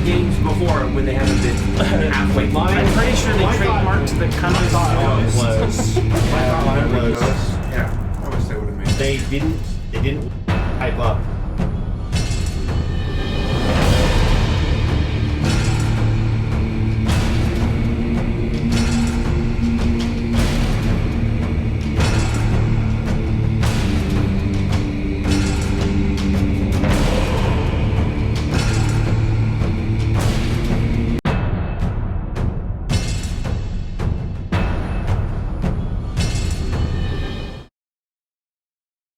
Games before when they haven't been halfway. I'm pretty sure they trademarked the country was. Yeah, I wish they would have made. They didn't hype up.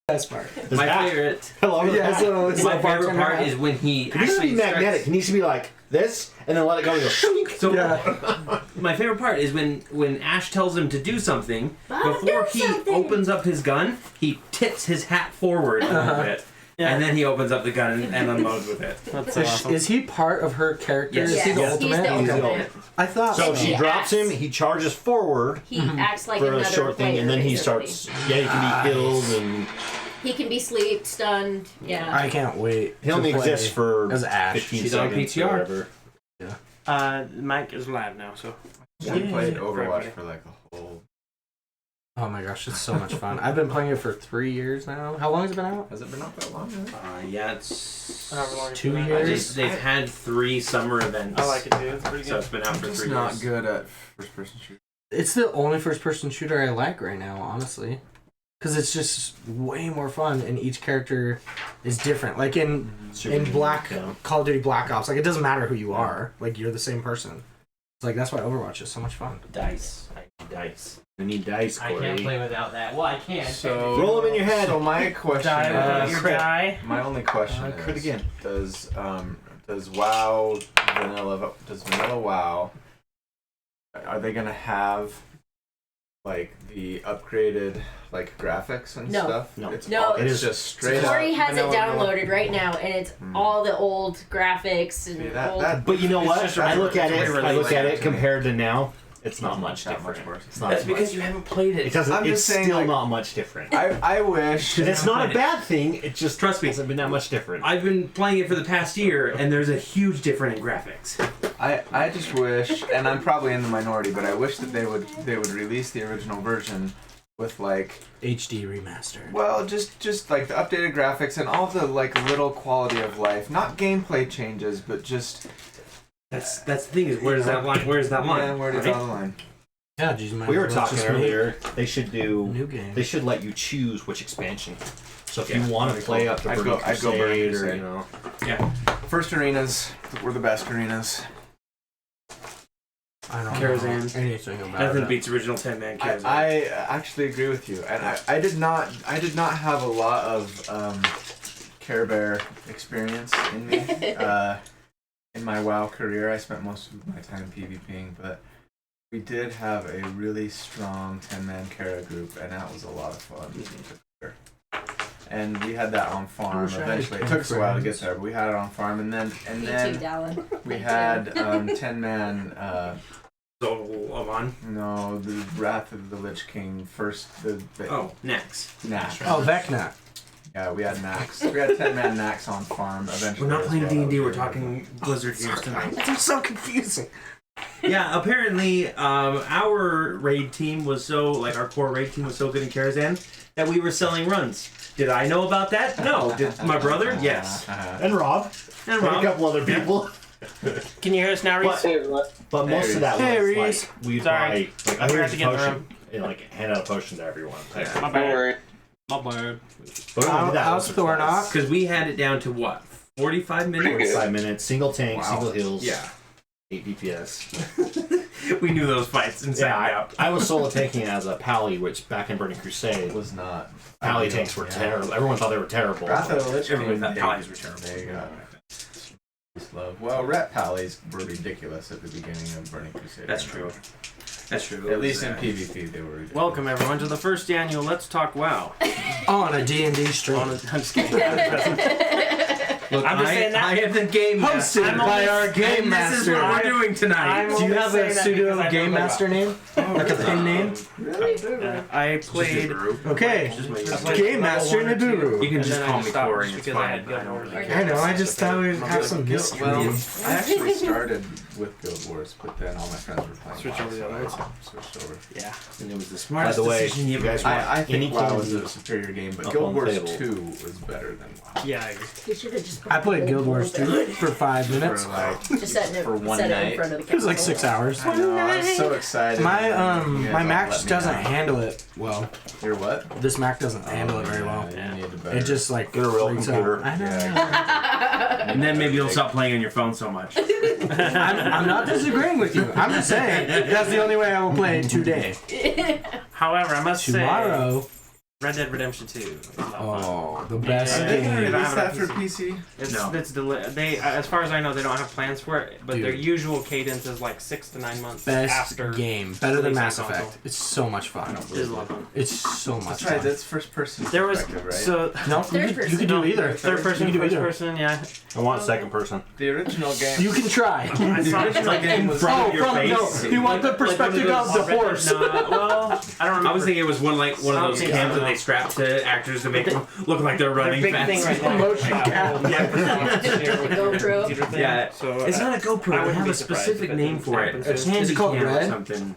best part. My favorite. Hello. Yeah, so it's My like favorite part is when he It needs to be magnetic. It needs to be like this, and then let it go and go. So Yeah. my favorite part is when Ash tells him to do something. Bob, Before do he something. opens up his gun, he tips his hat forward a little bit, and then he opens up the gun and unloads with it. That's awesome. Is he part of her character? Yes. Is he the Yes, ultimate? he's the ultimate. I thought So so. she He drops acts- him. He charges forward He acts like for another a short thing, player, and then he basically. starts. Yeah, he can be killed, and He can be sleep, stunned. Yeah. I can't wait. he only to play exists for as Ash. 15 She's on seconds PTR. or whatever. Mike is live now, so. I played Overwatch for like a whole. Oh my gosh, it's so much fun. I've been playing it for 3 years now. How long has it been out? Has it been out that long? Yeah, it's However long it's 2 been out. years? they've had 3 summer events. I like it too. It's pretty So good. it's been out for 3 not years. good at first-person shooters. It's the only first-person shooter I like right now, honestly. Because it's just way more fun, and each character is different. Like in Call of Duty Black Ops, like it doesn't matter who you are. Like you're the same person. It's like that's why Overwatch is so much fun. Dice. I need dice. We need dice, I Corey. can't play without that. Well, I can. So Roll them in your head. So my question Die without is, your crit. die. my only question Crit is, again. does WoW vanilla WoW, are they gonna have like the upgraded like graphics and No. stuff? No. It's No. it's just straight up. Corey has it vanilla downloaded right now, and it's all the old graphics and See, that- old. that- But you know It's what? just I look at it's it. really I look at lame it to me. compared to now. It's not much Not different. much worse. It's not That's as much. because you haven't played it. It doesn't. I'm It's just saying, still like- not much different. I wish. Because it's not a played it. bad thing. It just Trust me. hasn't been that much different. I've been playing it for the past year, and there's a huge difference in graphics. I just wish, and I'm probably in the minority, but I wish that they would release the original version with like, HD remaster. well, just like the updated graphics and all the like little quality of life, not gameplay changes, but just That's the thing is where's that line? Where's that line? yeah, where did right? the line? Yeah, geez, We were talking earlier. They should A do. new game. They should let you choose which expansion. So if Yeah, you want to play up to I'd Burning go- I'd go Burning Crusade, or Crusade. you know, Yeah. First arenas were the best arenas. I don't Karazhan. know anything about Nothing it. beats original 10-man Karazhan. I actually agree with you, and I did not have a lot of Care Bear experience in me. In my WoW career, I spent most of my time PvPing, but we did have a really strong 10-man Kara group, and that was a lot of fun. And we had that on farm wish I eventually. It had took us a while to get friends. there, but we had it on farm, and then Me too, Dallin. we had 10-man. Soul of On. No, the Wrath of the Lich King first. Oh, next. Nax. Oh, Vecna. Yeah, we had Nax. We had 10-man Nax on farm eventually. We're not as playing well. D&D, we're talking Blizzard games tonight. That's so confusing. Yeah, apparently our raid team was so, like our core raid team was so good in Karazhan that we were selling runs. Did I know about that? No. Did my brother? Yes. and Rob, And and a Rob. couple other people. Can you hear us now, Reese? But most of that Hey, was Reese. like we'd Sorry. buy like I forgot to get in the potion, and like hand out a potion to everyone. Yeah. My bad. My bad. But How's Thornock? Because we had it down to what? 45 minutes? 5 minutes, single tank, Wow. single heals, Yeah. 8 DPS. We knew those fights inside Yeah, and out. I was solo tanking as a pally, which back in Burning Crusade, It was not. pally tanks were terrible. Everyone thought they were terrible. Wrath of the Lich King. Everybody thought Pallies were terrible. There you go. Love. Well, ret pallies were ridiculous at the beginning of Burning Crusade. That's true. That's true. At least in PvP, they were ridiculous. Welcome everyone to the first annual Let's Talk WoW. On a D&D stream. I'm just kidding. Look, I'm just saying that. I am the game master. Hosted by our game and this is master. what we're doing tonight. Do you have a saying that because I pseudo know game the master name? Like a pin name? Yeah, I played. Okay. Game master Nibiru. You can And just then I call just me stopped Corey. just It's because I fine. had Guild I don't Wars. really I care. I know, I just thought we'd have some Well, mystery. I actually started with Guild Wars, but then all my friends were playing. Switch WoW, over the so other I side. switched over. Yeah. And it was the By smartest the way, decision you you guys ever want I think anything WoW was a superior game, but up Guild on Wars table. 2 was better than WoW. Yeah, I agree. We should have just. I played Guild Wars 2 for 5 minutes. For like, Just setting it, for one set it in night. front of the It was like 6 hours. I know, I was so excited. My You guys my all Mac let just me doesn't down. handle it well. Your what? This Mac doesn't handle it very well. Yeah, you need a better. It just like Get a real freaks computer. out. I know. Yeah. And then maybe you'll stop playing on your phone so much. I'm not disagreeing with you. I'm just saying that's the only way I will play it today. However, I must say, Tomorrow. Red Dead Redemption 2 is a lot of fun. Oh, the best Yeah. Are they gonna game. release have that a for PC. PC? It's, No. they, as far as I know, they don't have plans for it, but their Dude. usual cadence is like 6 to 9 months Best after. game. Better than release on Mass console. Effect. It's so much fun. It is a lot of fun. It's so much That's right. fun. That's first person. There was perspective, right? so No, Third you person. could do either. third person, You can do first either. person, yeah. I want second person. the original game. You can try. I saw original like game was front Oh, of your from no, face. you want the perspective of the horse. No, well, I don't remember. I was thinking it was one of I those don't think cams so. that they strap to actors to make them look like they're their running big fast. thing right now. Motion cap. GoPro. Yeah, So it's not a I GoPro. They wouldn't have be a surprised specific if it name didn't for it. happen A soon. handy Is it called cam or Red? something.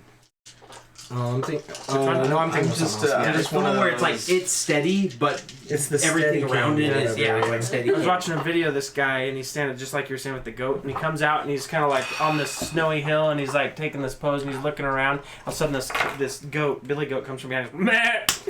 I'm thinking. trying No, I'm thinking I'm just, of something else. Yeah, I'm it's just one one of where it's like those- it's steady, but It's the everything steady around cam, it is whatever, it's like steady. I was watching a video of this guy and he's standing just like you were saying with the goat, and he comes out and he's kind of like on this snowy hill and he's like taking this pose and he's looking around. All of a sudden this Billy goat comes from behind him,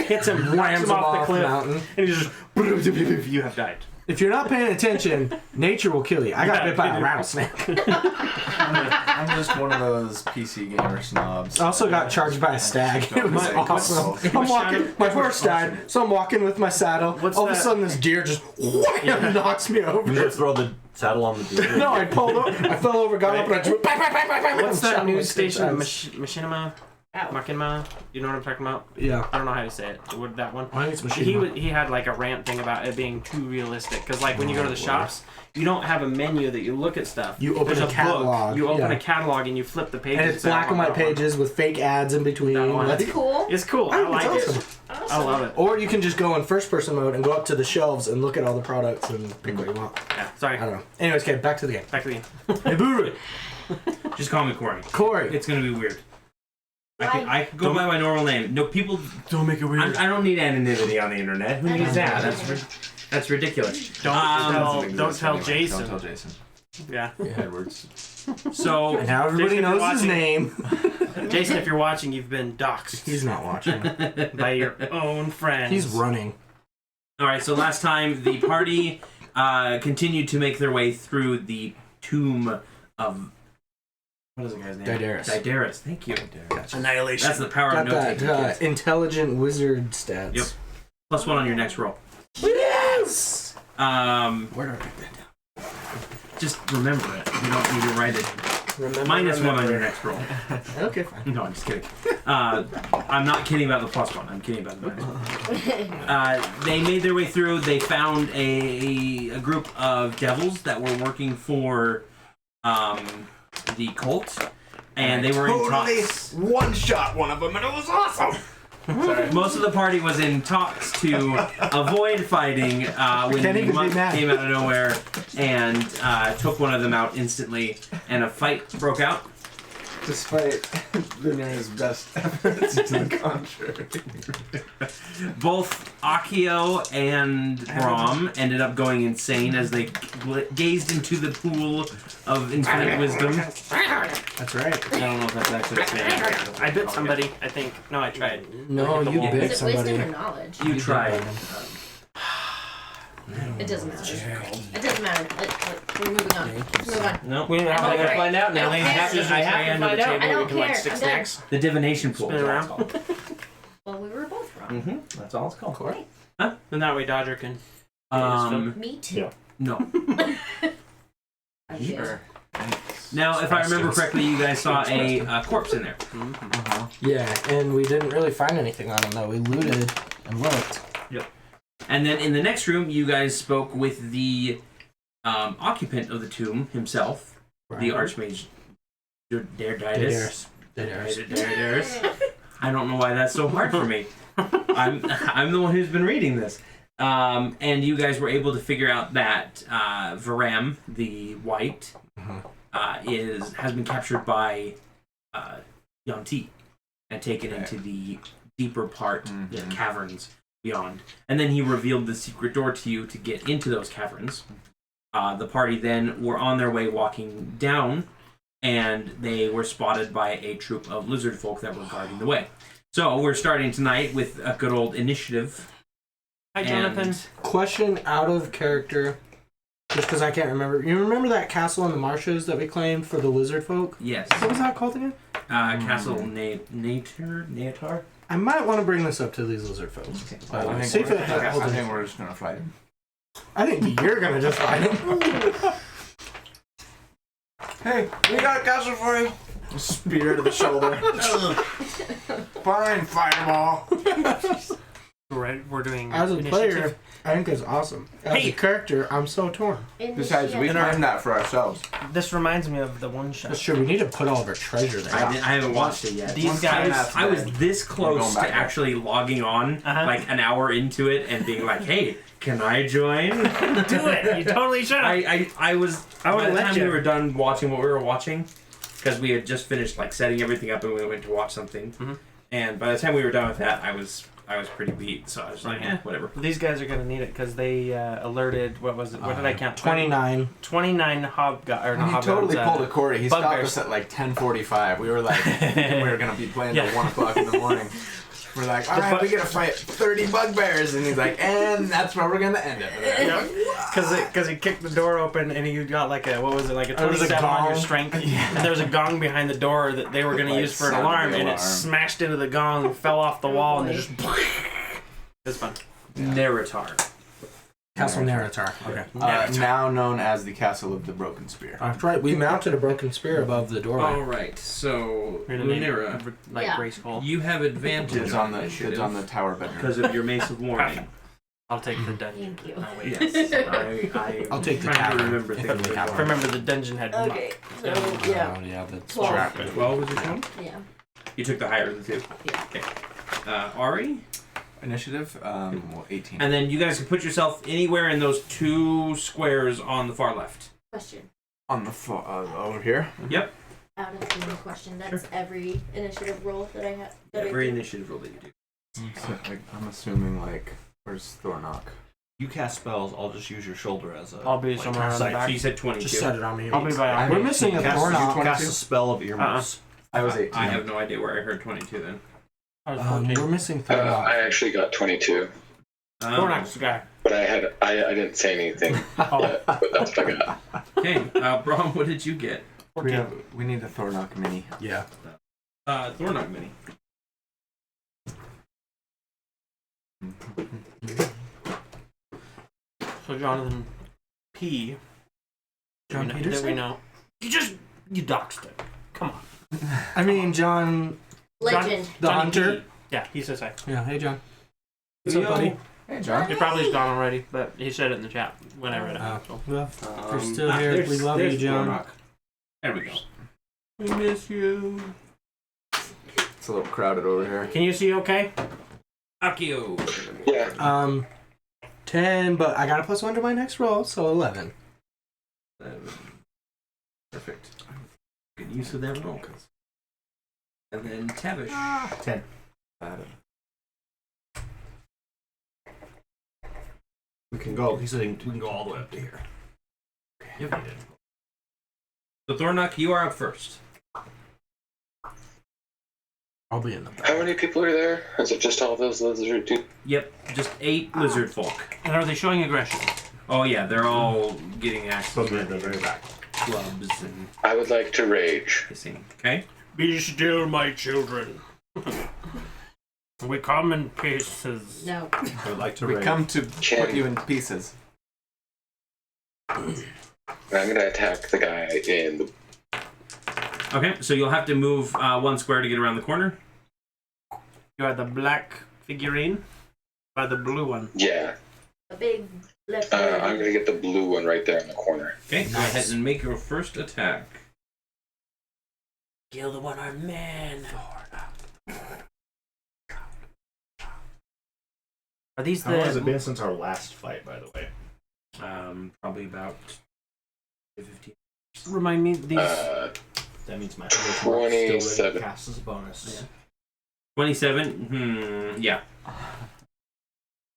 hits him, knocks Rams him him off the off the cliff, mountain. and he's just you have died. If you're not paying attention, nature will kill you. I got bit by a rattlesnake. I'm just one of those PC gamer snobs. I also got charged by a stag. It was My awesome. goodness. I'm walking. My horse died, so I'm walking with my saddle. What's All of a that? sudden, this deer just wham, knocks me You over. just throw the saddle on the deer. No, I pulled up. I fell over, got up, and I just went, bang, bang, bang, bang, bang, What's and shot that him like news 6 station? times. Machinima? Ow. Machinima? You know what I'm talking about? Yeah. I don't know how to say it. What that one? I think it's He machine. he had like a rant thing about it being too realistic because like when you go to the shops, you don't have a menu that you look at stuff. You open There's a book. catalog, You open yeah. a catalog and you flip the pages. And it's say, black I and want white that one. pages with fake ads in between. That one. That's That's cool. It's cool. I like awesome. it. I love it. Or you can just go in first person mode and go up to the shelves and look at all the products and pick what you want. Yeah. Sorry. I don't know. Anyways, okay, back to the game. Back to the game. Nibiru. Just call me Corey. Corey. It's gonna be weird. Why? I could go by my normal name. No, people Don't make it I don't need anonymity on the internet. Who needs that? That's ridiculous. Don't Doesn't tell exist anyway. Jason. Don't tell Jason. Yeah. Edwards. So And now everybody Jason, if you're knows his watching- name. Jason, if you're watching, you've been doxxed He's not watching. by your own friends. He's running. all right. So last time the party continued to make their way through the tomb of what is the guy's name? Didaris. Didaris. Thank you. Annihilation. That's the power Got of note taking. that intelligent wizard stats. Yep. +1 on your next roll. Yes! Where do I pick that down? Just remember it. You don't need to write it. Remember, -1 on your next roll. Okay, fine. No, I'm just kidding. I'm not kidding about the +1. I'm kidding about the -1. They made their way through. They found a group of devils that were working for the cult, and they were in talks. one shot one of them, and it was awesome. Sorry. Most of the party was in talks to avoid fighting when Kenny the could be monk mad. came out of nowhere and took one of them out instantly, and a fight broke out. Despite Luna's best efforts to the contrary. Both Akio and Brahm ended up going insane as they gazed into the pool of infinite wisdom. That's right. I don't know if that's actually a thing. I bit somebody, I think. No, I tried. No, you wall. bit Is it somebody. wisdom or knowledge? You tried. It doesn't matter. It doesn't matter. We're moving on. Let's move on. No, We don't I don't to care. find out now. I have to find out. I don't care. Stick I'm done. snacks. the divination pool. Spin around. Well, we were both wrong. Mm-hmm. That's all it's called. Corey. And that way Dodger can. Me too. Yeah. No. I did. Sure. Now, if I remember correctly, you guys saw a corpse in there. Yeah, and we didn't really find anything on him though. We looted and looked. And then in the next room, you guys spoke with the occupant of the tomb himself, the Archmage Daredarius. I don't know why that's so hard for me. I'm the one who's been reading this. And you guys were able to figure out that Varam, the White, has been captured by Yanti and taken into the deeper part, the caverns beyond. And then he revealed the secret door to you to get into those caverns. The party then were on their way walking down, and they were spotted by a troop of lizard folk that were guarding the way. So we're starting tonight with a good old initiative. Hi, Jonathan. Question out of character, just because I can't remember. You remember that castle in the marshes that we claimed for the lizard folk? Yes. What was that called again? Castle Natar? I might want to bring this up to these lizard folks. I See if it holds in. think we're just gonna fight him. I think you're gonna just fight him. Hey, we got a castle for you. Spear to the shoulder. Fine, fireball. We're doing As a initiative. player, I think it's awesome. As a character, I'm so torn. Besides, we claimed that for ourselves. This reminds me of the one shot. Sure, we need to put all of our treasure there. I haven't watched it yet. These guys, I was this close going to back actually logging on, like an hour into it, and being like, "Hey, can I join?" do it. You totally should. I was. I By would've the let time you. we were done watching what we were watching, because we had just finished like setting everything up, and we went to watch something. And by the time we were done with that, I was pretty beat. So I was like, whatever. These guys are gonna need it because they alerted. What was it? What did I count? 29. 29 hobgoblins. He totally pulled a Corey. He stopped bugbears. us at like 10:45. We were like, we were gonna be playing till 1 o'clock in the morning. We're like, all right, we gotta fight 30 bugbears, and he's like, and that's where we're gonna end it. Because he kicked the door open and he got like a, what was it, like a There was a 27 on your gong. strength. And there was a gong behind the door that they were going to Like use for an sound alarm, the and it alarm. smashed into the gong, fell off the wall, and it just. It was fun. Neratar. Castle Neratar. Okay. Now known as the Castle of the Broken Spear. That's right. We mounted a broken spear above the doorway. All right. So You're the name, Lunera, like Yeah. graceful. you have advantage It's on the initiative tower bedroom. because of your Mace of Warning. I'll take the dungeon. Thank you. Oh, wait. Yes, I'll take the trying to tavern, remember if things. we have one. Remember, the dungeon had Okay, so muck. yeah, Oh, yeah, that's 12. trap it. 12 was your total? yeah. You took the higher of the two. Yeah. Okay. Ari, Initiative, 18. and then you guys can put yourself anywhere in those two squares on the far left. Question. On the over here. Yep. Out of the question, that's every initiative roll that I have. That Every I do. initiative roll that you do. So, like, I'm assuming like, where's Thornock? You cast spells, I'll just use your shoulder as a. I'll be somewhere around the site. back. So you said 22. Just set it on me. I'll be by We're missing a Cast, Thornock. you cast a spell of earmuffs. I was 18. I have no idea where I heard 22 then. I was 14. We're missing I Thornock. actually got 22, Thornock's the guy. but I didn't say anything yet, but that's what I got. Okay, Brom, what did you get? We need a Thornock mini. Yeah. Thornock Mini. So Jonathan P. John that we Peterson? know. You doxed it. Come on. I mean, John, Legend. the Johnny hunter. P. Yeah, he says hi. Yeah, hey, John. What's up, buddy? Hey, John. He probably's gone already, but he said it in the chat when I read it. Oh. So. Well, you're still here. there's- We love you, there's John. Thornock. There we go. We miss you. It's a little crowded over here. Can you see okay? Akio. Yeah, 10, but I got a +1 to my next roll, so 11. Perfect. Good use of that roll. And then Tavish. 10. We can go. He said we can go all the way up to here. Yep. So Thornock, you are up first. I'll be in the back. how many people are there? Is it just all those lizard dudes? Yep, just 8 lizard folk. And are they showing aggression? Oh yeah, they're all getting axes Put me in with the very back. clubs and I would like to rage. kissing. Okay? Be still, my children. We come in pieces. No. I would like to We rage. come to put you in pieces. I'm gonna attack the guy in the. Okay, so you'll have to move 1 square to get around the corner. You are the black figurine by the blue one. Yeah. A big I'm gonna get the blue one right there in the corner. Okay, go ahead and make your first attack. Kill the one-armed man. Are these How long has it the? been since our last fight, by the way? Probably about 15. Remind me these. That means my still ready 27. to cast as a bonus. 27. Yeah.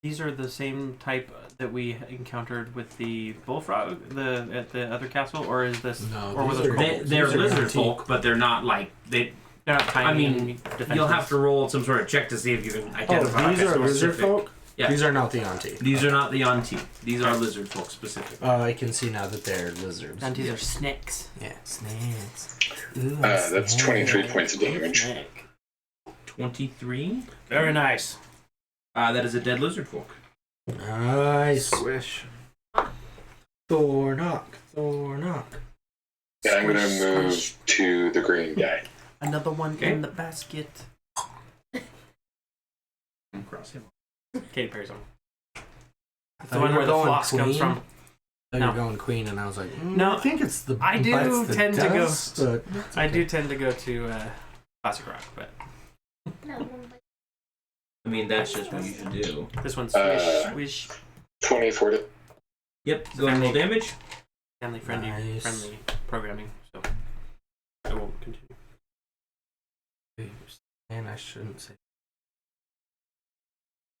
These are the same type that we encountered with the bullfrog, at the other castle, or is this? No, or were these those are- kobolds? They're These are lizard antique. folk, but they're not like they. They're not tiny. I mean, and defenseless. You'll have to roll some sort of check to see if you can identify. Oh, these are lizard specific- folk? Yeah. These are not the Auntie. These are not the Yanti. These are lizard folk specific. Oh, I can see now that they're lizards. And these are snakes. Yeah, snakes. Ooh, That's 23 snake. points of damage. 23. Very nice. That is a dead lizard folk. Nice. Squish. Thornock. And I'm gonna Squish, move squish. to the green guy. Another one Okay. in the basket. Cross him. Katy Perry song. That's thought the you one were where the going floss comes queen. from. Oh, you're No. going queen, and I was like, No, I think it's the. I do it's the tend to go- dust, but it's I okay. do tend to go to classic rock, but I mean, that's just what you should do. this one's swish, 24 to Yep. Go and roll damage. family friendly, Nice. friendly programming. So I won't continue. And I shouldn't say.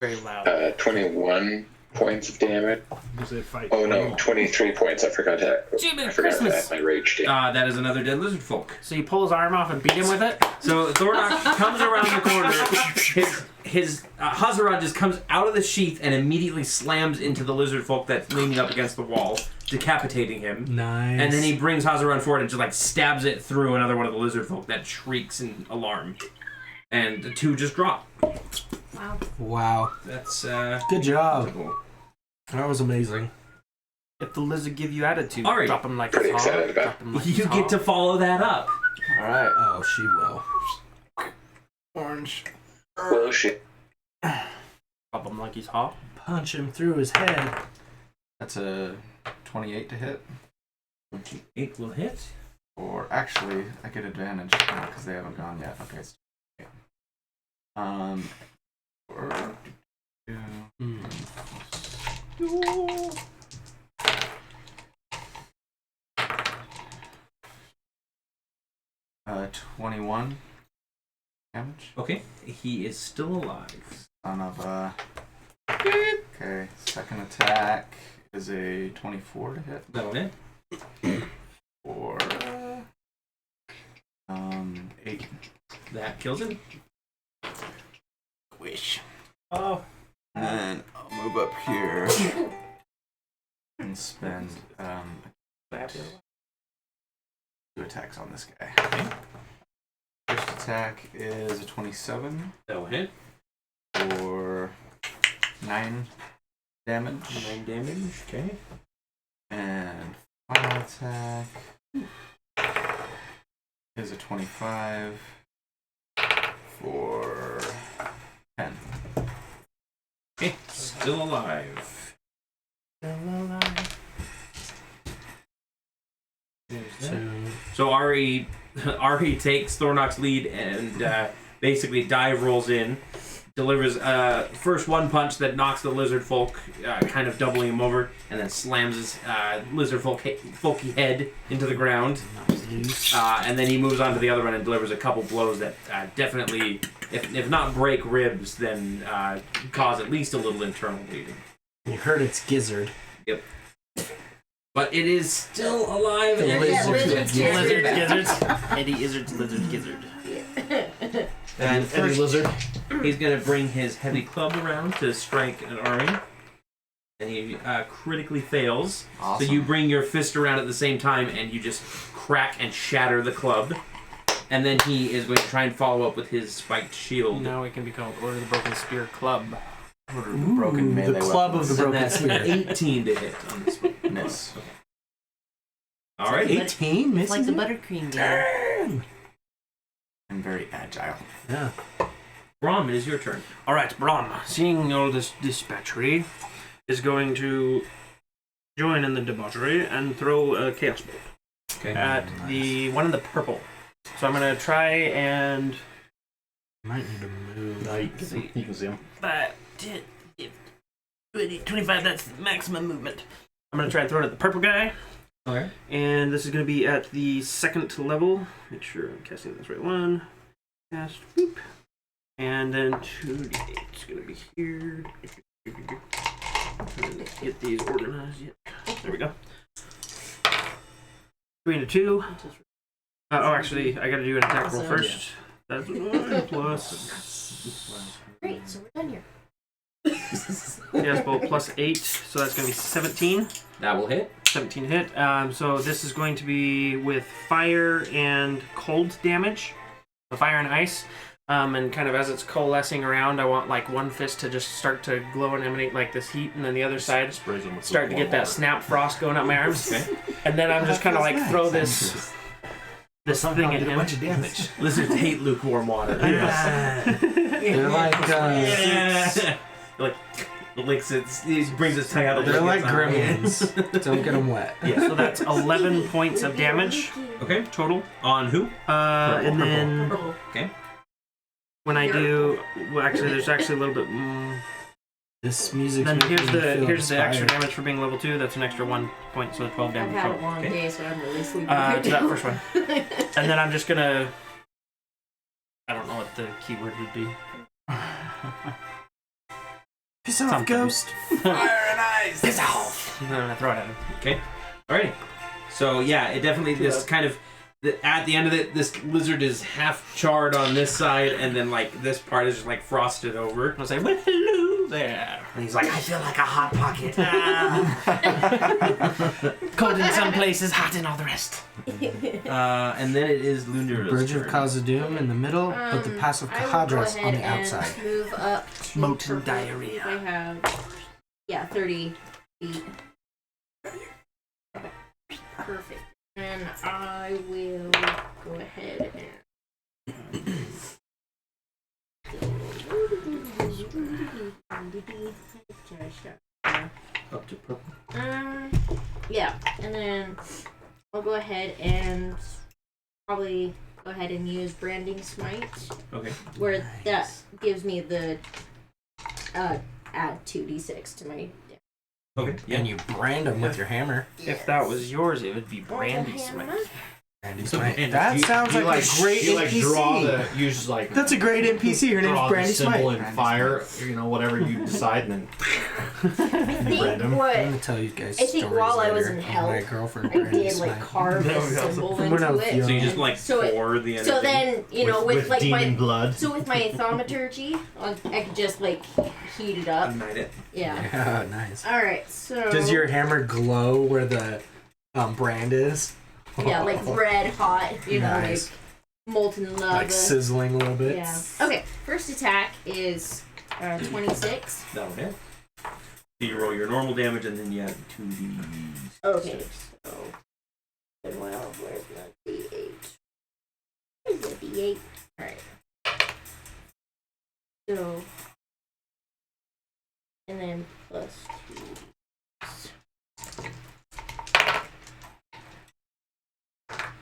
Very loud. 21 points of damage. Does it fight? Oh no, 23 points. I forgot to Christmas. add my rage damage. That is another dead lizard folk. So you pull his arm off and beat him with it. So Thornock comes around the corner. His Hazaran just comes out of the sheath and immediately slams into the lizard folk that's leaning up against the wall, decapitating him. Nice. And then he brings Hazaran forward and just like stabs it through another one of the lizard folk that shrieks in alarm. And the two just drop. Wow. Wow. That's Good job. That was amazing. If the lizard give you attitude, All right. drop him like Pretty his excited hog. about Drop him like you his get hog. to follow that up. All right. Oh, she will. Orange. Well, shit. Drop him like he's hot. Punch him through his head. That's a 28 to hit. 8 will hit. Or actually, I get advantage because they haven't gone yet. Okay. It's 28. Or, 21 damage. Okay, he is still alive. Son of a. Okay, second attack is a 24 to hit. That'll hit. Or 8. That kills him. Wish. Oh. And then I'll move up here and spend 2 attacks on this guy. First attack is a 27 That'll hit. for 9 damage. 9 damage. Okay. And final attack is a 25 for 10. Okay, still alive. So Ari takes Thornock's lead and basically dive rolls in, delivers first one punch that knocks the lizard folk, kind of doubling him over, and then slams his lizard folky head into the ground. And then he moves on to the other one and delivers a couple blows that definitely, if not break ribs, then cause at least a little internal bleeding. You heard its gizzard. Yep. But it is still alive. The and lizard Lizard gizzards. Eddie Izzard's lizard gizzard. And Any lizard? he's going to bring his heavy club around to strike an Ari. And he critically fails. Awesome. So you bring your fist around at the same time and you just crack and shatter the club. And then he is going to try and follow up with his spiked shield. Now it can be called Order of the Broken Spear Club. Order of the broken melee the club weapons. of the And broken that's spear. 18 to hit on this one. Miss. Alright. 18 misses. It's like the it? buttercream game. I'm very agile. Yeah. Brom, it is your turn. Alright, Brom, seeing all this dispatchery, is going to join in the debauchery and throw a chaos bolt at the one in the purple. So I'm gonna try and Might need to move. No, you can see him. 5, 10, 20, 25. That's the maximum movement. I'm gonna try and throw it at the purple guy. Okay. And this is gonna be at the 2nd level. Make sure I'm casting this right one. Cast. Whoop. And then 2d8. It's gonna be here. Trying to get these organized yet. There we go. 3 and a 2. Actually, I gotta do an attack roll first. That's 1 plus. Great, so we're done here. Yes, bolt plus 8, so that's gonna be 17. That will hit. 17 hit. So this is going to be with fire and cold damage. So fire and ice. And kind of as it's coalescing around, I want like one fist to just start to glow and emanate like this heat, and then the other side start to get that snap frost going up my arms. Okay. And then I'm just kind of like throw this thing at him. A bunch of damage. Lizards hate lukewarm water. They're like like licks it. He brings his tongue out. they're like gremlins. Don't get them wet. Yeah, so that's 11 points of damage. Okay. Total. On who? And then Okay. when I do, well, actually, there's actually a little bit. This music. Then here's the extra damage for being level 2. That's an extra 1 point, so 12 I've damage. had a total. long day, so I'm really sleepy. To that first one. And then I'm just gonna. I don't know what the keyword would be. Piss off, Something. ghost. Fire and ice. Piss off! And then I'm gonna throw it at him. Okay. Alrighty. So yeah, it definitely this kind of at the end of it, this lizard is half charred on this side, and then like this part is just like frosted over. I'll say, well, hello there. And he's like, I feel like a hot pocket. Cold in some places, hot in all the rest. And then it is Lunira's Bridge of turn. Khazad-dûm in the middle, but the Pass of I will go Kahadras on ahead the outside. and move up to Molten purple. diarrhea. I have, 30 feet. Perfect. And I will go ahead and Up to purple. yeah, and then I'll go ahead and probably go ahead and use Branding Smite, Okay. where that gives me the add 2d6 to my Okay. And you brand them with your hammer. If that was yours, it would be Brandy Smite. Brandy So- Smite. and That You- sounds you like a great you like NPC. draw the use like That's a great NPC. Her name's draw the Brandy symbol Smite. and fire, whatever you decide, and then I think Random. what I'm gonna tell you guys I think stories while I was later in of hell, my girlfriend I Brandy did like Smite. carve a symbol When I into was it. young. So you just like So it- pour the energy. So then, with like demon my blood. so with my thaumaturgy, I could just like heat it up. ignite it. Yeah. Yeah, nice. All right. So Does your hammer glow where the brand is? yeah, like red hot, Nice. like molten lava. Like sizzling a little bit. Yeah. Okay. First attack is 26. That'll hit. So you roll your normal damage and then you add 2d. Okay. So 12. Where's the D8? Where's the D8? All right. So and then plus 2.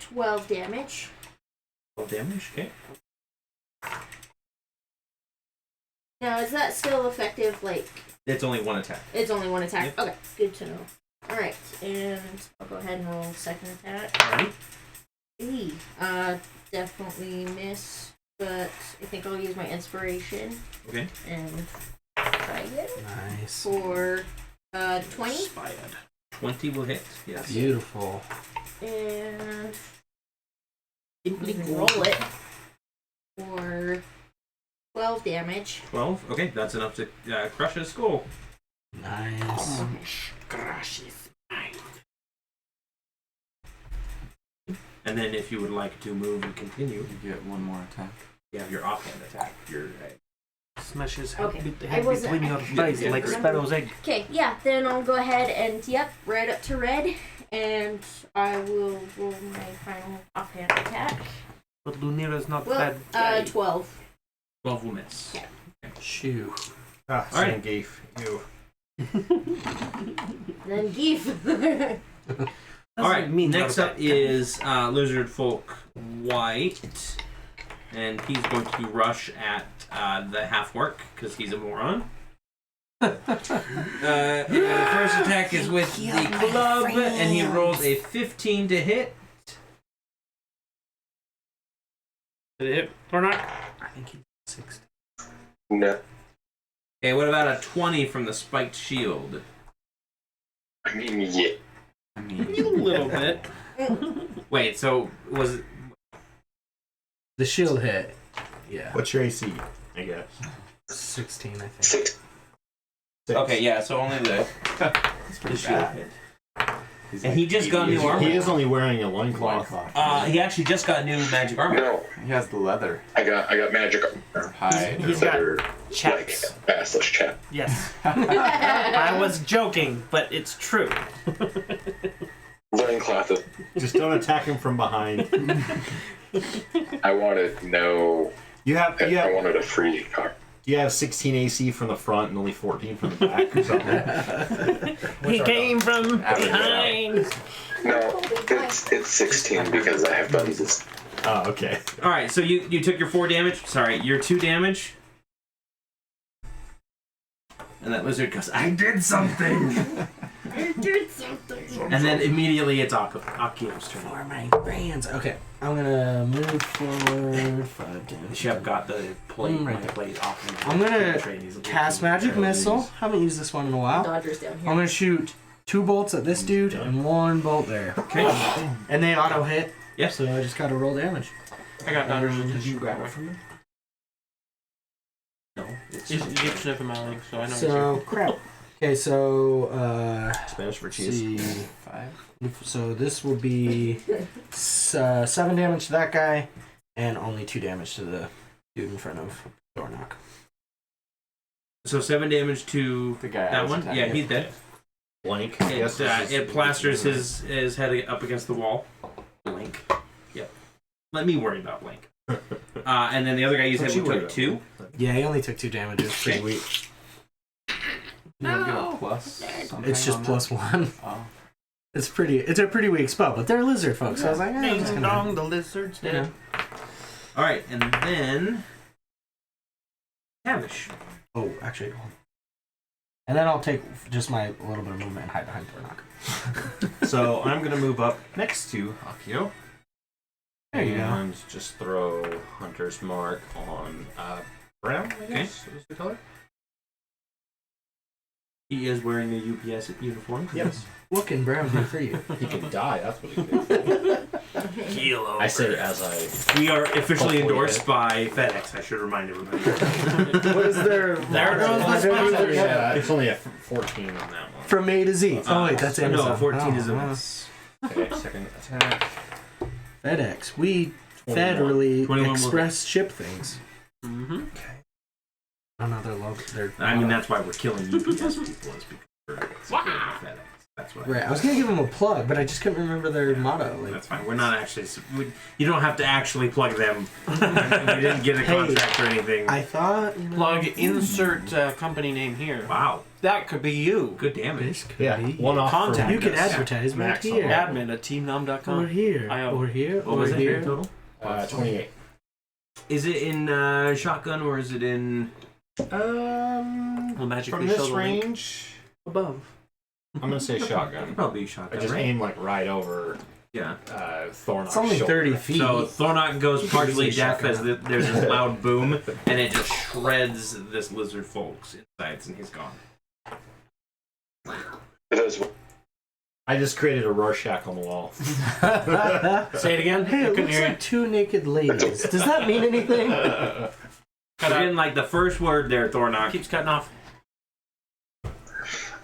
12 damage. 12 damage. Okay. Now, is that still effective? Like, It's only one attack. it's only one attack? Yep. Okay, good to know. Alright, and I'll go ahead and roll second attack. Alright. Definitely miss, but I think I'll use my inspiration Okay. and try it Nice. for 20. Inspired. 20 will hit. Yes. Beautiful. And Simply roll it for 12 damage. 12. Okay, that's enough to crush his skull. Nice. Crush his mind. And then if you would like to move and continue, You get one more attack. you have your offhand attack. Your Smash his head, Okay. beat the I head wasn't- between your thighs yeah, like great. Sparrow's egg. Okay, yeah, then I'll go ahead and, right up to red, and I will roll my final offhand attack. But Lunira's not Well, bad. guy. 12. 12 will miss. Yeah. Shoo. Ah, All right. Zangief. You. Then Geef. All right. mean Next not up is Lizard Folk White, and he's going to rush at the half orc because he's a moron. The first attack is with the club, and he rolls a 15 to hit. Did it hit or not? I think he's 60. No. Okay, what about a 20 from the spiked shield? I mean, yeah. A little bit. Wait, so was it... The shield hit. Yeah. What's your AC? I guess. 16, I think. 6. Okay, yeah, so only the shield bad. hit. And he just got new armor. He is only wearing a loincloth. He actually just got new magic armor. No, He has the leather. I got magic armor. Hide. He's that got are chaps. like bassless chap. Yes. I was joking, but it's true. Loincloth of Just don't attack him from behind. I wanted no. You have I wanted a free card. you have 16 AC from the front and only 14 from the back or something. He came from behind. No, it's 16 because I have buttons. Oh, okay. All right, so you took your 4 damage. Sorry, your 2 damage. And that lizard goes, I did something! And then immediately it's Akio's turn. For my brains. Okay, I'm gonna move forward 5 The damage. chef got the plate, Right my there. plate off. I'm gonna cast magic missile. Haven't used this one in a while. Dodger's down I'm here. gonna shoot 2 bolts at this dude and 1 bolt there. Okay. And they auto hit. Yep. So I just gotta roll damage. I got Dodger's. Did you grab it from me? No, it's You keep sniffing my leg, so I know. So crap. Okay, so Spanish for let's cheese. see. 5. So this will be 7 damage to that guy, and only 2 damage to the dude in front of Thornock. So 7 damage to The guy. I that was one. attacking. Yeah, he's dead. Blank. It, Yes, this is- it plasters his head up against the wall. Blink. Yep. Let me worry about Blink. And then the other guy you said Don't you worry took about 2. Yeah, he only took 2 damage. It's pretty weak. You don't get a plus. something It's just on +1. Oh. It's a pretty weak spell, but they're lizard folks. So I was like, I'm just Ding gonna. dong, the lizard's You dead. know. All right, and then Tavish. Oh, actually, hold on. And then I'll take just my little bit of movement and hide behind Thornock. So I'm gonna move up next to Akio. There you go. And just throw Hunter's Mark on brown, I guess is the color. He is wearing a UPS uniform. Yes. What can Brown do for you? He can die, that's what he did. Keel over. I say it as I... We are officially Hopefully endorsed it- by FedEx. I should remind everybody. What is their There goes the sponsor. Yeah, it's only a 14 on that one. from A to Z? Oh wait, that's Amazon. No, 14 is a wow. miss. Okay, second attack. FedEx. We 21. federally 21 will express ship things. Mm-hmm. I don't know. They're low. They're I mean, that's why we're killing UPS people, is because we're FedEx. That's what. right. I was gonna give them a plug, but I just couldn't remember their motto. Like, That's fine. We're not actually. You don't have to actually plug them. We didn't get a Hey, contract or anything. I thought. You know, Plug insert company name here. Wow. That could be you. Good damage. This could Yeah, be. one off Contact for You could us. advertise right Max on here. Admin at teamnom.com. Or here. I Or here. What Or was it here. total? 28. Is it in shotgun or is it in? Will magically From show this the link range, above. I'm gonna say shotgun. Probably I shotgun. just right? aim like right over Yeah. Thornock's It's only shoulder. 30 feet. So Thornock goes partially Usually deaf as shotgun. there's this loud boom, and it just shreds this lizard folk's insides, and he's gone. It is. I just created a Rorschach on the wall. Say it again. Hey, I it couldn't looks hear like 2 naked ladies. Does that mean anything? Cut You out. didn't like the first word there, Thornock. Keeps cutting off.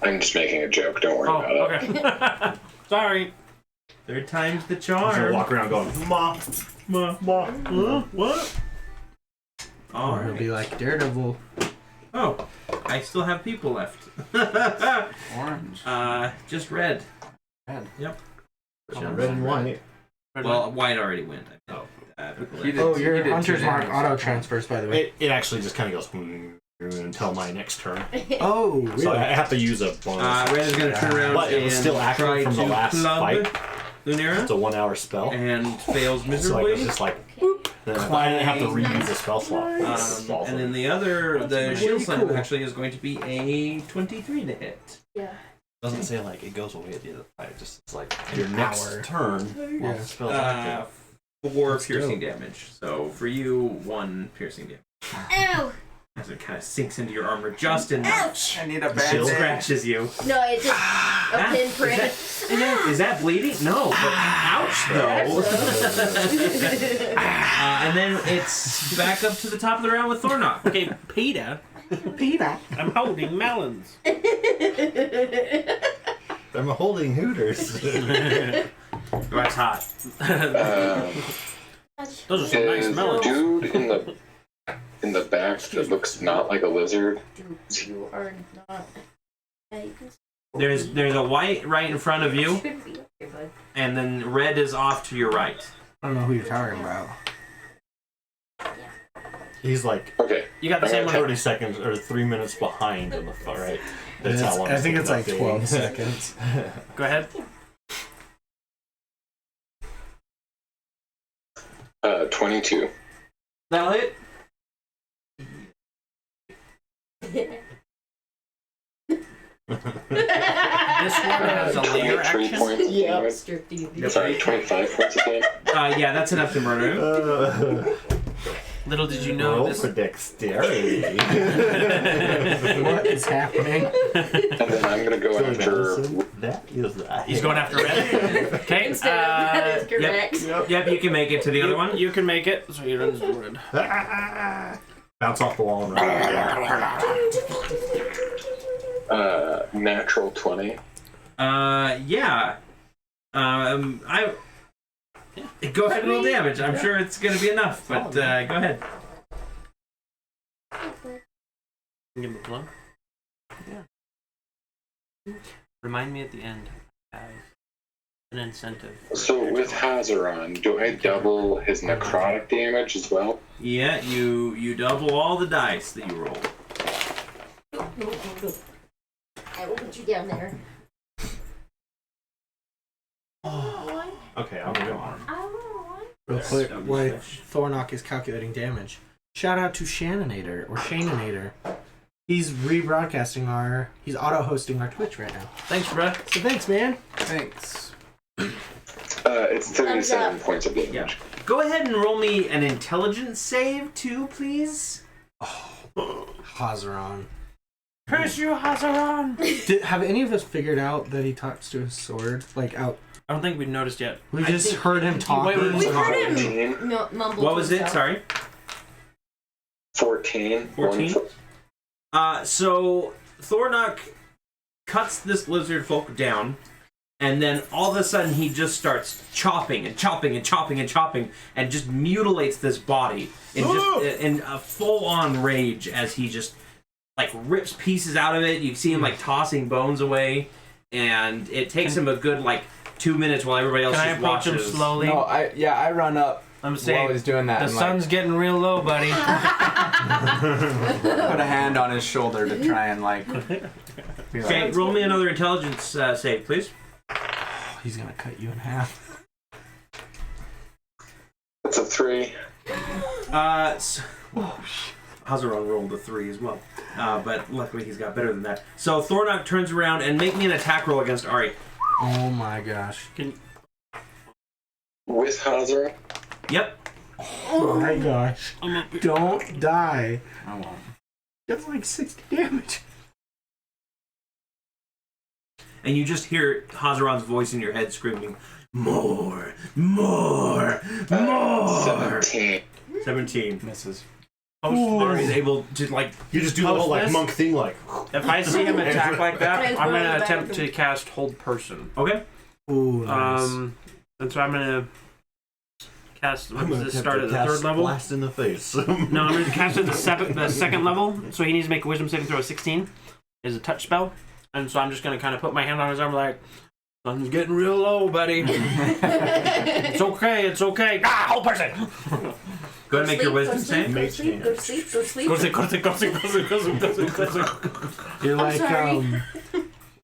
I'm just making a joke. Don't worry Oh, about it. okay. Sorry. Third time's the I'm gonna charm. walk around going, Ma, Ma, Ma, what? All Or he'll right. be like Daredevil. Oh, I still have people left. Orange. Just red. Red. Yep. Red and white. Well, white already went. I think. Oh. He did- Oh, he your did Hunter's 2 Mark damage. auto transfers, by the way. It actually just kind of goes, until my next turn. Oh, really? So I have to use a bonus. Red is going to turn around But it and was still active try from the to last club fight. Lunera, It's a 1 hour spell. and fails So I miserably. was just like, whoop. Then I didn't have to reuse the spell slot. And then the shield slam actually is going to be a 23 to hit. Yeah. Doesn't say like it goes away at the end of the fight. Just it's like your next turn. While the spell's active. 4 piercing damage. So for you, 1 piercing damage. Ow! As it kind of sinks into your armor just enough. I need a It band-aid. scratches you. No, it just a pinprick. Is that bleeding? No, but ouch though. And then it's back up to the top of the round with Thornock. Okay, Peter. Peter. I'm holding melons. I'm holding Hooters. That's hot. Those are some nice Is melons. dude in the back that looks not like a lizard? Dude, you are not. Yeah, you can There's a white right in front of you, should be okay, bud. and then red is off to your right. I don't know who you're talking about. He's like Okay. You got the same one. 30 seconds or 3 minutes behind in the far right. That's how long I think it's like updating. 12 seconds. Go ahead. 22. That'll hit. This one has a layer 23 action. points. Yeah. Sorry, 25 points again. Yeah, that's enough to murder him. Little did you know Roll this. for dexterity. What is happening? And then I'm gonna go after. That is that. He's going after red. Okay. Instead of that is correct. Yep, you can make it to the other one. You can make it. So he runs red. Bounce off the wall and run. Natural 20. Yeah. Go ahead and roll damage. I'm sure it's gonna be enough, but go ahead. Give him a plug. Yeah. Remind me at the end. I have an incentive. So with Hazaron, do I double his necrotic damage as well? Yeah, you double all the dice that you roll. I will put you down there. Okay, I'm gonna go on. Real quick, while Thornock is calculating damage, shout out to Shanninator or Shaninator. He's he's auto-hosting our Twitch right now. Thanks, bro. So thanks, man. Thanks. It's 37 points of damage. Yeah. Go ahead and roll me an intelligence save too, please. Hazaron. Curse you, Hazaron! Have any of us figured out that he talks to his sword? Like out? I don't think we've noticed yet. We just heard him talk. wait, We heard him 14. mumble. What to was it? himself. Sorry. 14. 14? So Thornock cuts this lizard folk down, and then all of a sudden he just starts chopping and chopping and chopping and chopping, and just mutilates this body in a full-on rage as he just like rips pieces out of it. You see him like tossing bones away, and it takes him a good like 2 minutes while everybody else Can I just approach him watches. slowly? No, I run up I'm while saying he's doing that. the and, sun's getting real low, buddy. put a hand on his shoulder to try and like. Be like Okay, roll me another intelligence save, please. He's gonna cut you in half. That's a 3. Hazaron rolled a 3 as well. But luckily he's got better than that. So Thornock turns around and make me an attack roll against Ari. Oh my gosh. With Hazaron? Yep. Oh my gosh. Don't die. I won't. That's like 60 damage. And you just hear Hazaron's voice in your head screaming, more, more, more. 17. 17. Misses. Ari's able to like... You just do the whole like Post this? monk thing, like. If I see him attack like that, I'm Transport gonna him back attempt to- to cast Hold Person. Okay. Ooh, nice. And so I'm gonna cast. I'm What gonna does this attempt start to at the cast third level? Blast in the face. No, I'm gonna cast it at the second level. So he needs to make a Wisdom saving throw of 16. Is a touch spell, and so I'm just gonna kind of put my hand on his arm like, "Sun's getting real low, buddy. It's okay. It's okay. Ah, Hold Person." Go ahead and make your wisdom save. Go sleep. Go sleep. Go sleep. Go sleep. Go sleep. Go sleep. Go sleep. Go sleep. Go sleep. Go sleep. You're like sorry.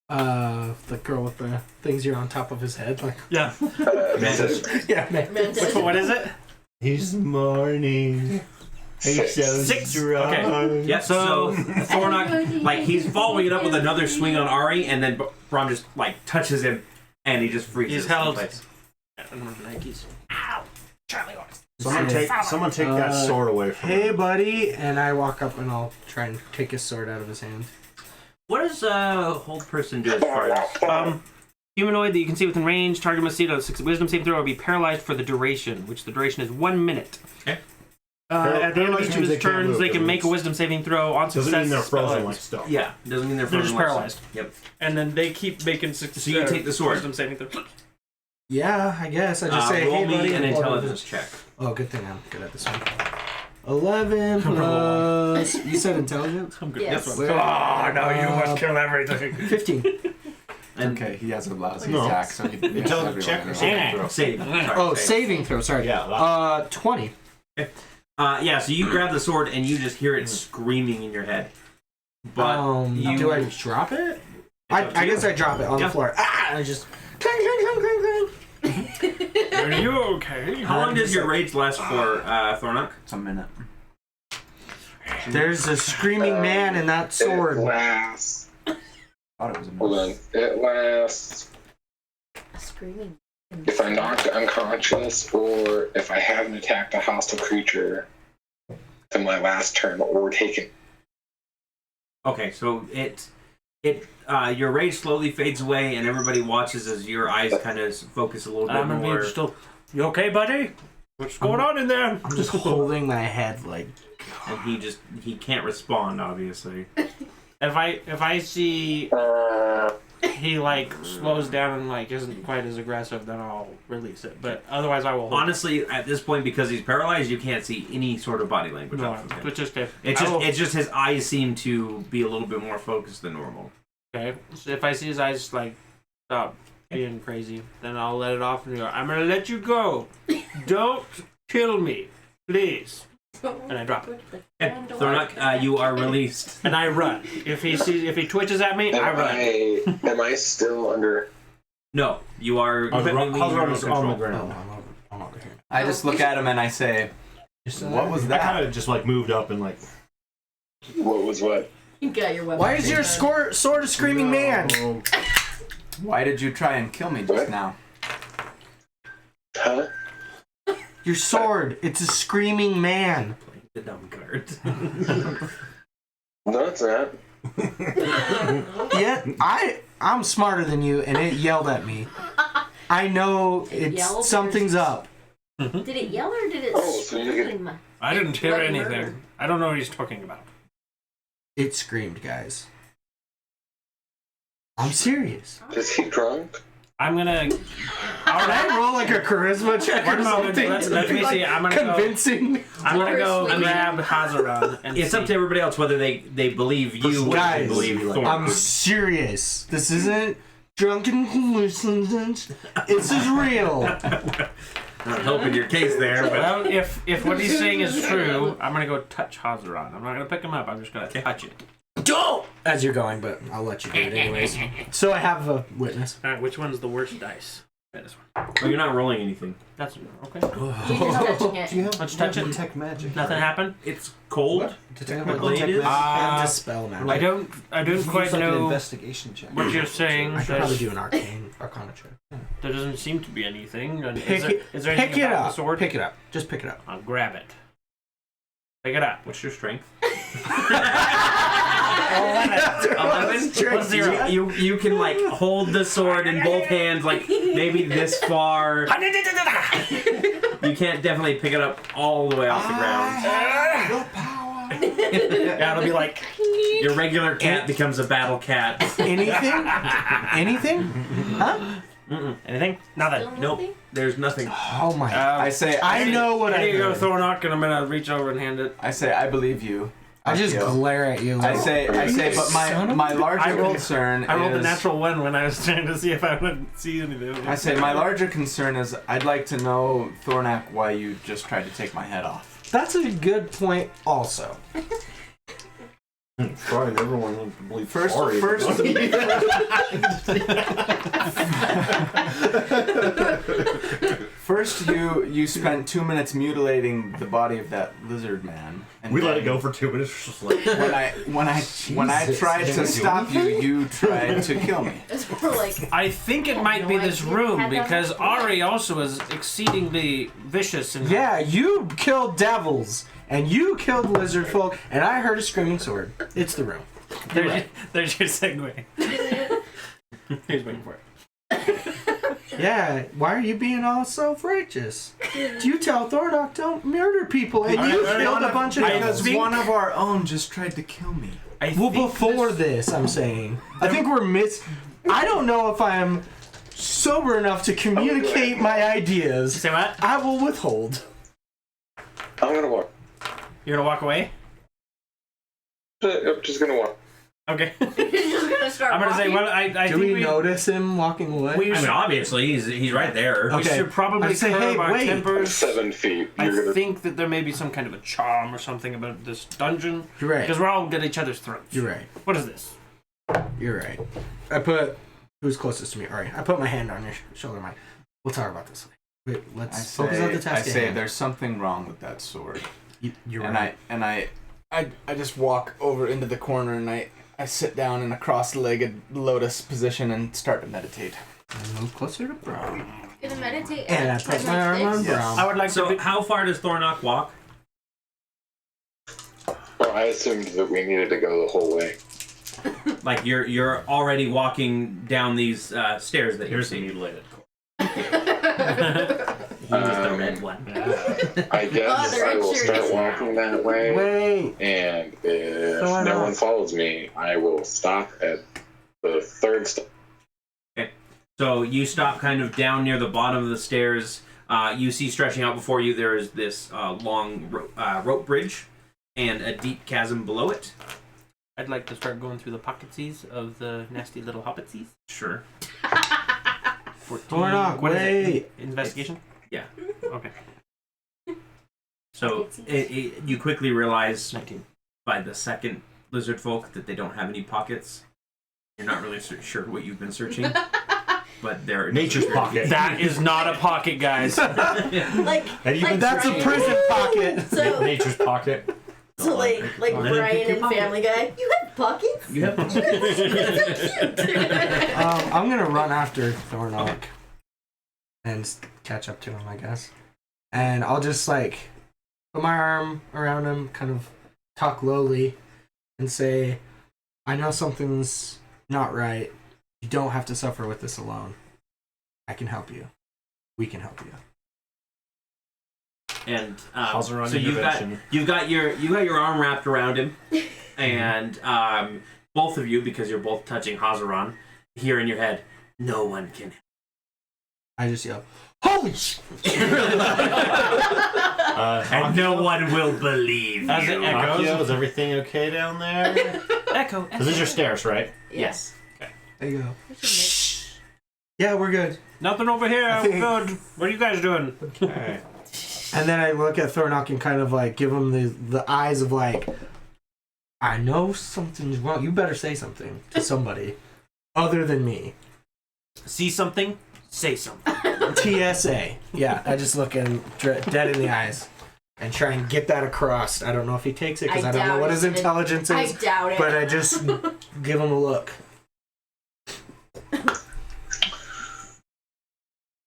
the girl with the things you're on top of his head. Like, Yeah. yeah, man. Which one? What is it? He's morning. He's so 6. strong. Okay. Yeah, so Thornock, like, he's following it up with another swing on Ari, and then Brom just, like, touches him, and he just freezes. He's held. in place. Nikes. Ow! Charlie horse. Someone take that sword away from Hey, him. buddy, and I walk up and I'll try and take his sword out of his hand. What does hold person do as far as... Humanoid that you can see within range. Target must see a wisdom saving throw or be paralyzed for the duration, which the duration is 1 minute. Okay. At the end of each of his turns, they can make a wisdom saving throw on success. Doesn't mean they're frozen spell like ends. stone. Yeah, doesn't mean they're They're frozen just like paralyzed. stone. Yep. And then they keep making success. So you take the sword. Wisdom saving throw. Yeah, I guess. I just say, roll hey, me buddy. an and intelligence check. Oh, good thing I'm good at this one. 11 plus... You said intelligence? I'm good. Yes. This one. Oh, no, you must kill everything. 15. And Okay, he has a lousy No. attack, so he Intelligence check or saving throw? save. Oh, saving throw, sorry. Yeah. 20. Yeah, so you grab the sword, and you just hear it screaming in your head. But you... Do I drop it? up to I you. guess I drop it on Yeah. the floor. Ah! And I just... Clang, clang, clang, clang, clang. Are you okay? How long does your rage last for, Thornock? It's a minute. There's a screaming man in that It sword. lasts. Thought it was a Hold on. minute. It lasts Screaming. if I'm knocked unconscious or if I haven't attacked a hostile creature to my last turn or taken. Okay, so your rage slowly fades away, and everybody watches as your eyes kind of focus a little bit I'm gonna more. be still. You okay, buddy? What's going on in there? I'm just holding my head like... And he can't respond, obviously. If I see he like slows down and like isn't quite as aggressive, then I'll release it. But otherwise, I will hold Honestly, at this point, because he's paralyzed, you can't see any sort of body language. No, off of him. it's just okay. It's just his eyes seem to be a little bit more focused than normal. Okay. So if I see his eyes like stop being crazy, then I'll let it off and go. I'm gonna let you go. Don't kill me, please. And I drop it. Thornock, you are released. And I run. If he twitches at me, I run. Am I still under? No, you are. completely How's under on the control. ground? I'm over here. I just look at him and I say, "What was I that?" kind of just like moved up and like. What was what? You got your weapon. Why is your sword a screaming man? No. Why did you try and kill me just What? now? Huh? Your sword, it's a screaming man. The dumb card. No, it's not. Yet I'm smarter than you, and it yelled at me. I know yelled or something's up. Did it yell or did it Oh, so you scream? I didn't hear Bloody anything. murder. I don't know what he's talking about. It screamed, guys. I'm serious. Is he drunk? I'm gonna. Can I roll like a charisma check One or moment, something? let me see. I'm gonna Convincing. I'm gonna go Persuasion. grab Hazaran and It's up to everybody else whether they believe you or Guys, they believe Thornock. I'm serious. This isn't drunken hallucinations. This is real. not helping your case there, but Well, if what he's saying is true, I'm gonna go touch Hazaran. I'm not gonna pick him up. I'm just gonna touch it. Don't! As you're going, but I'll let you do it anyways. So I have a witness. All right, which one's the worst dice? Okay, this one. oh, you're not rolling anything. That's okay. You're just touching it. Let's touch it. Detect magic. Nothing happened. It's cold. Detect What blade is? And dispel magic. I don't quite know investigation check. what you're saying. I could probably There's, do an arcana check. there doesn't seem to be anything. And Pick is there Pick anything it about the up. sword? Pick it up. Just pick it up. I'll grab it. Pick it up. What's your strength? 11 plus 0. You can like hold the sword in both hands, like maybe this far. You can't definitely pick it up all the way off the ground. Yeah, it'll be like Your regular cat becomes a battle cat. Anything? Anything? Huh? anything? Nothing. Still Nope. nothing? There's nothing. Oh my. I say, I know what I Here you go, heard. Thornock, and I'm gonna reach over and hand it. I believe you. I just Akio. glare at you. I Like, say, but Son of my larger I rolled- concern I rolled a is. natural 1 when I was trying to see if I would see anything. I say my larger concern is I'd like to know, Thornak, why you just tried to take my head off. That's a good point also. Trying everyone to believe First, first you spent 2 minutes mutilating the body of that lizard man. And we let then it go for 2 minutes. Just like, when I tried to stop you, you tried to kill me. We're like, I think it might be No this idea. room Had that because before. Ari also is exceedingly vicious and Yeah, you killed devils, and you killed lizard folk, and I heard a screaming sword. It's the room. there's your segue. He's waiting for it. Yeah, why are you being all self-righteous? You tell Thornock don't murder people, and you killed a bunch of Because devils. one of our own just tried to kill me. Well, before this, I'm saying. I think we're I don't know if I'm sober enough to communicate my ideas. Say what? I will withhold. I'm gonna walk. You're gonna walk away? I'm just gonna walk. Okay. you're just gonna start. I'm gonna say, walking? well, I Do think we notice him walking away? we I mean, should, obviously, he's right there. we Okay. should probably I'd say, curb hey, our wait. tempers. 7 feet. I You're gonna. think that there may be some kind of a charm or something about this dungeon. You're right. Because we're all at each other's throats. You're right. What is this? You're right. Who's closest to me? All right. I put my hand on your shoulder, Mike. We'll talk about this. Wait, let's focus on the task. I at say hand. there's something wrong with that sword. You're and right. I just walk over into the corner and I sit down in a cross-legged lotus position and start to meditate. I move closer to Brown. Gonna meditate. And I put my arm on Yes. Brown. I would like So, to. how far does Thornock walk? Well, I assumed that we needed to go the whole way. Like you're already walking down these stairs that you're here's the seeing. mutilated. He was the red one. I guess the I red will shirt start is walking that way. Wait. And if Why no not? one follows me, I will stop at the third step. So you stop kind of down near the bottom of the stairs. You see stretching out before you there is this long rope bridge and a deep chasm below it. I'd like to start going through the pocketses of the nasty little hobbitsies. Sure. 14. Thornock, What is it? wait. Investigation? Yeah. Okay. So you quickly realize 19. by the second lizard folk that they don't have any pockets. You're not really sure what you've been searching, but they're Nature's pocket. That is not a pocket, guys. Like, Have you like been That's a Brian- prison pocket. So, Nature's pocket. so like Brian and Family Guy. You have pockets? You have I'm gonna run after Thornock and catch up to him, I guess. And I'll just like put my arm around him, kind of talk lowly, and say, "I know something's not right. You don't have to suffer with this alone. I can help you. We can help you." And Hazaran so intervention. you've got your arm wrapped around him, and both of you, because you're both touching Hazaran, hear in your head, "No one can." I just yell, "Holy sh!" And no one will believe As it you. echoes. Akio, is everything okay down there? Echo. Because these are stairs, right? Yes. There you go. We should Yeah, we're good. Nothing over here. I I'm think- good. What are you guys doing? Okay. And then I look at Thornock and kind of like give him the eyes of like, I know something's wrong. You better say something to somebody other than me. See something? Say something. TSA. Yeah, I just look him dead in the eyes and try and get that across. I don't know if he takes it because I don't know doubt what it. his intelligence I is, doubt it. but I just give him a look.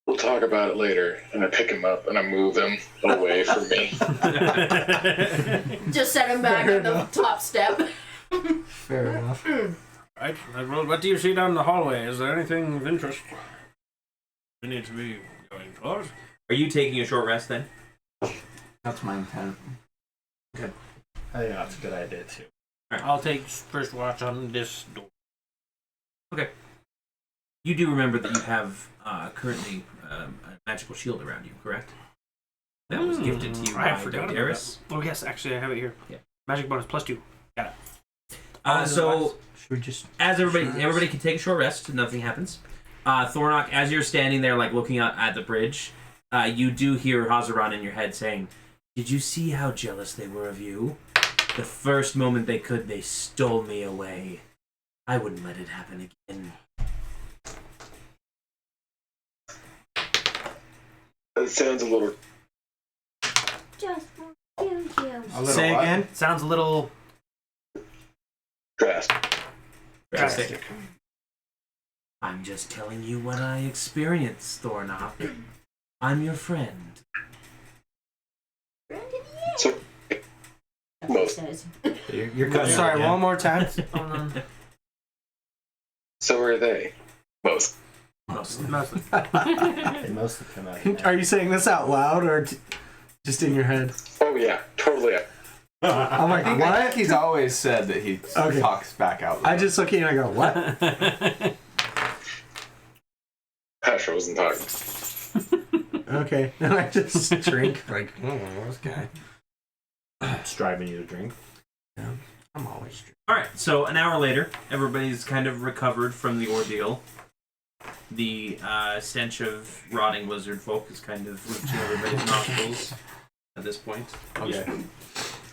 We'll talk about it later. And I pick him up and I move him away from me. just set him back on the top step. Fair enough. Right. Well, what do you see down the hallway? Is there anything of interest we need to be going towards? Are you taking a short rest then? That's my intent. I think that's a good idea, too. I'll take first watch on this door. You do remember that you have currently a magical shield around you, correct? That was gifted to you I by forgot about Darius. Oh, yes, actually, I have it here. Yeah. Magic bonus +2. So Should we just as everybody Sure. can take a short rest, nothing happens. Thornock, as you're standing there, like looking out at the bridge, you do hear Hazaran in your head saying, Did you see how jealous they were of you? The first moment they could, they stole me away. I wouldn't let it happen again. That sounds a little Just won't kill you. A little Say what? again. Sounds a little drastic. drastic. I'm just telling you what I experienced, Thornock. I'm your friend. So, most. Says. You're cutting out Sorry, again. one more time. So are they. Most. Mostly. They mostly come out again. Are you saying this out loud or just in your head? Oh yeah, totally. I'm like, I what? think he's always said that he Okay. talks back out loud. I just look at you and I go, what? Hush, I wasn't talking. Okay. And I just drink, like, oh, this guy. It's driving you to drink. Yeah, I'm always drinking. Alright, so an hour later, everybody's kind of recovered from the ordeal. The stench of rotting lizard folk is kind of reaching everybody's nostrils at this point. Okay.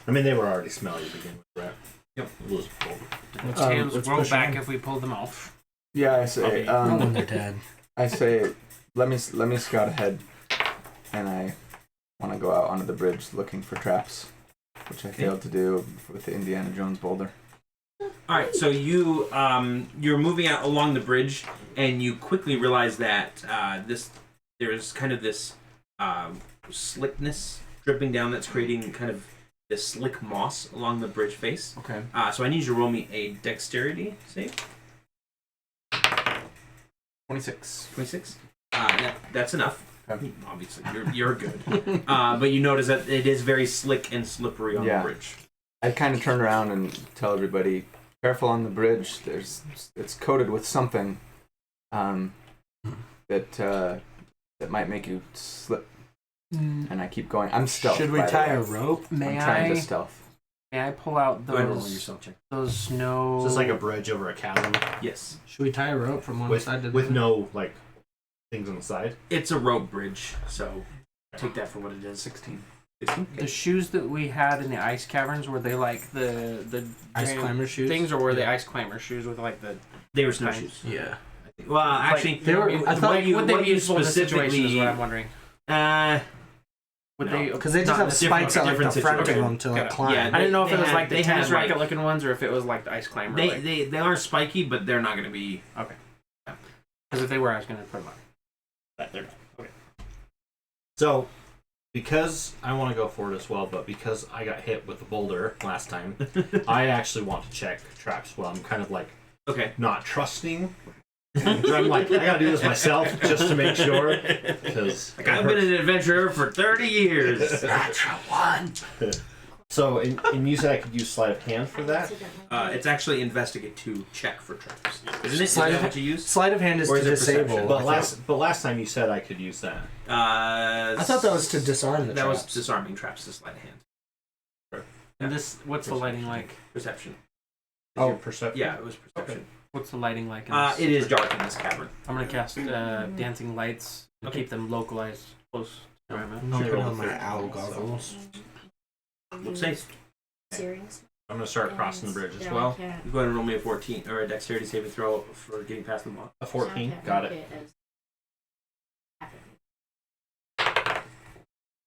I mean, they were already smelly to begin with, right? Yep. Lizard folk. Tails let's roll push back on. if we pull them off. Yeah, I say. When they're dead. I say, let me scout ahead, and I want to go out onto the bridge looking for traps, which I failed to do with the Indiana Jones boulder. Alright, so you're moving out along the bridge, and you quickly realize that there's kind of this slickness dripping down that's creating kind of this slick moss along the bridge face. Okay. So I need you to roll me a dexterity save. 26. 26. That's enough. Okay. Obviously, you're good. But you notice that it is very slick and slippery on Yeah. the bridge. I kind of turn around and tell everybody, careful on the bridge. It's coated with something that might make you slip. And I keep going. I'm stealth. Should we by the tie way. a rope? I'm May trying I? to stealth. May I pull out Go ahead and roll those yourself check. those snow? Is this like a bridge over a chasm Yes. Should we tie a rope from one side to the with other? no like things on the side? It's a rope bridge, so take that for what it is. 16. 16? The shoes that we had in the ice caverns, were they like the Ice giant climber shoes? things, or were they ice climber shoes with like the? They were snowshoes. Yeah. Well, actually, they were- I thought would they be useful in this situation? Is what I'm wondering. Would no. they? Because they just Not have a different- spikes at like the different front of situation. them to like Okay. climb. Yeah, I didn't know if They it was had- like the they had, tennis like- racket looking ones, or if it was like the ice climber. They are spiky, but they're not going to be. Because if they were, I was going to put them on. That they're not. Okay. So, because I want to go for it as well, but because I got hit with the boulder last time, I actually want to check traps. Well, I'm kind of like Okay. not trusting. I'm like, I gotta do this myself just to make sure. Because I've been an adventurer for 30 years. Natural one. So, and you said I could use sleight of hand for that? It's actually investigate to check for traps. Isn't it? Is Sleight that of- what you use? Sleight of hand is Or to is it perception? disable. But last time you said I could use that. I thought that was to disarm the That was traps. disarming traps to sleight of hand. And this, what's the lighting like? Perception. Is your perception? Yeah, it was perception. What's the lighting like? In this? It is dark in this cavern. I'm gonna cast dancing lights and Okay. keep them localized close to where I'm at. I'm gonna Sure. put on my owl goggles. What's safe? Series. I'm gonna start crossing the bridge as Yeah, well. I can't- You go ahead and roll me a 14 or a dexterity saving throw for getting past the block. A 14. I can't Got make it. as-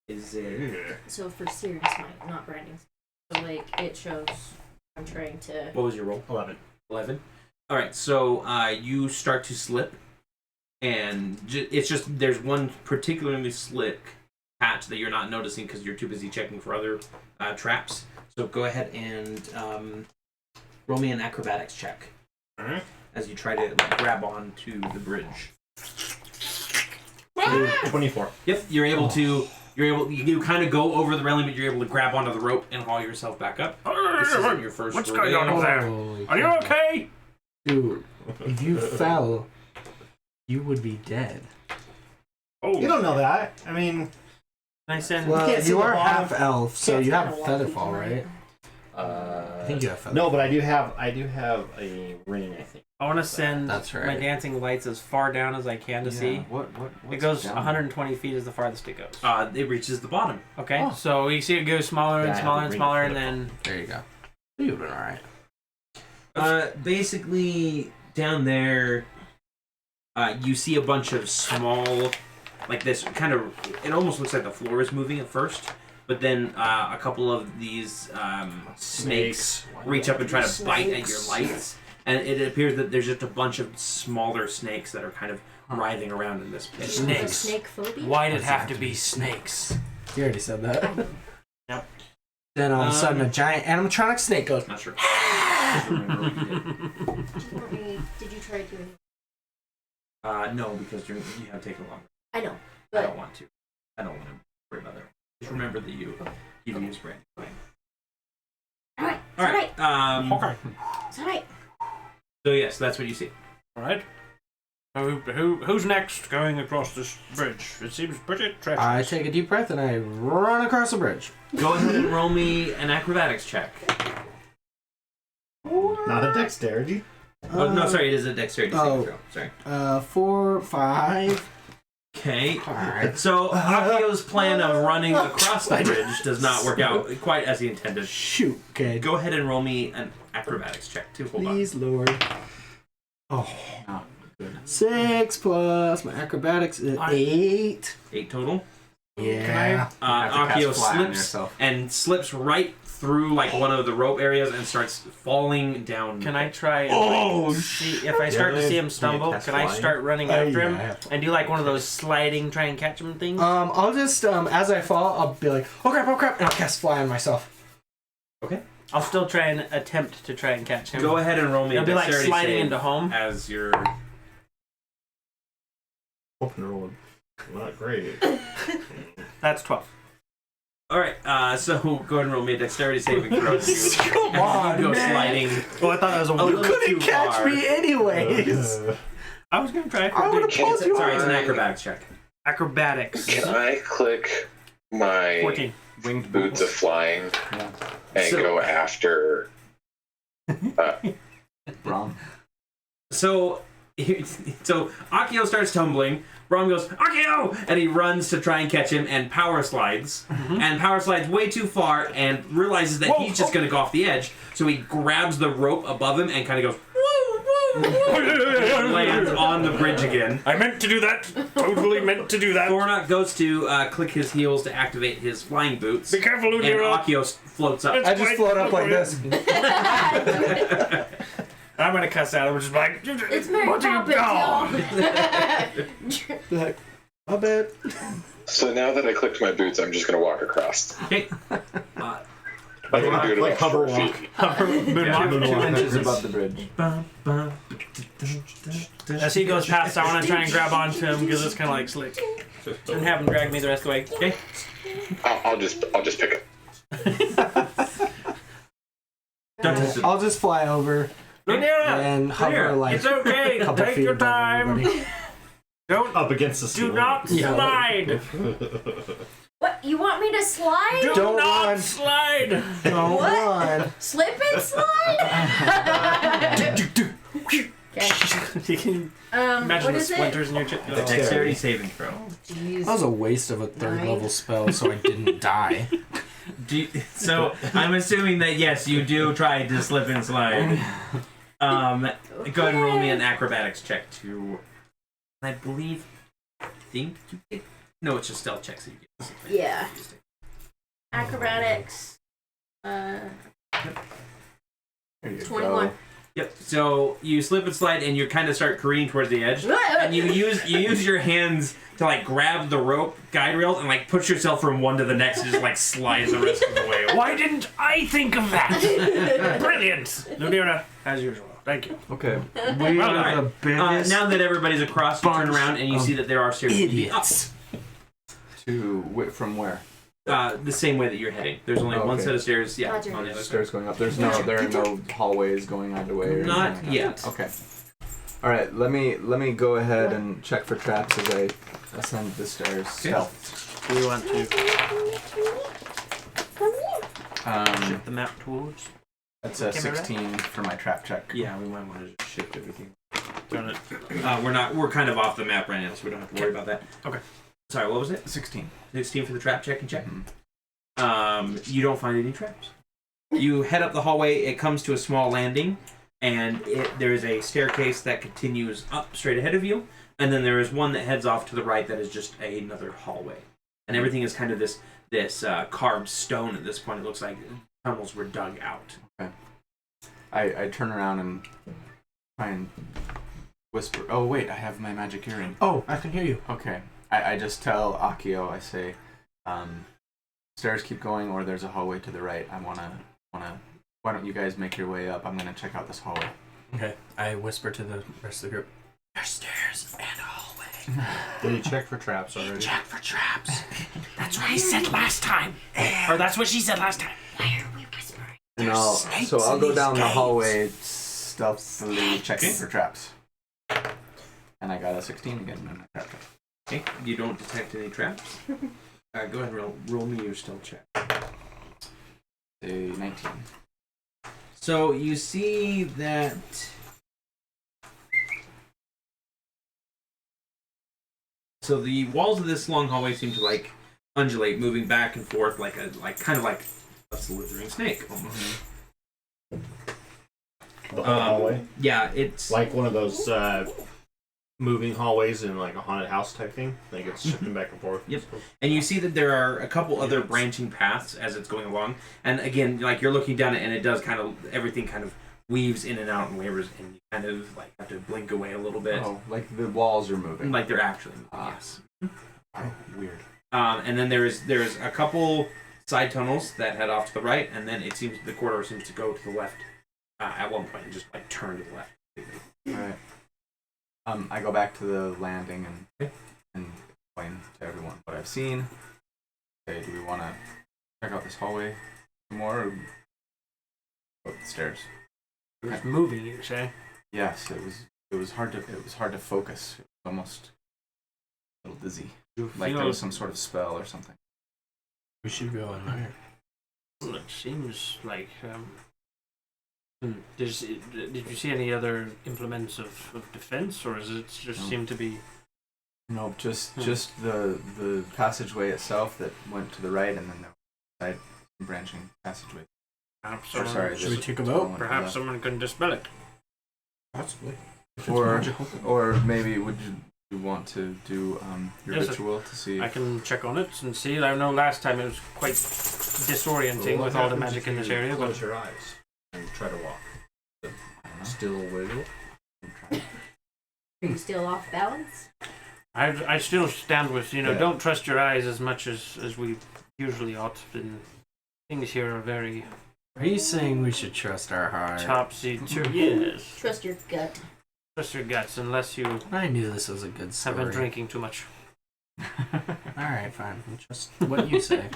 Is it? So for serious might, not branding. So like it shows I'm trying to. What was your roll? 11. 11. All right, so you start to slip, and it's just there's one particularly slick patch that you're not noticing because you're too busy checking for other traps. So go ahead and roll me an acrobatics check Alright. as you try to like, grab onto the bridge. 24. Yep, you're able to. You kind of go over the railing, but you're able to grab onto the rope and haul yourself back up. This isn't your first What's rodeo. going on over there? Holy Are you crap. okay? Dude, if you fell, you would be dead. Oh, You don't know that. I mean, Can I send? Well, can't see you the are bottom. half elf, so Can't you have kinda walk featherfall, into right? I think you have feather. No, but I do have a ring. I think. I want to send That's right. my dancing lights as far down as I can to see. What? It goes 120 feet is the farthest it goes. It reaches the bottom. Okay, Oh. so you see it goes smaller and Yeah, I have smaller a and ring smaller, for and the then There you go. You've been alright. Basically, down there, you see a bunch of small, like this kind of. It almost looks like the floor is moving at first, but then a couple of these snakes reach up and try to bite at your lights, and it appears that there's just a bunch of smaller snakes that are kind of writhing around in this pit. Snakes. Snake phobia? Why'd it have to be snakes? You already said that. Yep. Then all of a sudden, a giant animatronic snake goes. Not sure. Did you try doing No, because you have taken longer. I know, I but don't want to. I don't want to worry about that. Just remember that you've used brand. alright, All right. Okay. it's alright. So yes, that's what you see. All right. Who's next going across this bridge? It seems pretty treacherous. I take a deep breath and I run across the bridge. Go ahead and roll me an acrobatics check. Not a dexterity. Oh no, sorry, it is a dexterity saving throw. Sorry. 4, 5. Okay. Alright. So Akio's plan of running across the bridge does not work out quite as he intended. Shoot. Okay. Go ahead and roll me an acrobatics check too. Hold on. Please, Lord. Oh. Not good. 6 plus my acrobatics is 8. 8 total. You Yeah. have to cast Akio fly on slips yourself. and slips right through like one of the rope areas and starts falling down. Can I try and Oh, see if I start to see him stumble? cast Can I flying? start running after him yeah. and do like one of those sliding, try and catch him things? I'll just as I fall, I'll be like, oh crap, and I'll cast fly on myself. I'll still try and attempt to try and catch him. Go ahead and roll me It'll a be like dexterity sliding save into home. as your. Open roll. Not great. That's 12. All right. So go ahead and roll me a dexterity saving throw. Come As you go man. sliding. Oh, I thought that was a A You little couldn't too catch far. me anyways. I was gonna try I would have Can- pulled you Sorry, it's an on. acrobatics check. acrobatics. Can I click my 14. Winged boots of flying Yeah. and So- go after? Wrong. So Akio starts tumbling. Braum goes, Akio! And he runs to try and catch him and power slides. And power slides way too far and realizes that he's just going to go off the edge. So he grabs the rope above him and kind of goes, woo, woo, woo, lands on the bridge again. I meant to do that. Totally meant to do that. Thornok goes to click his heels to activate his flying boots. Be careful, And Lunira. Akio floats up. I just float up like this. I'm gonna cuss out. I'm just like, It's Mary what do you Poppins, know? y'all. Like, I bet. So now that I clicked my boots, I'm just gonna walk across. Okay. I'm gonna do it Like about hover 4 walk. feet. Moonwalk. 2 inches above the bridge. As he goes past, I want to try and grab onto him because it's kind of like slick, and have him drag me the rest of the way. Okay. I'll just pick it. I'll just fly over Lunira, and hover like it's okay. a couple Take feet your above time. everybody. Don't Up against the do ceiling. not Yeah. slide. What? You want me to slide? Do Don't not run. slide. Don't What? run. Slip and slide? Okay. You can Imagine imagine what the is it? splinters in your chip. A dexterity saving throw. Jeez. That was a waste of a 3rd level spell, so I didn't die. So I'm assuming that yes, you do try to slip and slide. Go ahead and roll me an acrobatics check to. I think you get. No, it's just stealth checks that you get. Yeah. Acrobatics. There you 21. go. Yep. So you slip and slide, and you kind of start careening towards the edge, and you use your hands to like grab the rope guide rails and like push yourself from one to the next, and just like slide the rest of the way. Why didn't I think of that? Brilliant, Lunira, as usual. Thank you. Okay. We All are right. the biggest Now that everybody's across, you turn bunch around and you of see that there are stairs leading up. idiots. From where? The same way that you're heading. There's only one Okay. set of stairs. Yeah, Roger. on the other side. Stairs going up. There are no hallways going either way. Or Not anything like yet. that. Okay. All right. Let me go ahead and check for traps as I ascend the stairs. Stealth. Do we want to? Shift the map towards. That's a 16 for my trap check. Yeah, we might want to just shift everything. Darn it. We're kind of off the map right now, so we don't have to worry about that. Okay. Sorry, what was it? 16. 16 for the trap check and check. Mm-hmm. You don't find any traps. You head up the hallway. It comes to a small landing, and there is a staircase that continues up straight ahead of you, and then there is one that heads off to the right that is just another hallway. And everything is kind of this carved stone at this point. It looks like tunnels were dug out. Okay. I turn around and try and whisper. Oh wait, I have my magic earring. Oh, I can hear you. Okay. I just tell Akio. I say, stairs keep going, or there's a hallway to the right. Why don't you guys make your way up? I'm gonna check out this hallway. Okay. I whisper to the rest of the group. There's stairs and a hallway. Did you check for traps already? Check for traps. That's what he said last time. Or that's what she said last time. Why are we whispering? And snakes I'll in go these down the caves. hallway stealthily checking for traps. And I got a 16 again in my trap check. Okay, you don't detect any traps. Go ahead and roll me your stealth check. A 19. So you see that the walls of this long hallway seem to like undulate, moving back and forth like kind of like a slithering snake almost. The whole hallway? Yeah, it's Like one of those moving hallways in like a haunted house type thing. Like it's shifting back and forth. Yep. And you see that there are a couple other branching paths as it's going along. And again, like you're looking down it, and it does everything kind of weaves in and out and wavers, and you kind of like have to blink away a little bit. Oh, like the walls are moving. Like they're actually moving, yes. Oh, weird. And then there's a couple side tunnels that head off to the right, and then it seems the corridor seems to go to the left at one point and just like turn to the left. Alright. I go back to the landing and explain to everyone what I've seen. Okay, do we want to check out this hallway some more, or go up the stairs? It was moving, you say? Yes, it was hard to focus. It was almost a little dizzy, like there was some sort of spell or something. We should go in there. Well, it seems like. Did you see any other implements of defense, or does it just seem to be? No, just the passageway itself that went to the right, and then the side branching passageway. Perhaps Or, sorry, Should we there's take a one vote? to the perhaps left. someone can dispel it. Possibly. Or maybe would you want to do your Yes, ritual to see? I can check on it and see. I know last time it was quite disorienting with all the magic in this area, Close but your eyes and try to walk. I don't know. Still wiggle. Are you still off balance? I still stand with Yeah. don't trust your eyes as much as we usually ought. And things here are very Are you saying we should trust our heart? yes. Trust your gut. Trust your guts unless you I knew this was a good have story. been drinking too much. Alright, fine. We'll trust what you say.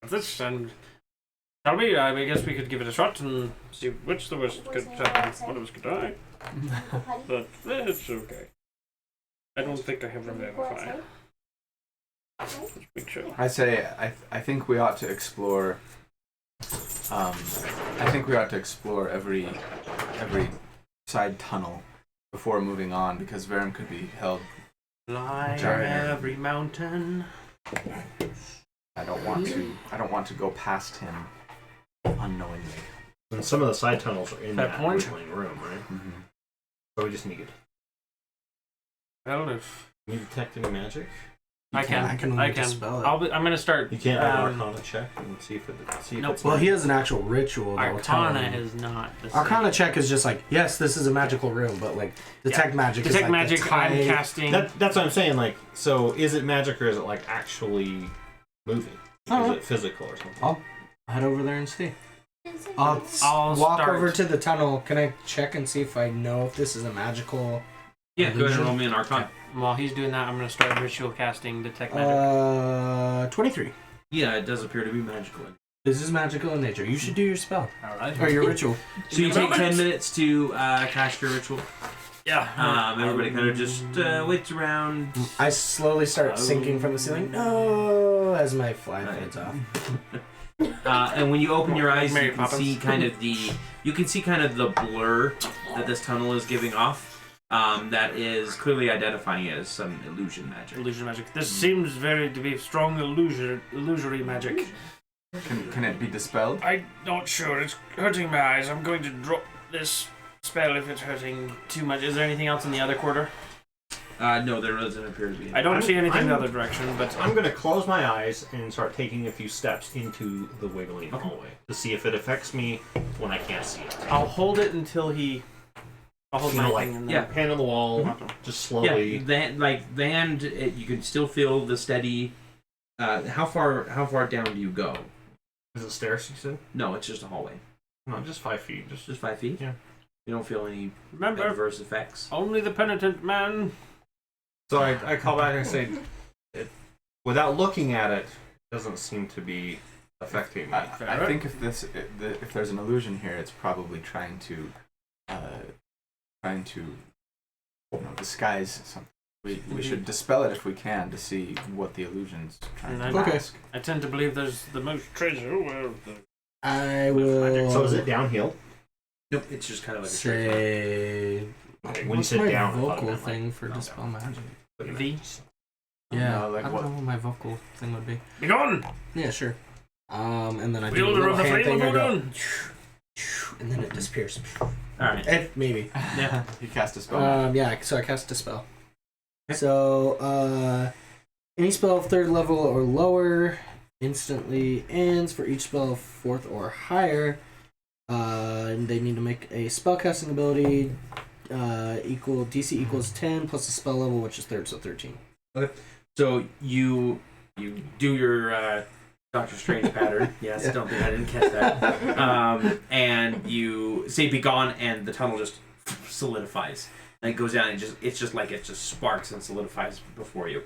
This and shall we? I guess we could give it a shot and see which the worst could happen. One of us could die, but it's okay. I don't think I have Revivify. Let's make sure. I say I think we ought to explore. I think we ought to explore every side tunnel before moving on, because Verum could be held. Climb Giant. every mountain. I don't want to go past him unknowingly. And some of the side tunnels are in Fair that point. wiggling room, right? Mm-hmm. So we just need. Well, if Can you detect any magic? I can, I can I only can. dispel it. I'm gonna start. You can't have an Arcana check and see if Nope. it's Well, he has an actual ritual that will tell Arcana him. is not the same. Arcana check is just like, yes, this is a magical room, but like detect magic is Detect like the magic. I'm tide- casting. That's what I'm saying. Like, so is it magic or is it like actually moving? Oh. Is it physical or something? I'll head over there and see. I'll walk start. over to the tunnel. Can I check and see if I know if this is a magical? Yeah, go ahead and illusion? roll me an Arcana. While he's doing that, I'm gonna start ritual casting detect magic. 23. Yeah, it does appear to be magical. This is magical in nature. You should do your spell All right. or your ritual. So you take 10 minutes to cast your ritual. Yeah. Everybody kind of just waits around. I slowly start sinking from the ceiling. No, as my fly fades off. And when you open your eyes, Mary you can Poppins. see kind of the blur that this tunnel is giving off. That is clearly identifying it as some illusion magic. Illusion magic. This seems to be strong illusory magic. Can it be dispelled? I'm not sure. It's hurting my eyes. I'm going to drop this spell if it's hurting too much. Is there anything else in the other quarter? No, there doesn't appear to be. I don't see anything in the I'm- other direction, but I'm going to close my eyes and start taking a few steps into the wiggling hallway to see if it affects me when I can't see it. I'll hold it until he. I'll hold You my know, like, thing in yeah. there. Hand on the wall, just slowly. Yeah, the hand, you can still feel the steady. How far down do you go? Is it stairs, you said? No, it's just a hallway. No, just 5 feet. Just 5 feet. Yeah. You don't feel any Remember, adverse effects. only the penitent man. So I call back and say, without looking at it, doesn't seem to be affecting me. I think if there's an illusion here, it's probably trying to disguise something. We should dispel it if we can to see what the illusion's trying to Okay. mask. I tend to believe there's the most treasure where the I will So is it downhill? Nope, it's just kind of like a straight line. say. When you What's said my down, I thought it vocal meant, like, thing for not dispel down. magic? V. Yeah, No, like I don't what- know what my vocal thing would be. Be gone! Yeah, sure. And then I do a Wielder little of the hand flame thing. I of go, Odin! and then it disappears. Alright. Maybe. Yeah. You cast a spell. Yeah. So I cast dispel. So any spell of 3rd level or lower instantly ends for each spell of 4th or higher. And they need to make a spellcasting ability DC equals 10 plus the spell level, which is 3rd, so 13. So you do your Doctor Strange pattern. Yes, Yeah. don't think I didn't catch that. And you say "be gone," and the tunnel just solidifies. And it goes down, and it just sparks and solidifies before you.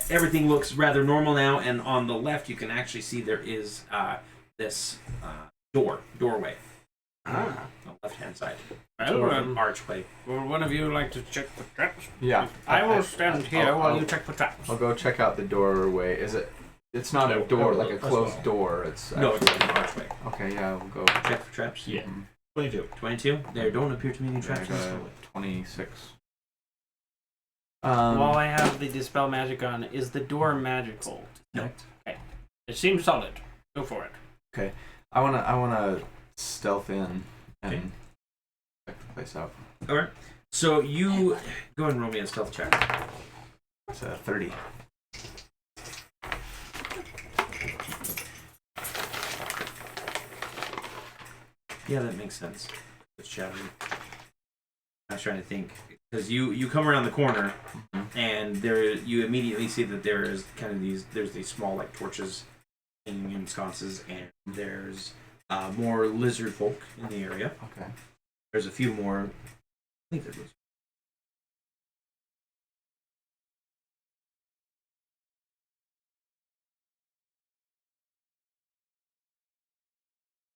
Everything looks rather normal now, and on the left you can actually see there is this doorway on the left hand side. Well, Archway. will one of you like to check the traps? Yeah. I will stand here while I'll- you check the traps. I'll go check out the doorway. Is it? It's not a door, like a As closed well. door. It's No, it's actually- an archway. Okay, yeah, we'll go. Check for traps. Yeah. Mhm. 22. 22. There don't appear to be any I traps in this got hallway. 26. While I have the dispel magic on, is the door magical? No. Okay. It seems solid. Go for it. I wanna stealth in and Okay. check the place out. Alright. So you go and roll me a stealth check. It's 30. Yeah, that makes sense. It's shattered. I was trying to think. Because you come around the corner and you immediately see that there is kind of there's these small like torches hanging in sconces, and there's more lizard folk in the area. Okay. There's a few more. I think there's lizard.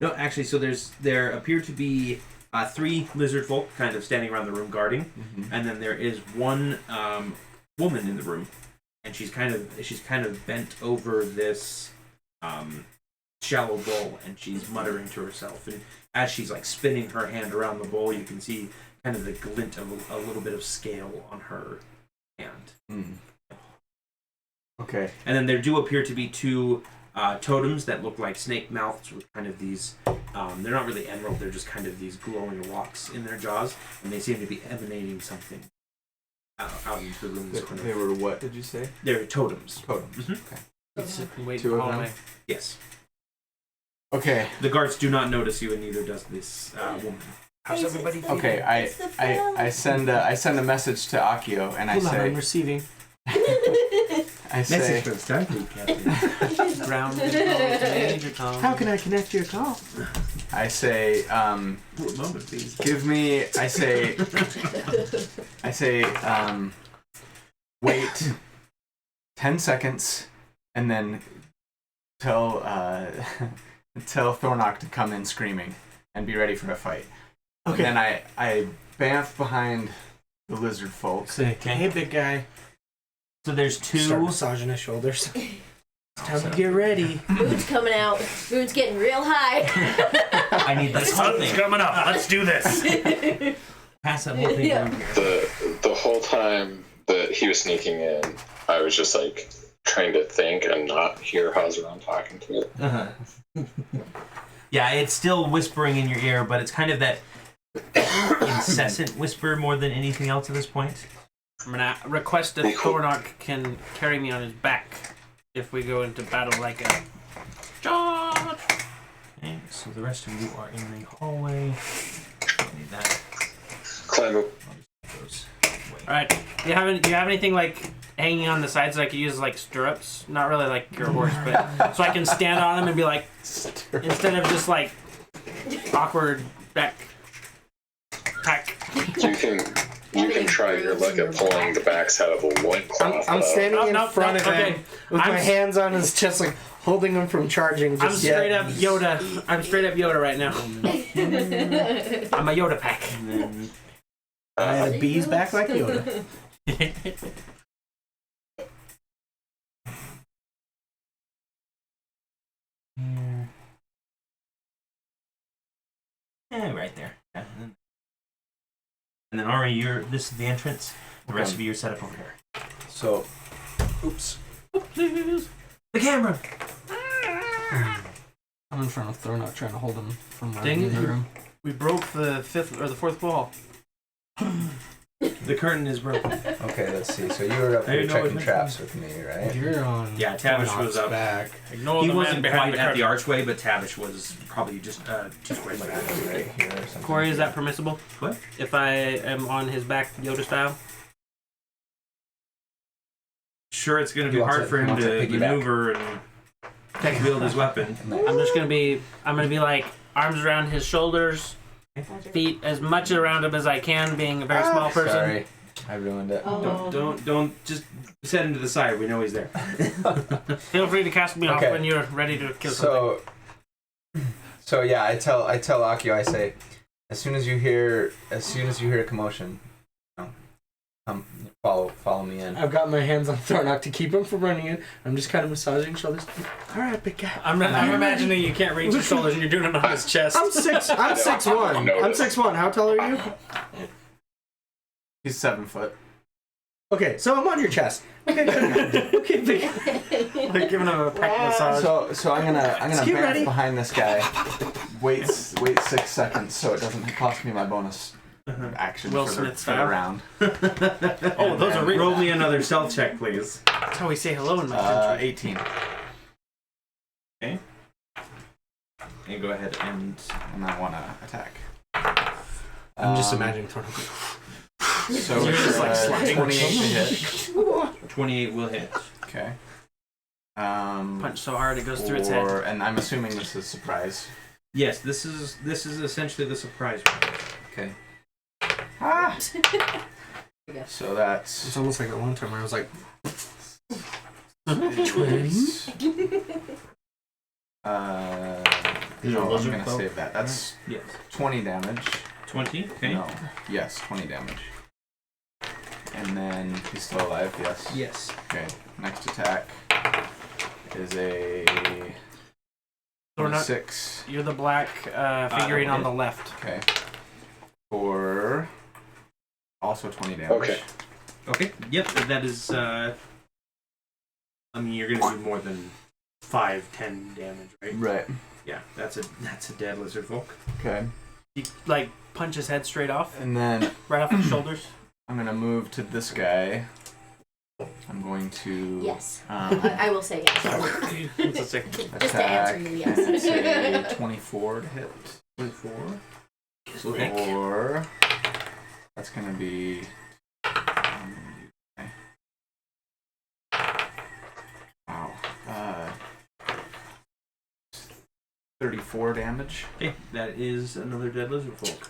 No, actually, so there appear to be 3 lizard folk kind of standing around the room guarding, Mm-hmm. and then there is one woman in the room, and she's kind of bent over this shallow bowl, and she's muttering to herself. And as she's like spinning her hand around the bowl, you can see kind of the glint of a little bit of scale on her hand. Mm. Okay. And then there do appear to be 2 totems that look like snake mouths with kind of these. They're not really emerald; they're just kind of these glowing rocks in their jaws, and they seem to be emanating something out into the room. They were what did you say? They're totems. Totems. Mhm. Okay. Sit and wait 2 for of them? holiday. Yes. Okay. The guards do not notice you, and neither does this woman. How's everybody feeling? Okay. I send a message to Akio and I Hold on, I'm say receiving. I say the Starfleet captain. Ground control to Major Tom. How can I connect your call? I say What moment, please? give me wait 10 seconds and then tell Thornock to come in screaming and be ready for a fight. Okay. And then I bamf behind the lizard folk. Say, hey, big guy. So there's Start 2. massaging his shoulders. Time to get ready. Mood's coming out. Mood's getting real high. I need this whole thing. coming up. Let's do this. Pass that whole thing down here. The whole time that he was sneaking in, I was just like trying to think and not hear Hazaran talking to it. Uh-huh. Yeah, it's still whispering in your ear, but it's kind of that incessant whisper more than anything else at this point. I'm gonna request that Thornock can carry me on his back if we go into battle like a charge. Okay, so the rest of you are in the hallway. I need that. Climb up. Goes away. All right. Do you have anything like hanging on the sides that I could use as like stirrups? Not really like your horse, but so I can stand on them and be like, instead of just like awkward back. You can try your luck at pulling the backs out of a loincloth. I'm standing in front of okay. him with my hands on his chest, like holding him from charging. I'm straight up Yoda. I'm straight up Yoda right now. I'm a Yoda pack. I had a bee's back like Yoda. Yeah, right there. Yeah. And then Ari, this is the entrance. The rest of you are set up over here. So, oops. Please. The camera. I'm in front of Thornock trying to hold him from Ding. in the room. We broke the fourth wall. The curtain is broken. Okay, let's see. So you were up I here didn't know it checking was traps with me, right? You're on. Yeah, Tavish Thornock's was up. back. Ignore He the wasn't man behind quite the at curtain. the archway, but Tavish was probably just 2 squares Like back. right here or something. Corey, is that permissible? What? If I am on his back, Yoda style? Sure, it's going to He be wants hard it- for he him wants to it piggyback. maneuver and wield his weapon. I'm gonna be like arms around his shoulders, feet as much around him as I can, being a very small person. Sorry, I ruined it. Don't just set him to the side. We know he's there. Feel free to cast me off Okay. when you're ready to kill something. So yeah, I tell Akio, I say, as soon as you hear a commotion, come follow me in. I've got my hands on Thornock to keep him from running in. I'm just kind of massaging shoulders. All right, big guy. I'm imagining you can't reach his shoulders and you're doing it on his chest. I'm 6'1". I'm 6'1". How tall are you? He's 7 foot. Okay, so I'm on your chest. Okay, good. Okay, big guy. Like giving him a peck massage. So I'm gonna get bounce ready. behind this guy. Wait 6 seconds so it doesn't cost me my bonus action Will for Smith the style. round. Oh, those are real. Roll me another stealth check, please. That's how we say hello in my country. 18. Okay. And go ahead and And I want to attack. I'm just imagining Thornock. So You're it's just, like, sliding. 28 to hit. 28 will hit. Okay. Punch so hard it goes through its head. And I'm assuming this is surprise. Yes, this is essentially the surprise round. Okay. Ah! Yeah. So that's It's almost like at one time where I was like, no, I'm gonna save that. That's Yes. 20 damage. 20. Okay. No. Yes, 20 damage. And then he's still alive, yes. Yes. Okay. Next attack is a Thornock, 6. you're the black figurine on the left. Okay. For also 20 damage. Okay. Okay. Yep. That is. I mean, you're gonna do more than 5-10 damage, right? Right. Yeah. That's a dead lizard folk. Okay. You like punch his head straight off, And then right off his shoulders. I'm gonna move to this guy. I'm going to Yes. I I will say yes. It's a sick. Just to attack. answer you, yes. And it's a 24 to hit. 24. Or that's gonna be. Okay. Wow. 34 damage. Okay. That is another dead lizard folk.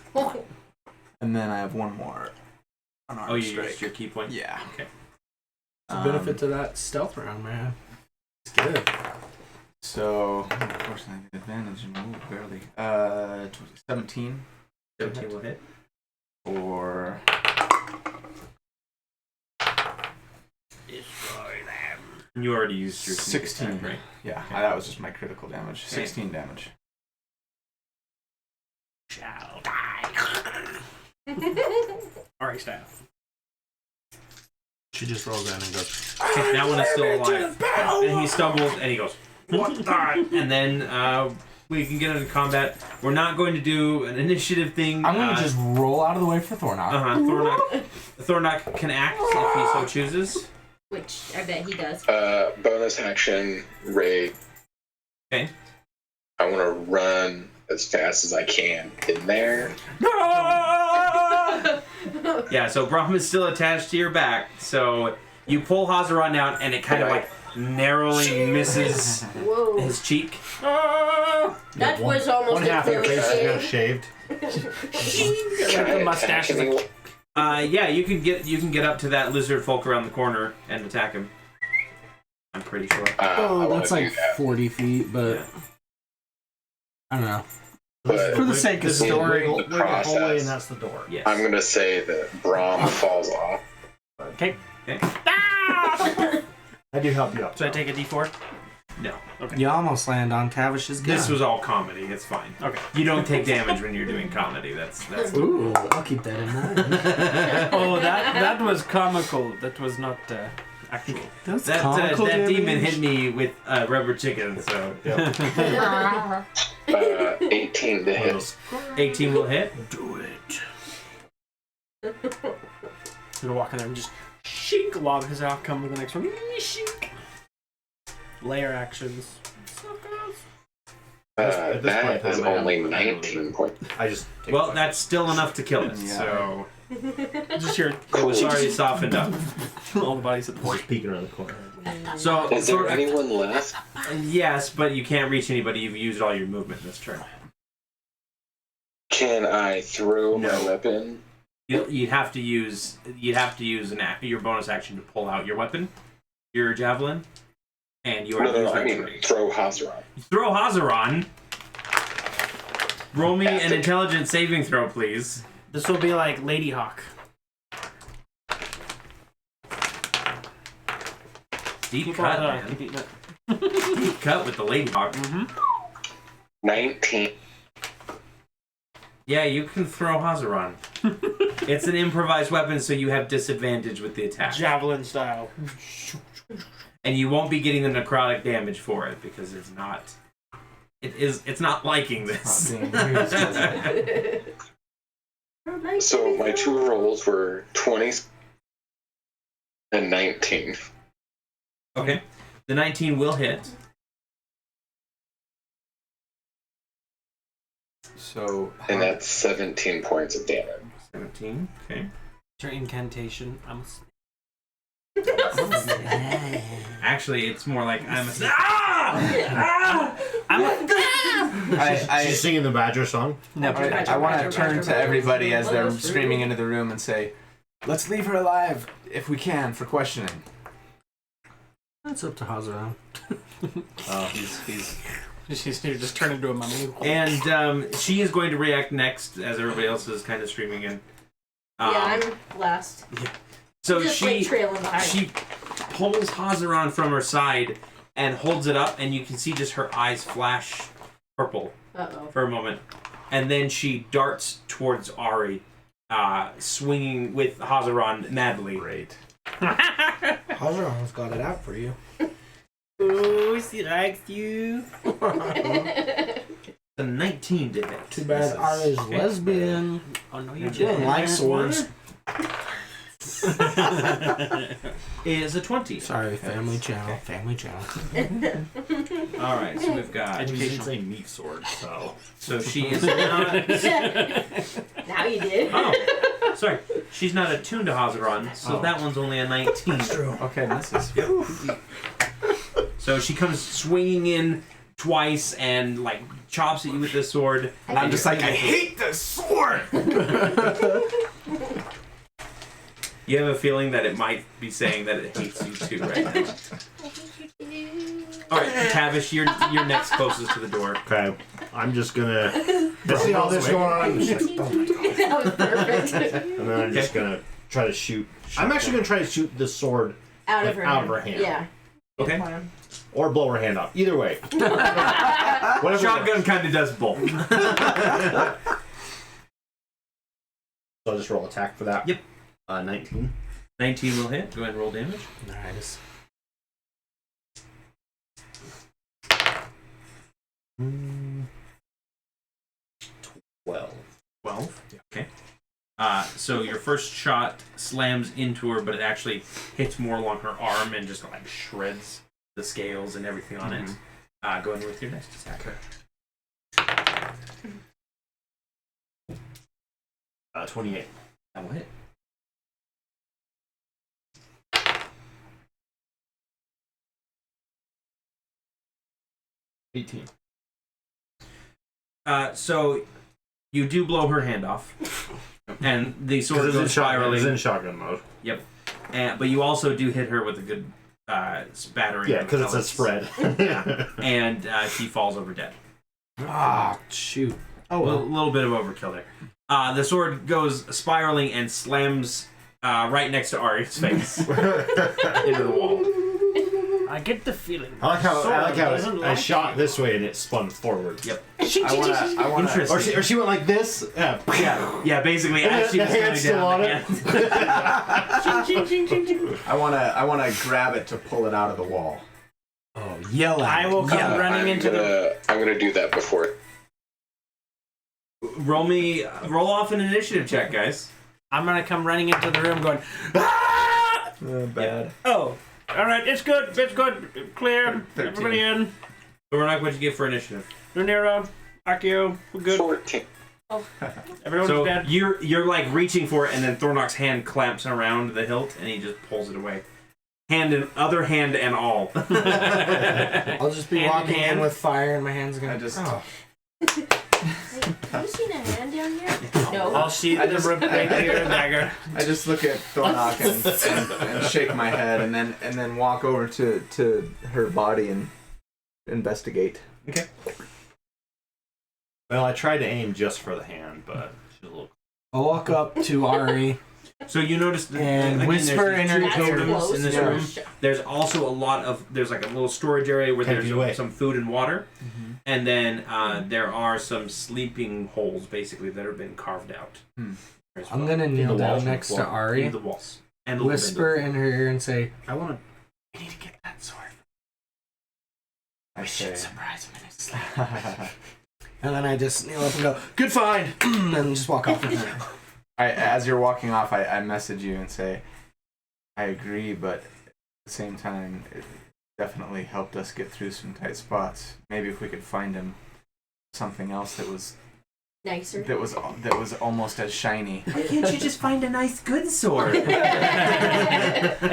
And then I have one more. Unarmed Oh, you strike. used your key point. Yeah. Okay. it's a benefit to that stealth round, man. It's good. So, unfortunately, I get advantage and move barely. 17 17 will hit. or Destroy them. You already used your sneak 16. attack, right? Yeah, that was just my critical damage. 16 damage. Shall die. Alright, staff. She just rolls in and goes, Okay, that one is still alive. And he stumbles and he goes, what the? And then we can get into combat. We're not going to do an initiative thing. I'm going to just roll out of the way for Thornock. Thornock can act if he so chooses. Which I bet he does. Bonus action, raid. Okay. I want to run as fast as I can in there. Yeah, so Brahm is still attached to your back, so you pull Hazaron out, and it kind of like narrowly misses Whoa. his cheek. That was almost One a half of your face is cliche. now shaved. Can I the mustache attack is anyone? Yeah, you can get up to that lizard folk around the corner and attack him. I'm pretty sure. I Oh, wanna that's do like that. 40 feet, but Yeah. I don't know. But For the sake of This is the story, wiggle- the wiggle hallway, process. and that's the door. Yes. I'm gonna say that Brahm falls off. Okay. I do help you up. So I take a D4? No. Okay. you almost land on Tavish's gun. This was all comedy. It's fine. Okay. You don't take damage when you're doing comedy. That's Ooh, I'll keep that in mind. Oh, that was comical. That was not actual. That's that comical demon damage. hit me with rubber chicken. So 18 to hit. 18 will hit. Do it. I'm gonna walk in there and just shink lob his outcome with the next one. Shink. Layer actions. At this point in That is time, I only have- 19 points. I just take Well, it. that's still enough to kill it. Yeah. So Just hear it was already softened up. all the bodies at the Just peeking around the corner. So Is there anyone left? yes, but you can't reach anybody. You've used all your movement this turn. Can I throw my weapon? You'd have to use your bonus action to pull out your weapon, your javelin, and you No, already used I that mean to throw Hazaron. throw Hazaron. Roll me an intelligence saving throw, please. This will be like Lady Hawk. Deep cut, man. Deep cut with the lady hawk. 19. Yeah, you can throw Hazaron. It's an improvised weapon, so you have disadvantage with the attack. Javelin style. And you won't be getting the necrotic damage for it because it's not. It's not liking this. So my two rolls were 20 and 19. Okay. The 19 will hit. So, And that's 17 points of damage. 17. Okay. Your incantation. Actually, it's more like I'm a. She's singing the Badger song. I want to turn to everybody as they're screaming into the room and say, "Let's leave her alive if we can for questioning." That's up to Hazaron. Oh, he's. She's just turned into a mummy. And she is going to react next as everybody else is kind of streaming in. Yeah, I'm last. So Just like trailing behind. she pulls Hazaron from her side and holds it up, and you can see just her eyes flash purple Uh-oh. for a moment, and then she darts towards Ari, swinging with Hazaron madly. Great. Hazaron's got it out for you. Oh, she likes you. The 19 to hit. Too bad Ari's Okay. lesbian. Oh no, you She doesn't like swords. Is a 20. Sorry, family channel. Family channel. All right, so we've got. You didn't say meat sword, so. So she is not. Now you did. Oh, sorry. She's not attuned to Hazaron, so that one's only a 19. Okay, this is. So she comes swinging in twice and like chops at you with this sword. And I'm just like, I hate this sword. You have a feeling that it might be saying that it hates you too right now. All right, Tavish, you're next closest to the door. Okay. I'm just gonna. See all this going on. That was perfect. And then I'm just gonna try to shoot. I'm actually gonna try to shoot the sword Out of her out of hand. her hand. Yeah. Okay. Or blow her hand off. Either way. Whatever. Shotgun kind of does both. So I'll just roll attack for that. Yep. 19. 19 will hit. Go ahead and roll damage. Nice. 12. 12. Okay. So your first shot slams into her, but it actually hits more along her arm and just like shreds the scales and everything on it. Go ahead with your next attack. 28. That will hit. So you do blow her hand off, and the sword goes spiraling. It's in shotgun mode. Yep. But you also do hit her with a good spattering. Yeah, because it's a pellets. spread. Yeah. And she falls over dead. Ah, shoot. Oh, a little bit of overkill there. The sword goes spiraling and slams right next to Ari's face into the wall. I get the feeling. I like how doesn't I like shot you. this way and it spun forward. Yep. I wanna, Interesting. Or she went like this. Yeah. Yeah, basically, as she The was hand's going still down, on it. I wanna grab it to pull it out of the wall. Oh, yell at I will it. come Yell. running into the. I'm gonna do that before. roll off an initiative check, guys. I'm gonna come running into the room, going. Ah! Bad. Oh, all right, it's good. It's good. Clear. 13. Everybody in. Thornak, what'd you get for initiative? Rhaenyra, Akio, we're good. 14. Everyone's So dead. you're like reaching for it, and then Thornok's hand clamps around the hilt, and he just pulls it away. Other hand and all. I'll just be Hand in walking hand. in with fire in my hands again. I just- Oh. Have you seen a hand down here? No. I'll sheath I the just- rapier dagger. I just look at Thornock and shake my head, and then walk over to her body and investigate. Okay. Well, I tried to aim just for the hand, but she's a little. I'll walk up to Ari. So you notice that And again, whisper there's in two her That's ear. totems close. in this Yeah. room. There's also there's like a little storage area where Take there's it away. some food and water, and then there are some sleeping holes basically that have been carved out. As I'm well. gonna kneel the walls, down next to in Ari, the walls and a little whisper in her ear, and say, I want "We need to get that sword. I We should say. surprise him in his sleep." And then I just kneel up and go, "Good find," and just walk off with her. As you're walking off, I message you and say, I agree, but at the same time, it definitely helped us get through some tight spots. Maybe if we could find him something else that was Nicer. almost as shiny. Why can't you just find a nice good sword? A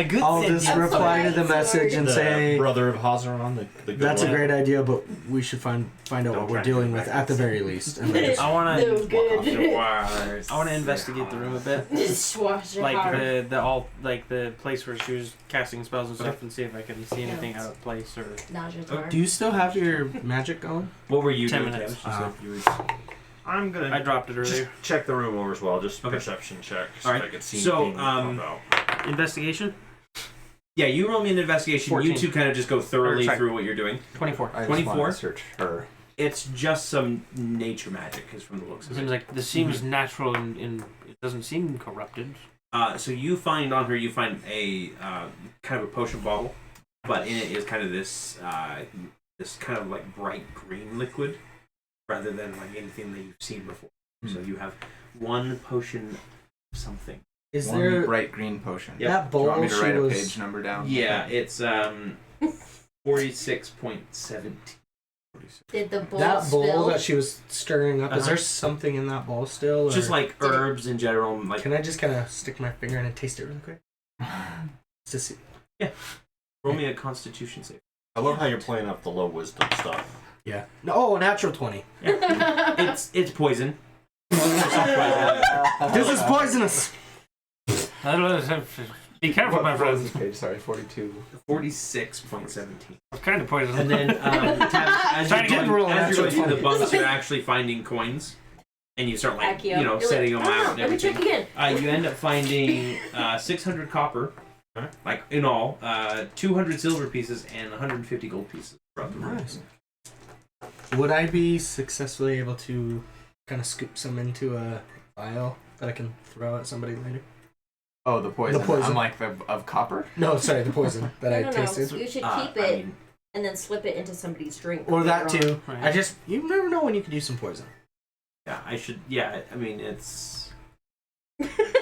good I'll just That's reply to alright, the message and The say, brother of Hazaron, the good "That's a one. great idea, but we should find out Don't what try we're to do dealing it with back. at the very least." And then just I wanna. No good. I wanna investigate the room a bit. Dishwasher Like hard. the place where she was casting spells and stuff, and see if I can see anything out of place or. Nausea Oh, bar. do you still have your magic going? What were you 10 doing, minutes. Tim? She said you were- I'm gonna I dropped it just earlier. check the room over as well. Just Okay. perception check. All right. If I could see So, anything pop out. Investigation. Yeah, you roll me an investigation. 14. You two kind of just go thoroughly Or check. through what you're doing. 24. I just 24? want to search her. It's just some nature magic, is from the looks It of seems it. like this seems natural and it doesn't seem corrupted. So you find on her, you find a kind of a potion bottle, but in it is kind of this kind of like bright green liquid, rather than like anything that you've seen before. So you have one potion of something. Is One there bright green potion. Yep. that Do you bowl want me to she write a was? page number down? Yeah, it's 46.17. Did the bowl That bowl spill? that she was stirring up. Is Uh-huh. there something in that bowl still? Or Just like herbs in general, like can I just kind of stick my finger in and taste it really quick? Just to see. roll me a Constitution save. I love how you're playing up the low wisdom stuff. Yeah. No, oh, natural 20. It's poison. This is poisonous. Be careful, my What was friend. this page? Sorry, 42. 46.17. It's kind of poison. And then as Trying to you're get going, roll an as you're going actual through the 20. bunks, you're actually finding coins, and you start like Accio. You're setting like, them "Ah, out and let me check everything. again. You end up finding 600 copper Alright. Like in all, 200 silver pieces and 150 gold pieces throughout the room. Nice. Would I be successfully able to kind of scoop some into a vial that I can throw at somebody later? Oh, the poison. The poison. I'm like of copper. No, sorry, the poison that I No. tasted. You should I keep it mean, and then slip it into somebody's drink. Or that later on. too. Right. You never know when you could use some poison. yeah, I should. Yeah, I mean it's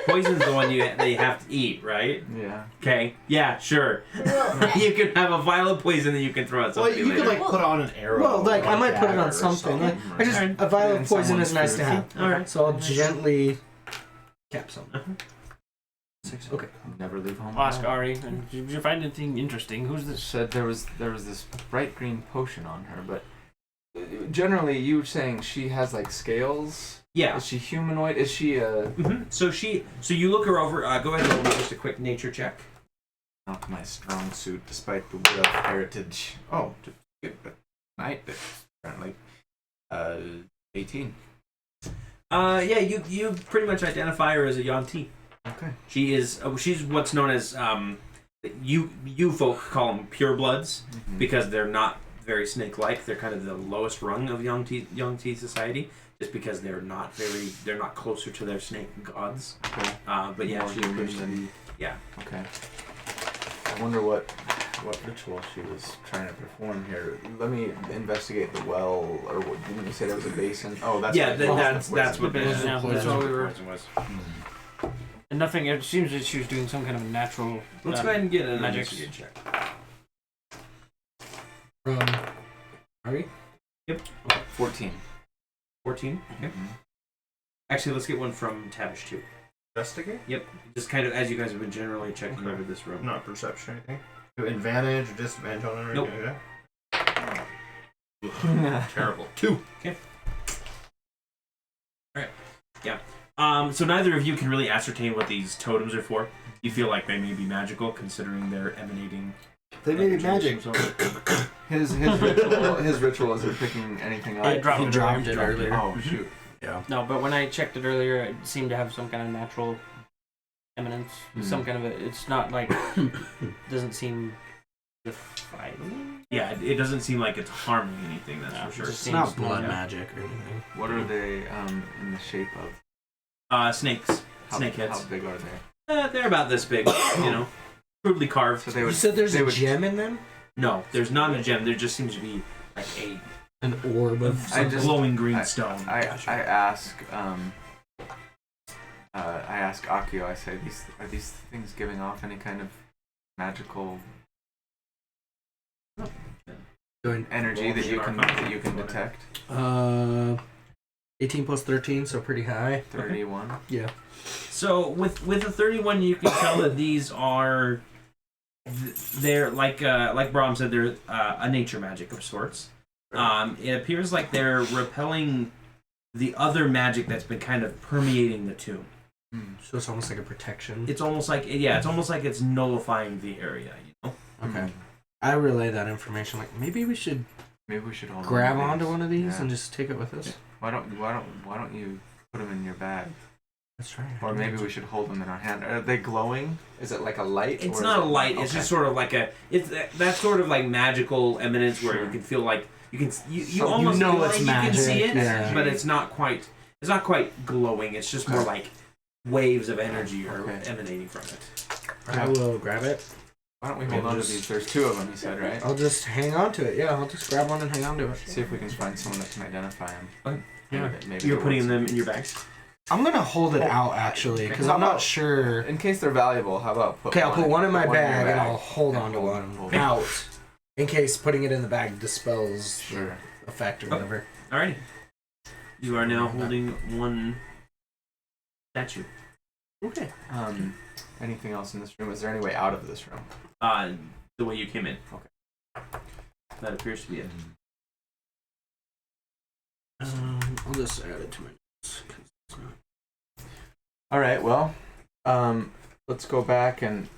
poison's the one that you have to eat, right? Yeah. Okay. Yeah, sure. Well, You can have a vial of poison that you can throw at Well, somebody you could later. like put on an arrow. Well, like I or might put it dagger on or something. Like, I just Alright. a vial In of poison is someone's nice to food. have. All right. So I'll gently cap some. Okay. Never leave home. I'll ask alone. Ari, and did you find anything interesting? Who's this? Said there was this bright green potion on her, but generally you were saying she has like scales. Yeah. Is she humanoid? Is she a So you look her over. Go ahead and roll me just a quick nature check. not my strong suit, despite the wit of heritage? Oh, but knight apparently. 18. Yeah, you pretty much identify her as a Yanti. Okay. She's what's known as you folk call them purebloods because they're not very snake-like. They're kind of the lowest rung of Yanti society, just because they're not closer to their snake gods. Okay. But yeah, More she appears human to than- be. Yeah. Okay. I wonder what ritual she was trying to perform here. Let me investigate the well, or what, didn't you say there was a basin? Oh, that's Yeah, what that's what Yeah, the that's poison what we were- was. And nothing. It seems that she was doing some kind of natural. Let's go ahead and get a magic investigate check. Ari? 14. 14. Okay. Actually, let's get one from Tavish too. Investigate? Yep. Just kind of as you guys have been generally checking Okay. over this room. Not perception or anything. Advantage or disadvantage on it or Nope. anything like that? Terrible. 2. So neither of you can really ascertain what these totems are for. You feel like they may be magical, considering they're emanating. They may be energy magic. of some sort. His ritual isn't picking anything up. I dropped He it dropped earlier. it earlier. Oh shoot. No, but when I checked it earlier, it seemed to have some kind of natural eminence. Some kind of a. It's not like. Doesn't seem defiling. Yeah, it doesn't seem like it's harming anything. That's No, for it sure. just It's not seems blood normal. magic or anything. What are they in the shape of? Snakes. Snake How heads. big are they? They're about this big. Crudely carved. So they You would. said there's they a would- gem in them? No, there's not a gem. There just seems to be like An orb of some I just- glowing green stone. I ask Akio. I say, are these things giving off any kind of magical energy that you can detect? 18 plus 13, so pretty high. 31. Yeah. So with a 31, you can tell that these are they're like Brahm said, they're a nature magic of sorts. It appears like they're repelling the other magic that's been kind of permeating the tomb. So it's almost like a protection. It's almost like it's nullifying the area. You know. Okay. I relay that information. Like maybe we should Maybe we should all grab one of onto these. one of these Yeah. and just take it with us. Why don't you put them in your bag? Let's try. Or maybe we should hold them in our hand. Are they glowing? Is it like a light? It's or not is a it- light. It's okay. just sort of like it's that sort of like magical eminence where Sure. you can feel like you You almost know feel it's like you can see magic, it, yeah. but it's not quite glowing. It's just more like waves of energy are Okay. emanating from it. I will grab it. Why don't we hold on to these? There's 2 of them, you said, right? I'll just hang on to it. Yeah, I'll just grab one and hang on to it. See if we can find someone that can identify them. Okay. Yeah. Maybe You're it putting works. them in your bags. I'm gonna hold it out actually because How I'm not about- sure. In case they're valuable, how about put Okay, I'll put one in my your bag and I'll hold and on to one hold- out in case putting it in the bag dispels Sure. the effect or whatever. Alrighty. You are now holding one statue. Okay. Anything else in this room? Is there any way out of this room? The way you came in. Okay. That appears to be it. I'll just add it to my notes. All right. Well, let's go back and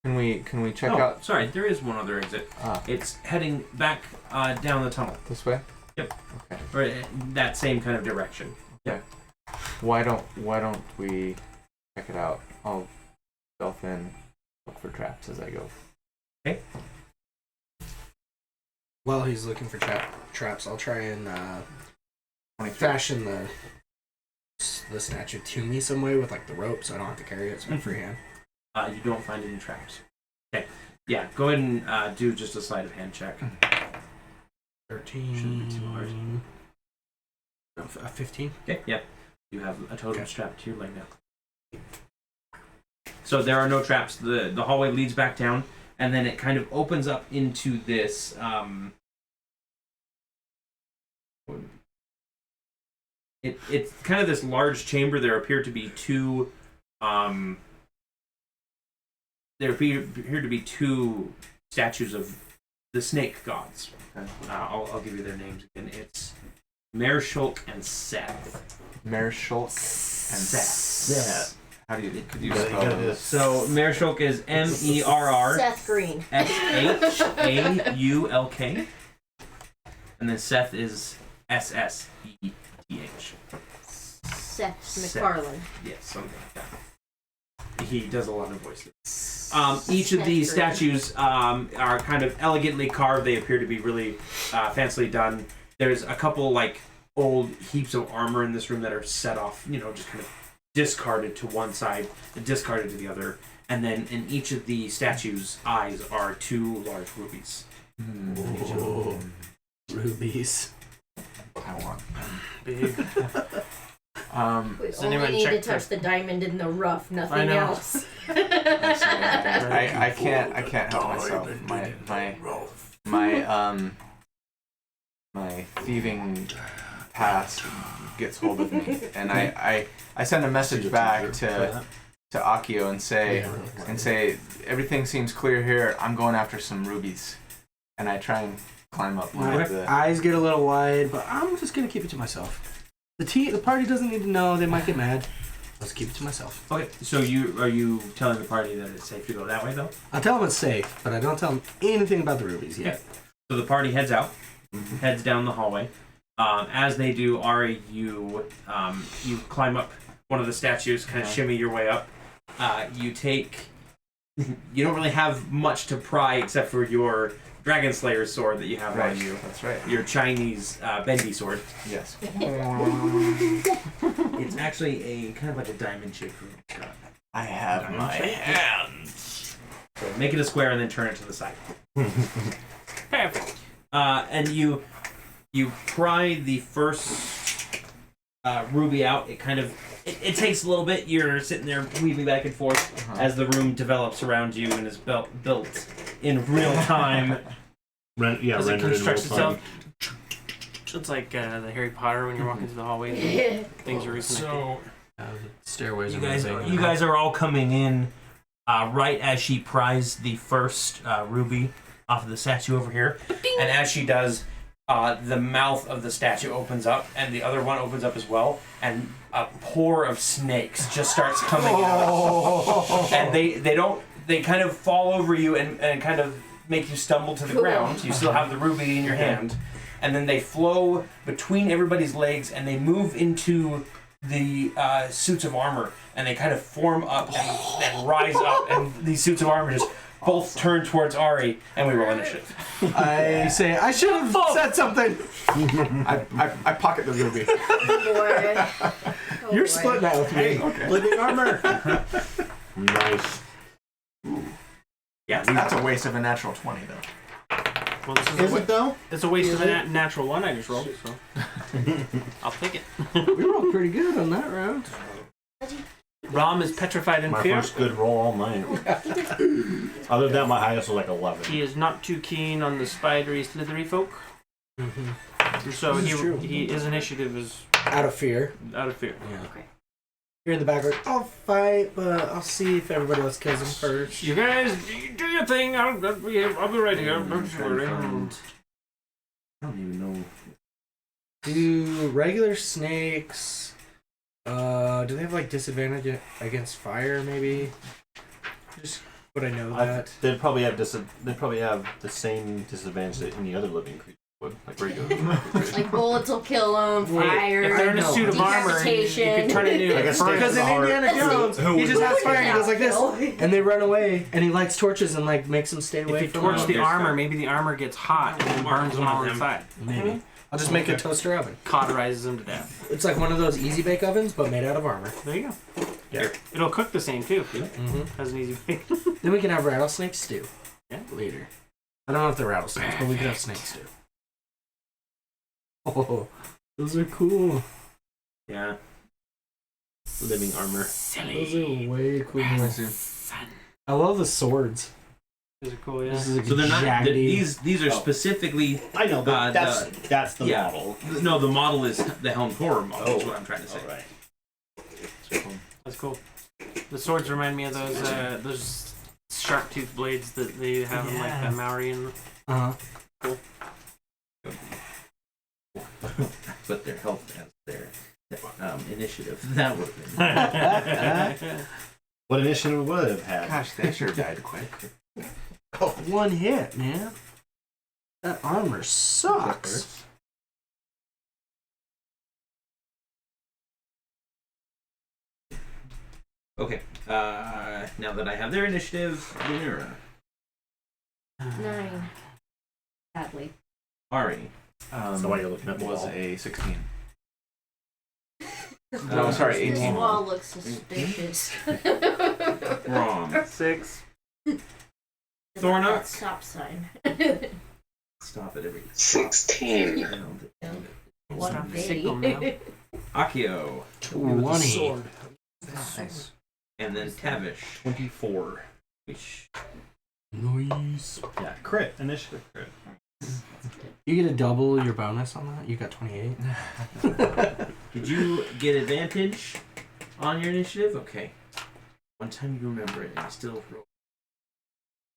can we check Oh, out sorry. There is one other exit. It's heading back down the tunnel, this way? Yep. Okay. or that same kind of direction. Why don't we check it out? I'll stealth in. look for traps as I go. While he's looking for traps, I'll try and 23. fashion the statue to me some way with like the rope, so I don't have to carry it. It's my free hand. You don't find any traps. Okay. Yeah, go ahead and do just a sleight of hand check. 13. Shouldn't be too hard. 15. Okay, yeah. You have a totem strapped to your leg now. So there are no traps. The hallway leads back down, and then it kind of opens up into this. It's kind of this large chamber. There appear to be two. There appear to be two statues of the snake gods. I'll give you their names again. It's Mershulk and Seth. Mershulk and Seth. How do you could you You gotta spell do this? So Mershulk is MERR Seth Green. SHAULK, and then Seth is SSETH. Seth MacFarlane. Yes, something like that. He does a lot of voices. Each of these statues are kind of elegantly carved. They appear to be really fancily done. There's a couple like old heaps of armor in this room that are set off, just kind of discarded to one side and discarded to the other. And then in each of the statues' eyes are two large rubies. Oh, rubies. I want. Big. We Does only anyone need to check touch the diamond in the rough, I nothing know. else. I can't help myself. My thieving past gets hold of me, and I send a message back to Akio and say everything seems clear here. I'm going after some rubies, and I try and climb up one My of the. eyes get a little wide, but I'm just gonna keep it to myself. The party doesn't need to know. They might get mad. Let's keep it to myself. Okay, so are you telling the party that it's safe to go that way though? I'll tell them it's safe, but I don't tell them anything about the rubies yet. So the party heads out, heads down the hallway. As they do, Ari, you climb up one of the statues, kind of shimmy your way up. You don't really have much to pry except for your Dragon Slayer's sword that you have Right, on you. that's right. Your Chinese bendy sword. Yes. It's actually a kind of like a diamond shaped room. I have my hands. So make it a square and then turn it to the side. Perfect. And you pry the first ruby out. It kind of it takes a little bit. You're sitting there weaving back and forth as the room develops around you and is built in real time. As it rendered in real constructs time. itself. It's like the Harry Potter when you're walking through the hallways. Things are reconnected. The stairways. You are guys, moving. you guys are all coming in right as she pries the first ruby off of the statue over here. And as she does, the mouth of the statue opens up, and the other one opens up as well, and a pour of snakes just starts coming out. And they kind of fall over you and kind of make you stumble to the ground. You still have the ruby in your hand. And then they flow between everybody's legs, and they move into the suits of armor, and they kind of form up and rise up, and these suits of armor just both turn towards Ari, and we roll initiative. I say I should have said something. I pocket the ruby. Boy. You're split that with me. Living armor. Nice. Yeah, That's a waste of a natural 20, though. Well, this Is it though? it's a waste of a natural one I just rolled, so I'll take it. We rolled pretty good on that round. Rom is petrified in My fear. first good roll all night. Other than that, my highest was like 11. He is not too keen on the spidery, slithery folk. So This is true. his initiative is Out of fear. out of fear. Yeah. Okay. You're in the back like, I'll fight, but I'll see if everybody else kills him first. You guys, do your thing. I'll be right here. Don't worry. I don't even know. Do regular snakes, do they have like disadvantage against fire maybe? Just would I know that? They'd probably have the same disadvantage that any other living creature would. Like regular. Like bullets will kill them, fire, If they're in a suit of armor, you decapitation. could turn into Like a stick Because to in the heart. Indiana Jones, he just has fire and he goes like this, Kill. and they run away, and he lights torches and like makes them stay If away you from torch them. the there's armor, that. maybe the armor gets hot and burns them all inside. Maybe. I'll just make a toaster oven. Cauterizes them to death. It's like one of those easy bake ovens, but made out of armor. There you go. Yeah. It'll cook the same too. Mm-hmm. Has an easy bake. Then we can have rattlesnake stew. Yeah. Later. I don't know if they're rattlesnakes, but we can have snake stew. Oh, those are cool. Yeah. Living armor. Those are way cool. Fun. I love the swords. Those are cool, yeah. This is a So they're not. jaggedy. These are specifically. I know, but Uh, that's the yeah. model. No, the model is the Helm Horror model. Is what I'm trying to say. All right. That's cool. The swords remind me of those sharp tooth blades that they have in like the Maori and Uh-huh. But their health as their initiative. That would have been. What initiative would have had? Gosh, they sure died quick. One hit, man. That armor sucks. Okay. Now that I have their initiative, Rhaenyra, 9. Sadly. Ari, So why you're looking at the was wall. a 16. No, sorry, This 18. wall looks suspicious. Rom, 6. Thorna. That stop sign. Stop it every. 16. One Stop the baby. signal now. Akio, 20. Nice. and then Tavish, 24. which Nice. Yeah, crit. Initiative crit. You get a double your bonus on that? You got 28. did you get advantage on your initiative? Okay. One time you remember it, and you still roll.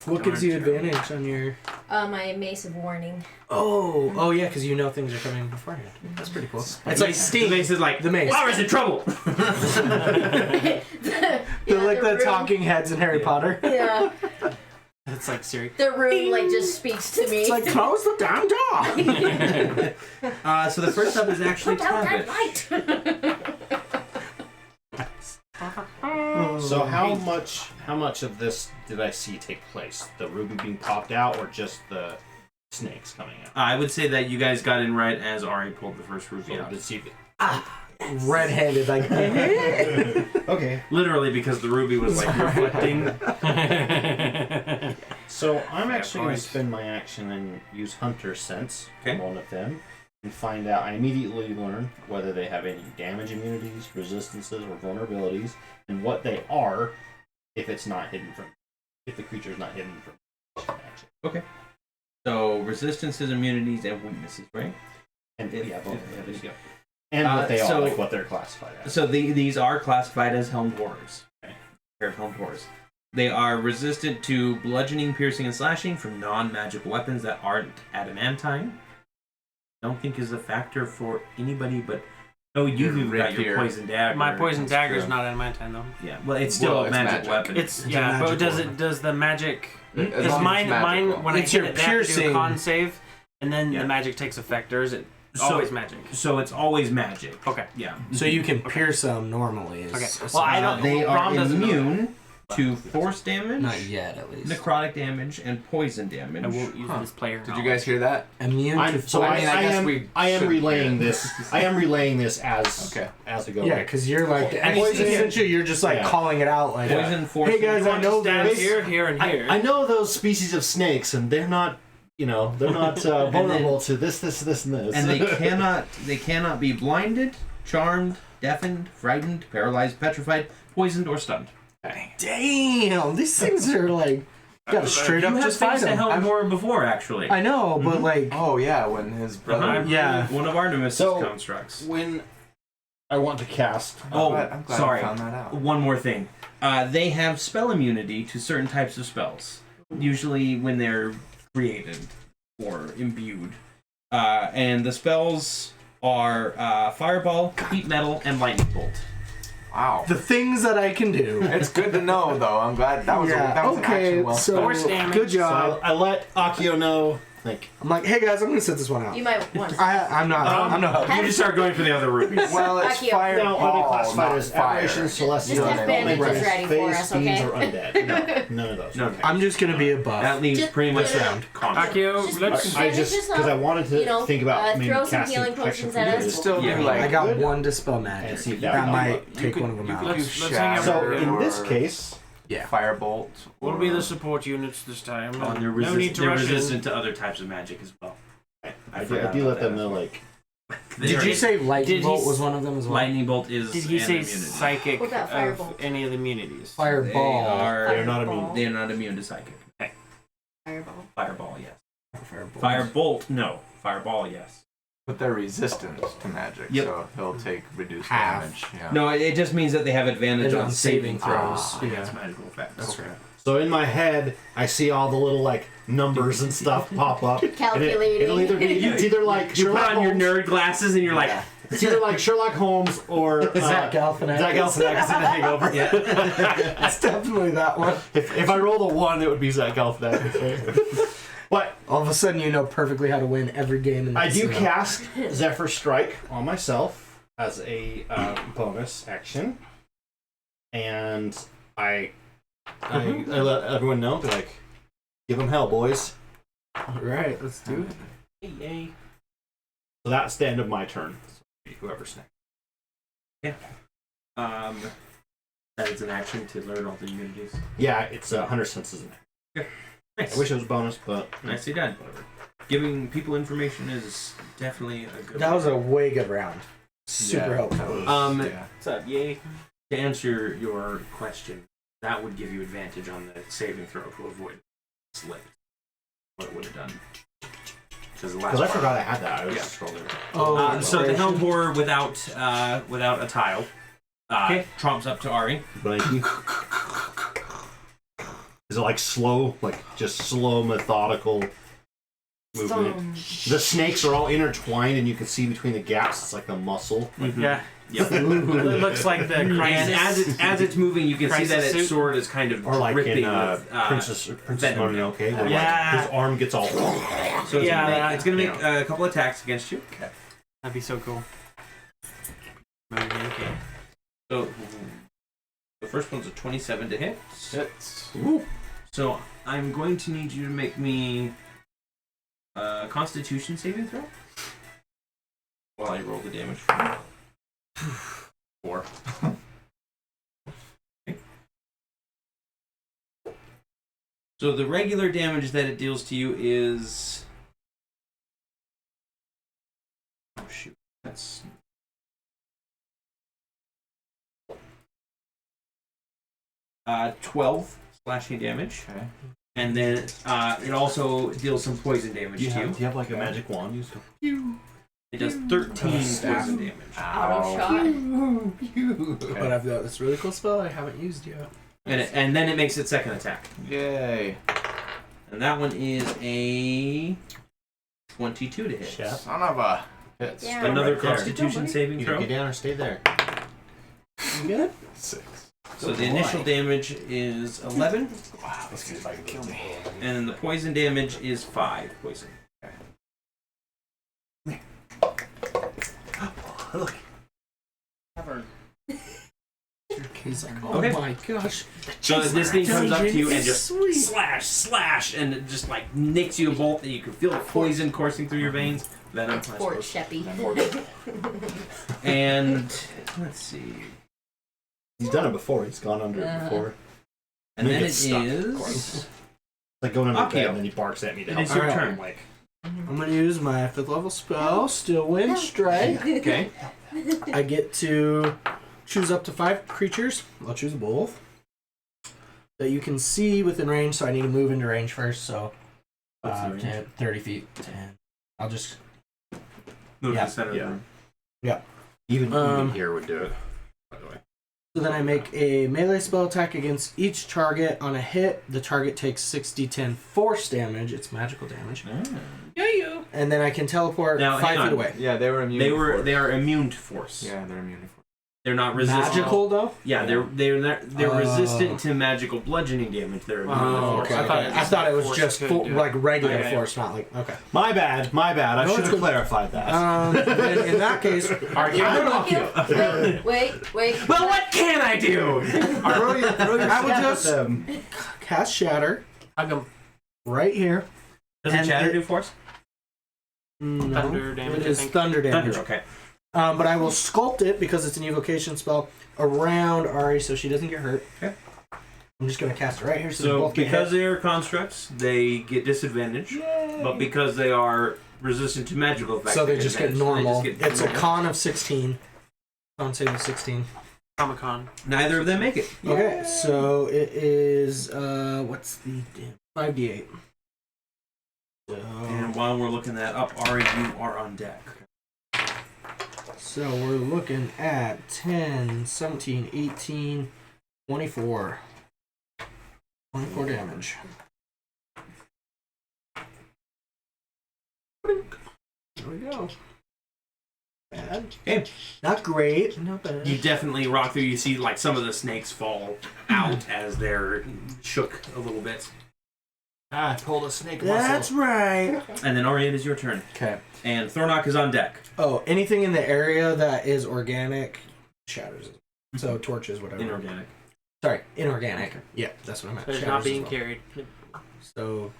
What gives you advantage on your... My mace of warning. Oh yeah, because you know things are coming beforehand. That's pretty cool. It's like The Steam. mace is like The mace. Lara's in trouble. They're like the room, talking heads in Harry Potter. Yeah, That's like Siri. the room like just speaks to me. It's like, close the damn door! So the first up is actually Put out that Tavish. light. So how much of this did I see take place? The ruby being popped out, or just the snakes coming out? I would say that you guys got in right as Ari pulled the first ruby So out. to see Red-handed, like... okay. Literally because the ruby was like reflecting. So I'm actually going point. to spend my action and use Hunter Sense Okay. on one of them and find out. I immediately learn whether they have any damage immunities, resistances, or vulnerabilities, and what they are if it's not hidden from. If the creature's not hidden from action. So resistances, immunities, and weaknesses, right? And If- yeah, if- vulnerabilities. Yeah. And what they so- are, like what they're classified as. So these are classified as helmed horrors. Okay. Pair of helmed horrors. They are resistant to bludgeoning, piercing, and slashing from non-magical weapons that aren't adamantine. Don't think is a factor for anybody, but you've even got your rapier. poison dagger. My poison That's dagger is true. not adamantine though. Yeah, well, it's still Well, a it's magic magic. weapon. It's a yeah, but magic does the magic? As Is long as mine it's magical. when It's I hit your it, they have to do a piercing. con save, and then Yeah. the magic takes effect, or is it So- always magic? So it's always magic. Okay. Yeah. So you can pierce them normally. Is Okay. a Well, I sign. don't- They are Rom doesn't know immune to force damage, Not yet, at least. necrotic damage, and poison damage. I won't use this player. Did you guys hear that? Immune to So I mean, I guess we I am should relaying hear it. this. I am relaying this as Okay. as I go. Yeah, because you're like, And you see him- essentially, you're just like Yeah. calling it out, like, Poison, force. hey guys, I know Stab this. here, and here. I know those species of snakes, and they're not. They're not vulnerable to this, and this. And they cannot be blinded, charmed, deafened, frightened, paralyzed, petrified, poisoned, or stunned. Damn, these things are like, gotta straight You up have just fight faced a them. Helm Horror before, actually. I know, but like, Oh yeah, when his brother. Uh-huh. yeah. One of Artemis' So- constructs. when I want to cast. I'm glad sorry. I found that out. One more thing. They have spell immunity to certain types of spells, usually when they're created or imbued. And the spells are Fireball, Heat Metal, and Lightning Bolt. Wow. The things that I can do. It's good to know, though. I'm glad that was, Yeah, that was okay, an action well so spent. Force damage. good So job. I let Akio know Like, I'm like, hey guys, I'm gonna sit this one out. You might want to. I'm not. You just start going for the other route. Well, it's Akio. fireball, now, are they classified not as fire. aberrations, celestial, Just have bandages elements, ready for phase, us, fiends, okay? or undead? No, none of those. No. Okay. I'm just gonna be a buff. That leaves Just- pretty much no, no, no. round constant. Akio, Just- let's. I just Bandage because I wanted to you know, think about maybe throw some casting healing protection potions for at you us. guys. Still Yeah. do like I got good. one dispel And magic. see if That that might would take could- one of them you out. could- Let's let's hang out So for- in this or case, firebolt. What'll be the support units this time? Oh, and they're, no need to they're rush resistant to other types of magic as well. I forgot do about let them that. know like Did you say lightning Did he bolt s- was one of them as well? Lightning bolt is Did he an say immunity. psychic What about of firebolt? any of the immunities? Fireball. they're not Fireball. immune. They are not immune to psychic. Fireball. Fireball, yes. Fireball. Firebolt, no. Fireball, yes. But they're resistant to magic, Yep. so he'll take reduced Half. damage. Yeah. No, it just means that they have advantage They're on on saving saving throws throws. against magical effects. That's right. So in my head, I see all the little like numbers and stuff pop up. And Calculating. it'll either be it's either like You put Sherlock on your Holmes, nerd glasses and you're like, it's either like Sherlock Holmes or Zach Galifianakis. Zach Galifianakis in The Hangover. yeah. It's definitely that one. If I rolled a 1, it would be Zach Galifianakis. But All of a sudden, you know perfectly how to win every game in the I do casino. cast Zephyr Strike on myself as a bonus action, and I let everyone know, be like, give them hell, boys. All right, let's do it. Yay. So that's the end of my turn. So whoever's next. Yeah. That is an action to learn all the immunities. Yeah, it's 100 cents as an action. Nice. I wish it was bonus, but Nicely done. Giving people information is definitely a good That was a way good round. Super Yeah. helpful. Yeah. What's up, yay? To answer your question, that would give you advantage on the saving throw to avoid slip. What it would have done. Because I forgot I had that. I was Yeah. just scrolling. Oh, so the Helm inspiration. Horror without a tile tromps up to Ari. But is it like slow, like just slow, methodical movement? The snakes are all intertwined, and you can see between the gaps. It's like a muscle. Yeah. Yep. It looks like the And crisis. as it's moving, you can see that Crisis its suit? sword is kind of Or like dripping in with Princess venom. Mononoke, where like, Yeah. his arm gets all. So Yeah. it's gonna make a couple attacks against you. That'd be so cool. So the first one's a 27 to hit. Hits. So I'm going to need you to make me a Constitution saving throw while I roll the damage. 4. Okay. So the regular damage that it deals to you is. Oh shoot, that's. Uh, 12 slashing damage. Okay. And then it also deals some poison damage to you. Do you have like a magic wand? It does 13 Staff. poison damage. Auto shot. But I've got this really cool spell I haven't used yet. And then it makes its second attack. Yay. And that one is a 22 to hit. Chef. Son of a. Hits. Yeah. Another Right there. Constitution saving Either throw. get down or stay there. You good? 6. So the initial damage is 11, Wow, this guy's about to kill me. and then the poison damage is 5 poison. Look. He's like, oh Okay. my gosh. So this thing comes up to you and Dungeon just is sweet. slash, and it just like nicks you a bolt that you can feel the poison coursing through your veins. Venom, I Fort suppose. Sheppy. And let's see. He's done it before. He's gone under it before. And then it gets stuck, of is. It's like going under Akio. bed and then he barks at me to It help is your me. turn. I'm like, I'm gonna use my 5th level spell, Still Wind Strike. Okay. I get to choose up to 5 creatures. I'll choose both. That you can see within range, so I need to move into range first, so What's the range? 10, 30 feet. 10. I'll just Move Yeah. to the center of the Yeah. room. even here would do it. By the way. So then I make a melee spell attack against each target. On a hit, the target takes 6d10 force damage. It's magical damage. And then I can teleport Now, 5 hang feet on. away. Yeah, they were immune. to force. They are immune to force. Yeah, they're immune to force. They're not resistant. Magical though? Yeah, they're resistant to magical bludgeoning damage. They're immune to force. Okay. I thought it was just like regular Okay. force, not like okay. My bad. I No, should it's have good. clarified that. Then in that case, Wait. Well, what can I do? I would just cast Shatter Hug him. right here. Doesn't And Shatter it- do force? No, Thunder damage, It I is think. thunder damage. Thunder. Okay. But I will sculpt it because it's an evocation spell around Ari, so she doesn't get hurt. Okay. I'm just gonna cast it right here, so, they So both get because hit. they are constructs, they get disadvantage. But because they are resistant to magical effects, So they just get advantage. normal. They just get It's a normal. con of 16. Con save of 16. Comic-Con. Neither of them make it. Okay, so it is what's the 5d8. So, And while we're looking that up, Ari, you are on deck. so we're looking at 10, 17, 18, 24. 24 damage. There we go. Bad. Okay. Not great. Not bad. You definitely rock through. You see, like, some of the snakes fall out as they're shook a little bit. I pulled a snake That's right. And then Ari, it is your turn. Okay. And Thornock is on deck. Oh, anything in the area that is organic shatters it. So torches, whatever. Inorganic. Sorry, inorganic. Yeah, that's what I meant. It's Shatters not as being well. carried. So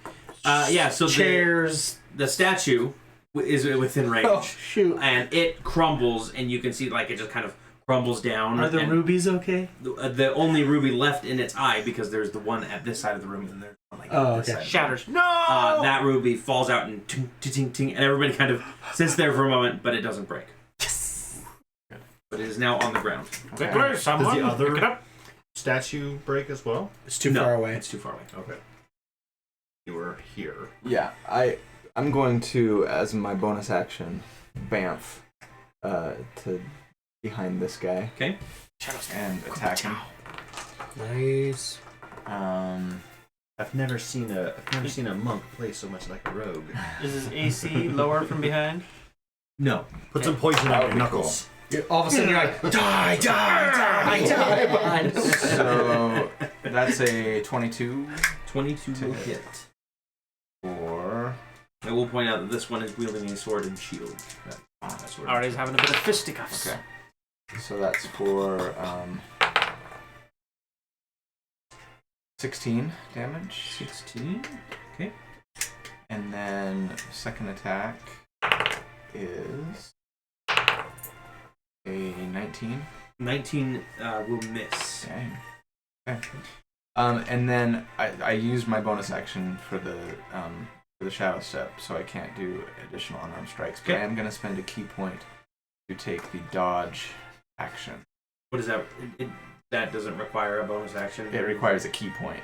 Yeah, so chairs. the statue is within range. Oh shoot! And it crumbles, and you can see, like, it just kind of crumbles down. Are the and rubies okay? the only ruby left in its eye, because there's the one at this side of the room, and there's one like Oh, at this okay. side. Shatters. No! That ruby falls out and ting, ting, ting, ting, and everybody kind of sits there for a moment, but it doesn't break. Yes. But it is now on the ground. Quickly, someone Does the other- pick it up. Statue break as well? It's too No, far away. It's too far away. Okay. You were here. Yeah, I'm going to, as my bonus action, bamf to behind this guy Okay. and attack him. Nice. I've never seen a monk play so much like a rogue. Is his AC lower from behind? No. Put some poison on your knuckles. All of a sudden you're like, die behind him. So that's a 22 22 will hit. hit. for I will point out that this one is wielding a sword and shield. That's what Ari's having a bit of fisticuffs. okay. So that's for 16 damage. 16. Okay. And then second attack is a 19. 19 will miss. Dang. Okay. And then I used my bonus action for the shadow step, so I can't do additional unarmed strikes. But Okay. I am going to spend a key point to take the dodge action. What is that? That doesn't require a bonus action? It requires a key point.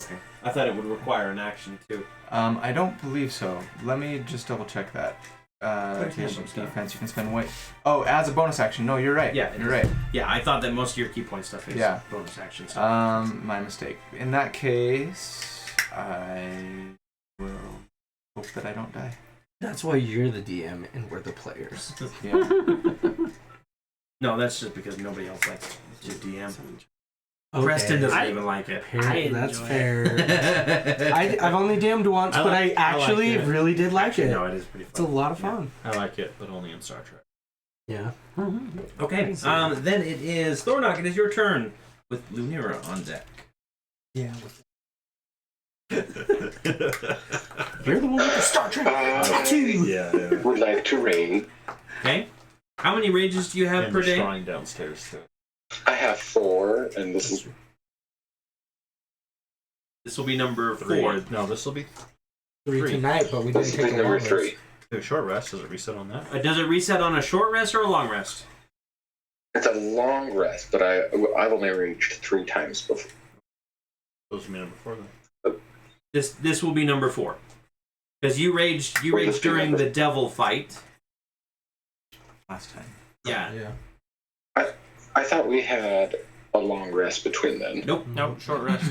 Okay. I thought it would require an action, too. I don't believe so. Let me just double check that. Put Table some stuff. defense. You can spend weight. Oh, as a bonus action. No, you're right. Yeah, it you're is. right. Yeah, I thought that most of your key point stuff is Yeah. bonus action stuff. My mistake. In that case, I will hope that I don't die. That's why you're the DM and we're the players. Yeah. No, that's just because nobody else likes to DM. Okay. Preston doesn't I- even like it. That's enjoy fair. I've only DM'd once, I but like- I I like actually it. really did like it. No, it is pretty It's a fun. lot of fun. I like it, but only in Star Trek. Yeah. Okay, then it is Thornock. It is your turn with Lunira on deck. Yeah. You're the one with the Star Trek tattoo. Yeah. Would like to raid. Okay. How many rages do you have And per the day? shrine downstairs too. I have 4, and this is This will be number 3. 4. No, this will be 3 tonight, but we didn't this take is a number long 3. rest. a short rest. Does it reset on that? Does it reset on a short rest or a long rest? It's a long rest, but I've only raged 3 times before. Those will be number 4 then. This will be number 4. Because you raged Well, this during number- the devil fight. Last time. Yeah. Yeah. I thought we had a long rest between then. Nope. Nope, short rest.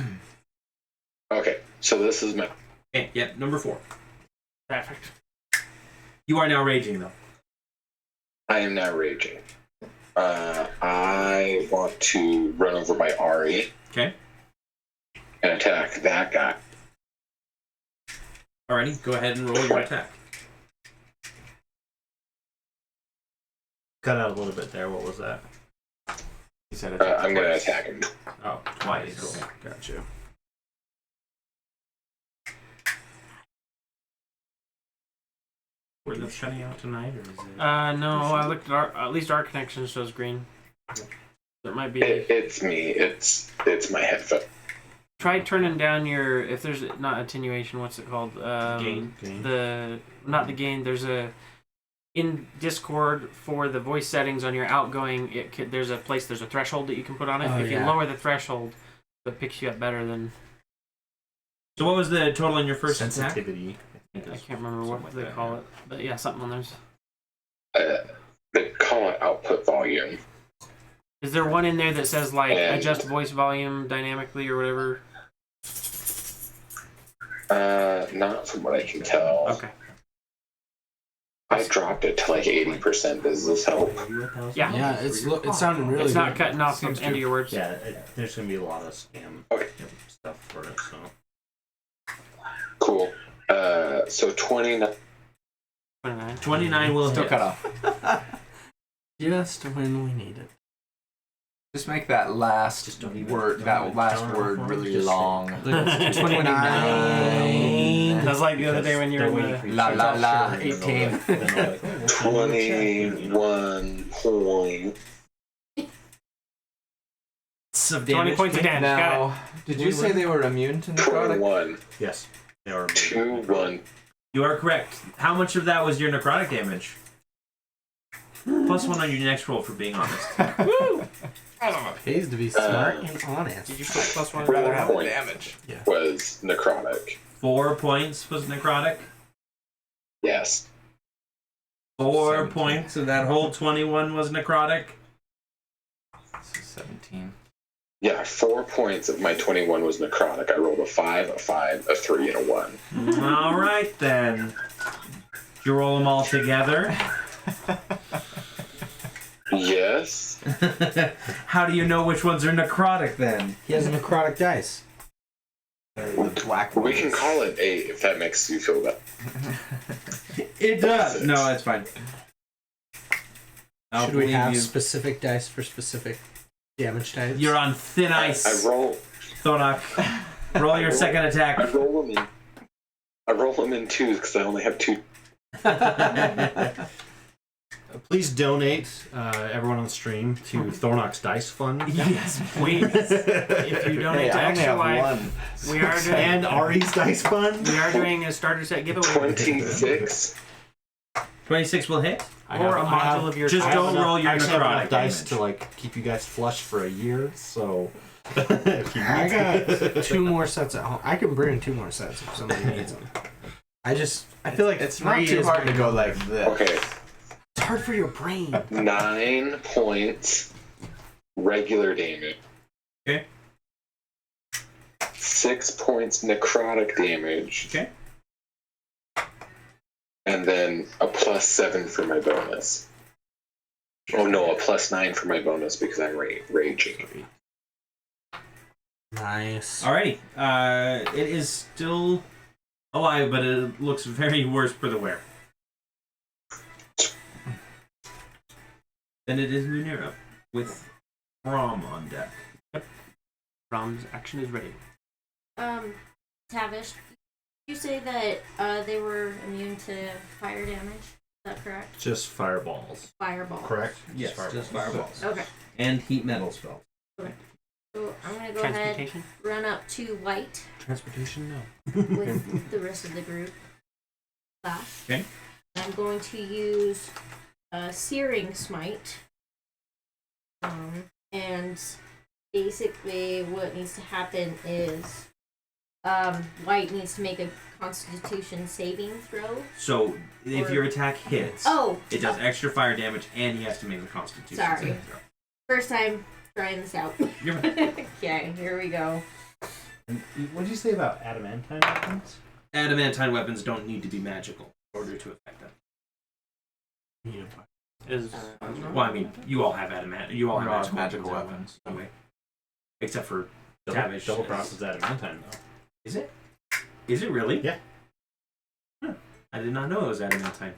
Okay, so this is my. Okay, yeah, number 4. Perfect. You are now raging though. I am now raging. I want to run over by Ari. Okay. And attack that guy. Alrighty, go ahead and roll your attack. Cut out a little bit there. What was that? You said it. I'm going to attack him. Oh, twice. Gotcha. Were those shutting out tonight, or is it? No, I looked at at least our connection shows green. There might be. It's me. It's my headphone. Try turning down your, if there's not attenuation, what's it called? Gain. Not the gain. There's a in Discord for the voice settings on your outgoing. There's a threshold that you can put on it. Oh, if you yeah. lower the threshold, it picks you up better than. So what was the total in your first attack? Sensitivity. I can't remember what they call it, but yeah, something on theirs. They call it output volume. Is there one in there that says like And- adjust voice volume dynamically or whatever? Not from what I can tell. Okay. I dropped it to like 80%. Does this help? Yeah. Yeah, it sounded really It's not good. cutting off the end of your words. Yeah, there's gonna be a lot of scam stuff for it. So Cool. So 29. 29. 29 will Still hit. cut off. Just when we need it. Just make that last Just don't even- word, don't that even last tone word off really just long. 29. That's like the other day when you were with La la la, 18. 21 point. Of 20 damage. points of damage. Got Now, did you say they were immune to necrotic? 21. yes, they are. 2-1. You are correct. How much of that was your necrotic damage? +1 on your next roll for being honest. Woo! Pays to be smart and honest. Did you put +1? I'd rather have the Point. damage. Was necrotic. 4 points was necrotic. Yes. 4 17. points of that whole 21 was necrotic. So 17. Yeah, 4 points of my 21 was necrotic. I rolled a 5, a 5, a 3, and a 1. All right then. Did you roll them all together? Yes. How do you know which ones are necrotic then? He has necrotic dice. Black We can ones. call it 8 if that makes you feel better. It does. No, it's fine. I'll Should we believe have you. specific dice for specific damage types? You're on thin ice. I roll Thonak. Roll your second I attack. roll them in. I roll them in 2s because I only have 2. Please donate, everyone on the stream, to Thornock's Dice Fund. Yes, please. If you donate to Extra Life, we are doing And Ari's Dice Fund. we are doing a starter set giveaway 26. 26 will hit. or a module of your Just choice. don't roll your I actually have necrotic enough dice damage. to like keep you guys flush for a year. So if you I need got 2 more sets at home. I can bring 2 more sets if somebody needs them. I feel like It's 3 not too is hard to good. go like this. Okay, It's hard for your brain. 9 points regular damage. Okay. 6 points necrotic damage. Okay. And then a +7 for my bonus. Oh no, a +9 for my bonus because I'm raging. Nice. Alrighty. It is still alive, but it looks very worse for the wear. Then it is Munira with Rom on deck. Rom's action is ready. Tavish, did you say that they were immune to fire damage? Is that correct? just fireballs, Fireball. correct? Yes, just fireballs. Okay. And heat metal spell. So I'm gonna go ahead, Transmutation? run up to White Transportation, no. with the rest of the group. Class. Okay. I'm going to use Searing Smite. And basically what needs to happen is White needs to make a Constitution saving throw. So if your attack hits, Oh! it does extra fire damage, and he has to make a Constitution Sorry. saving throw. First time trying this out. You're fine. Okay, here we go. And what did you say about adamantine weapons? Adamantine weapons don't need to be magical in order to affect them. Is Well, I mean, you all have adamant. You all have magical weapons. Anyway, except for Double Tavish. process adamantine though. Is it? Is it really? Yeah. Huh. I did not know it was adamantine.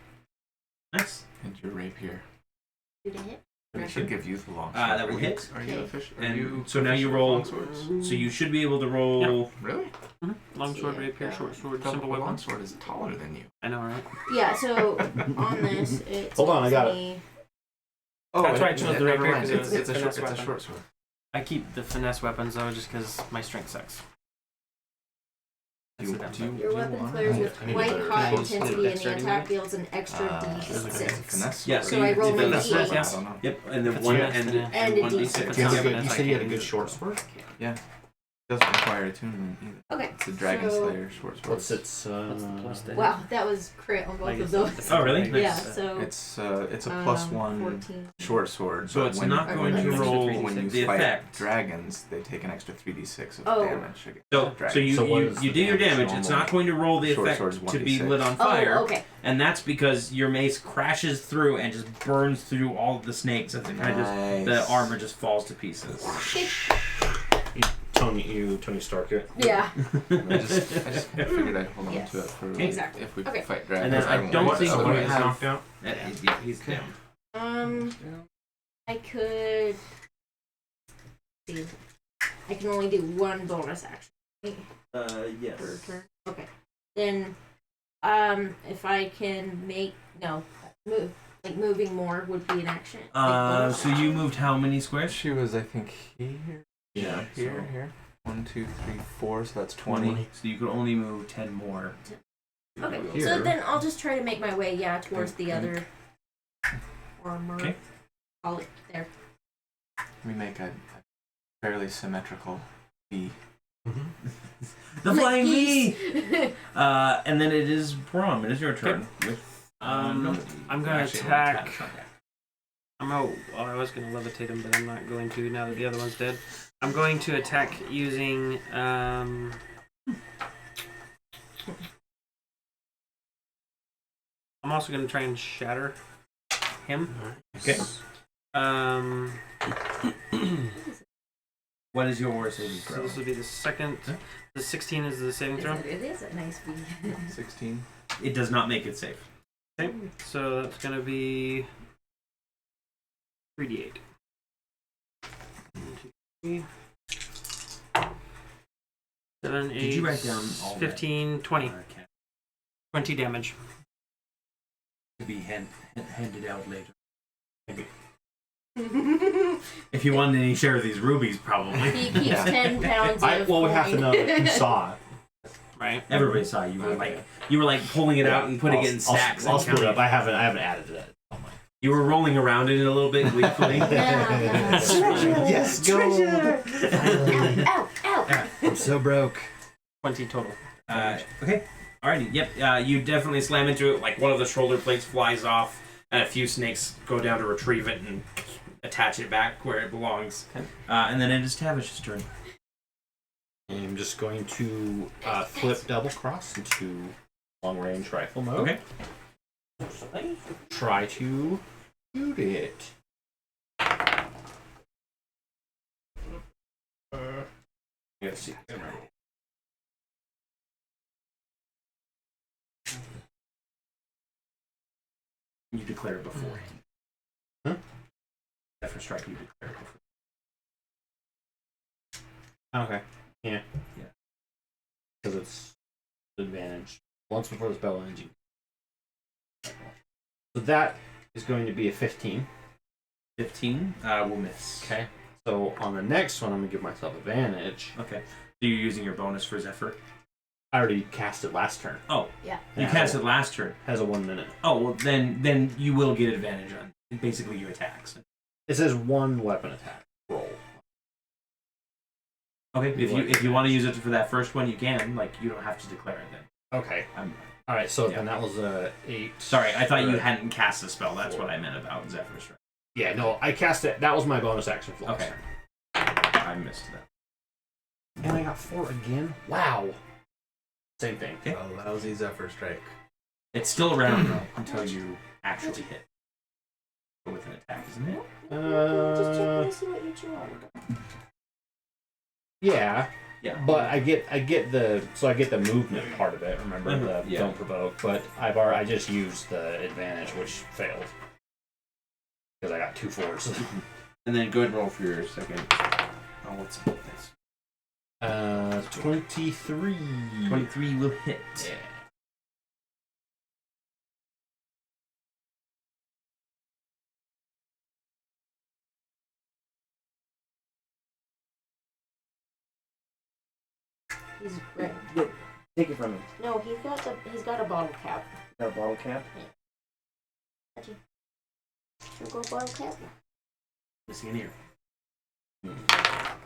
Nice. And your rapier. Did it hit? We should give you the long sword. That will hit. Are you official? And so now you roll. So you should be able to roll. Really? long sword, rapier, short sword, simple Long weapon. sword is taller than you. I know, right? Yeah, so on this, it's. Hold on, I got it. Oh, That's why I chose the never rapier, mind. 'cause It's a finesse short weapon. sword. I keep the finesse weapons though, just because my strength sucks. Do you Your weapon want- flares with I need quite better- hot Can I use intensity, and the dexterity attack with deals an extra There's like a d6. finesse Yeah, sword. So I roll you my did finesse, d8. yeah. I don't know. Yep, and then If it's one finesse, and then And a one d6. d6. If it's You not said finesse, I you had a can't good use short it. sword? Doesn't require attunement either. Okay. It's a Dragon so- Slayer short sword. What's its What's the plus to Wow, that was crit on both Like of it's those. Oh, really? Nice. Yeah, so. It's a plus one 14. short sword. So but it's when not you- going to when you- roll when you the fight effect. dragons, they take an extra 3d6 of Oh. damage against So dragons. so you So what you, is you the do your damage damage. It's normal? not going to roll the Short effect sword's to be 1d6. lit on fire. Oh, okay. And that's because your mace crashes through and just burns through all of the snakes as it kind of just the armor just falls to pieces. Tony Stark it. Yeah. I just figured I'd hold on Yes. to it for Exactly. if we Okay. fight And dragons. then I don't think So you what is have. knocked out? He's down. I could. See. I can only do one bonus action per Yes. turn. Okay. Then, if I can move, like moving more would be an action. Like bonus So you action. moved how many squares? She was, I think, here. Yeah. Here. 1, 2, 3, 4. So that's 20. So you could only move 10 more. Okay, Here. so then I'll just try to make my way, towards the Okay. other armor. Okay. Call it there. We make a fairly symmetrical V. The flying V! V. And then it is Brom. It is your turn. I'm gonna Actually, attack. okay. I was gonna levitate him, but I'm not going to now that the other one's dead. I'm going to attack using I'm also gonna try and shatter him. Okay. What is your saving So throw? this will be the second. Huh? The 16 is the saving throw. It is a nice V. 16. It does not make it safe. Okay, so that's gonna be 3d8. 1, 2, 3. 7, 8, Did you write down all that? 15, 20. 20 damage. To be handed out later. Maybe. If you want any share of these rubies, probably. He keeps 10 pounds of Well, we have to coin. know that you saw it. Right. Everybody saw you were like pulling it out and putting it in stacks. I'll and split it up. counting. I haven't added to that. You were rolling around in it a little bit gleefully. Yes, go. Ow, ow. I'm so broke. 20 total. Okay. Alrighty. Yep. You definitely slam into it. Like one of the shoulder plates flies off, and a few snakes go down to retrieve it and attach it back where it belongs. Okay. And then it is Tavish's turn. I'm just going to flip double cross into long range rifle mode. Okay. Try to shoot it. Let's see. You declare it before. Huh? After strike, you declare it before. Okay. Yeah. Yeah. Because it's advantage. Once before the spell ends, you. So that is going to be a 15. 15 will miss. Okay. So on the next one, I'm going to give myself advantage. Okay. So you're using your bonus for Zephyr? I already cast it last turn. Oh. Yeah. You cast it last turn. Has a 1 minute. Oh, well, then you will get advantage on basically your attacks. It says 1 weapon attack roll. Okay, if you want to use it for that first one, you can. Like, you don't have to declare it then. Okay. All right. So Yeah. then that was a 8. Sorry, I thought you Right. hadn't cast the spell. That's what I meant about Zephyr Strike. Yeah. No, I cast it. That was my bonus action for last Okay. turn. I missed that. And I got 4 again. Wow. Same thing. Okay. A lousy Zephyr Strike. It's still around though until you actually hit. with an attack, isn't it? Just checking to see what you chew on. Yeah. Yeah. But I get the movement part of it. Remember the Yeah. don't provoke, but I just used the advantage, which failed because I got 2 4s. And then go ahead and roll for your second. Oh, what's this? 23. 23 will hit. Yeah. He's right. Take it from him. No, he's got a bottle cap. Got a bottle cap? Should we go bottle cap? Missing an ear.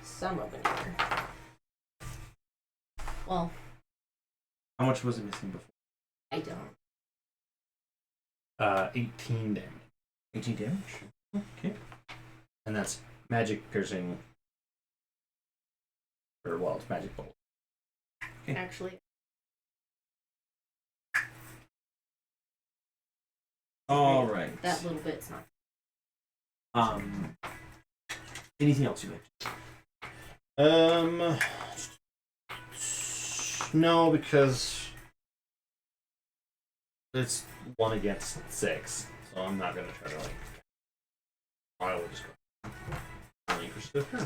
Some of an ear. Well, How much was it missing before? I don't. 18 damage. 18 damage. Okay. And that's magic piercing. Or, well, it's magic bolt. Actually, All right. that little bit's not. Anything else you like? No, because it's 1 against 6, so I'm not gonna try to I will just go.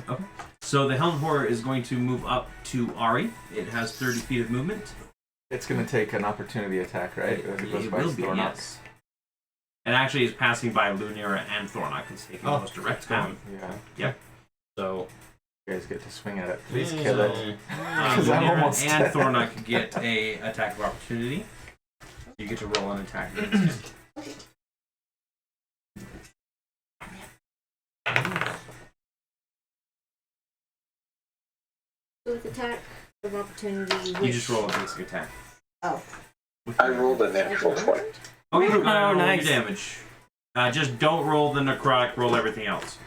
Okay. So the Helm Horror is going to move up to Ari. It has 30 feet of movement. It's going to take an opportunity attack, right? If it goes It by will be, Thornock. yes. And actually is passing by Lunira and Thornock. It's taking the most direct down. Yeah. Yep. So You guys get to swing at it. Please kill it. Because I'm Lunira almost and dead. Thornock get a attack of opportunity. You get to roll an attack against him. With attack of opportunity. You just roll a basic attack. Oh. I rolled a natural 20. Okay, Oh, roll nice. your damage. Just don't roll the necrotic, roll everything else.